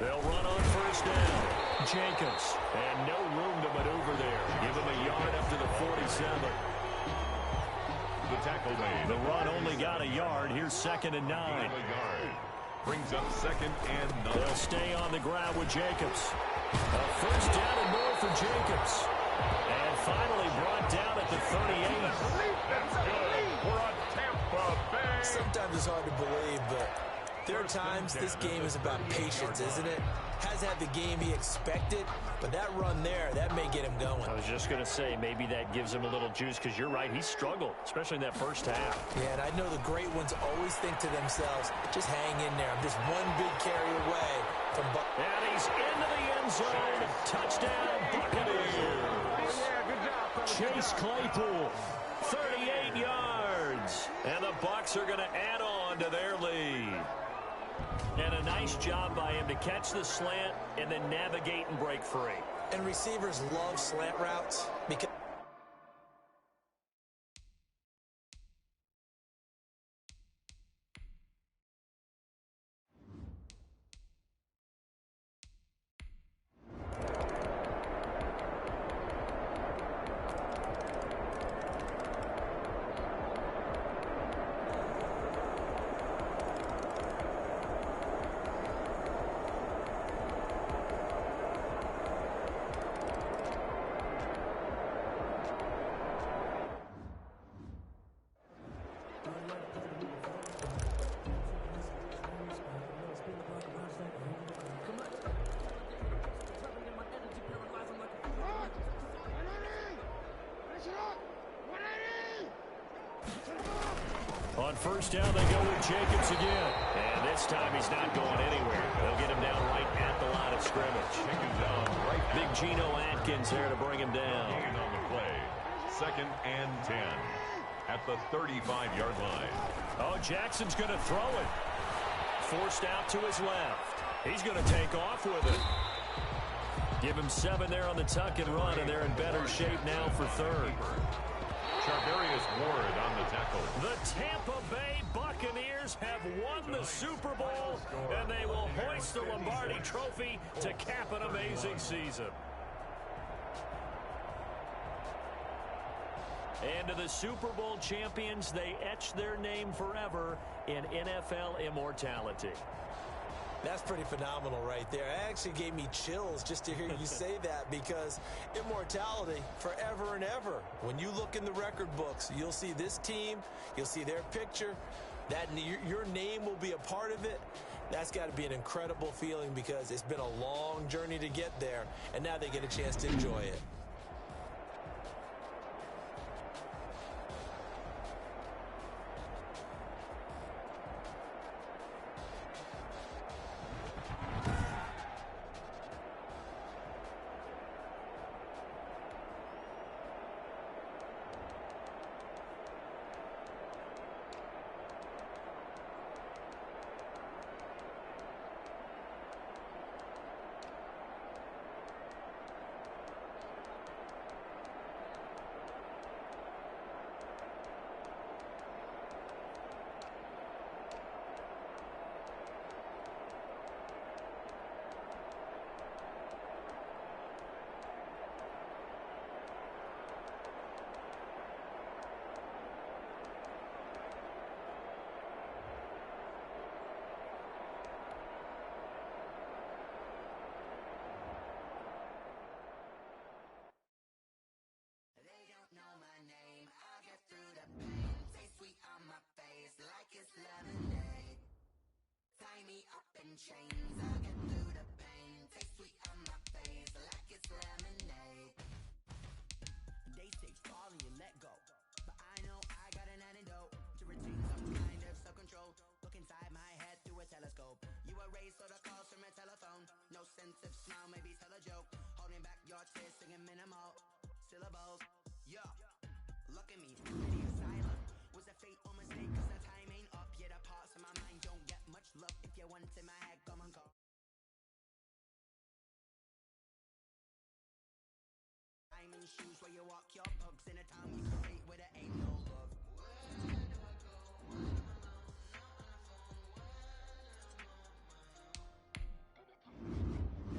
They'll run on first down. Jacobs, and no room to maneuver there. Give him a yard up to the 47. The tackle made. The run only got a yard. Here's second and 9. Brings up second and 9. They'll stay on the ground with Jacobs. A first down and more for Jacobs. And finally brought down at the 38. That's good. We're on Tampa Bay. Sometimes it's hard to believe, but there are times this game is about patience, isn't it? Has had the game he expected, but that run there, that may get him going. I was just going to say, maybe that gives him a little juice, because you're right, he struggled, especially in that first half. Yeah, and I know the great ones always think to themselves, just hang in there. I'm just one big carry away from Buck. And he's into the end zone. Touchdown, Buccaneers. Chase Claypool, 38 yards. And the Bucs are going to add on to their lead. And a nice job by him to catch the slant and then navigate and break free. And receivers love slant routes because first down, they go with Jacobs again. And this time he's not going anywhere. They'll get him down right at the line of scrimmage. Big Geno Atkins there to bring him down. Gain on the play. 2nd and 10 at the 35-yard line. Oh, Jackson's going to throw it. Forced out to his left. He's going to take off with it. Give him 7 there on the tuck and run, and they're in better shape now for third. Charvarius Ward on the tackle. The Tampa Bay Buccaneers have won the Super Bowl, and they will hoist the Lombardi Trophy to cap an amazing season. And to the Super Bowl champions, they etch their name forever in NFL immortality. That's pretty phenomenal right there. It actually gave me chills just to hear you say that, because immortality forever and ever. When you look in the record books, you'll see this team, you'll see their picture, that your name will be a part of it. That's got to be an incredible feeling, because it's been a long journey to get there, and now they get a chance to enjoy it. Chains, I'll get through the pain. Taste sweet on my face like it's lemonade. They say fall and you let go, but I know I got an antidote to retain some kind of self-control. Look inside my head through a telescope. You erase all the calls from a telephone. No sense of smile, maybe tell a joke. Holding back your tears, singing minimal syllables. Yeah, look at me, pretty silent. Was a fate or mistake? 'Cause the time ain't up yet. The parts of my mind don't get much love. If you want in my head, come on, go. I'm in shoes where you walk your pugs in a town you create where there ain't no love. Where do I go when I'm alone? Not on the phone. Where am I on my own?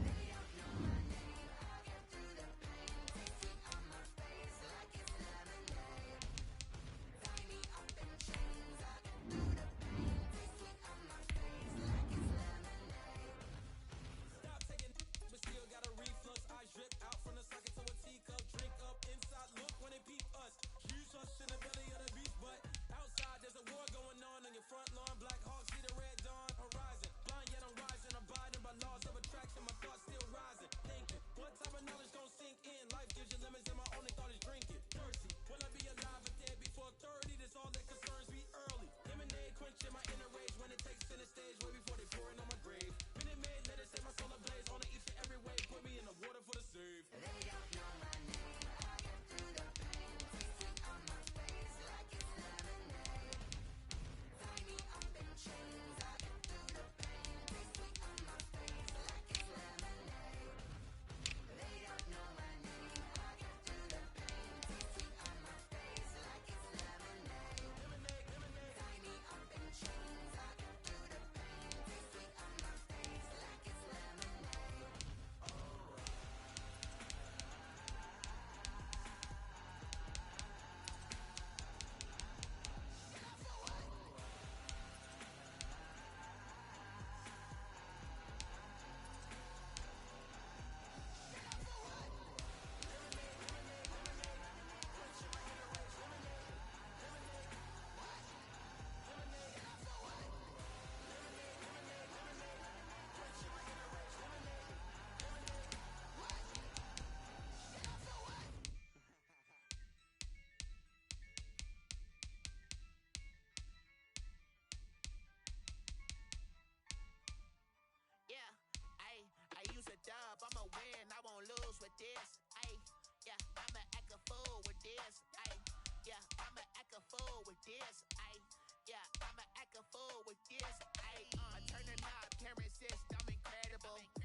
They don't know my name. I'll get through the pain. Taste sweet on my face like it's lemonade. Tie me up in chains. I'll get through the pain. Taste sweet on my face like it's lemonade. Stop taking but still got a reflux. I drip out from the socket to a teacup. Drink up inside, look when they peep us. Use us in the belly this. Yeah, I'ma act a fool with this. I turn the knob, camera assist, I'm incredible.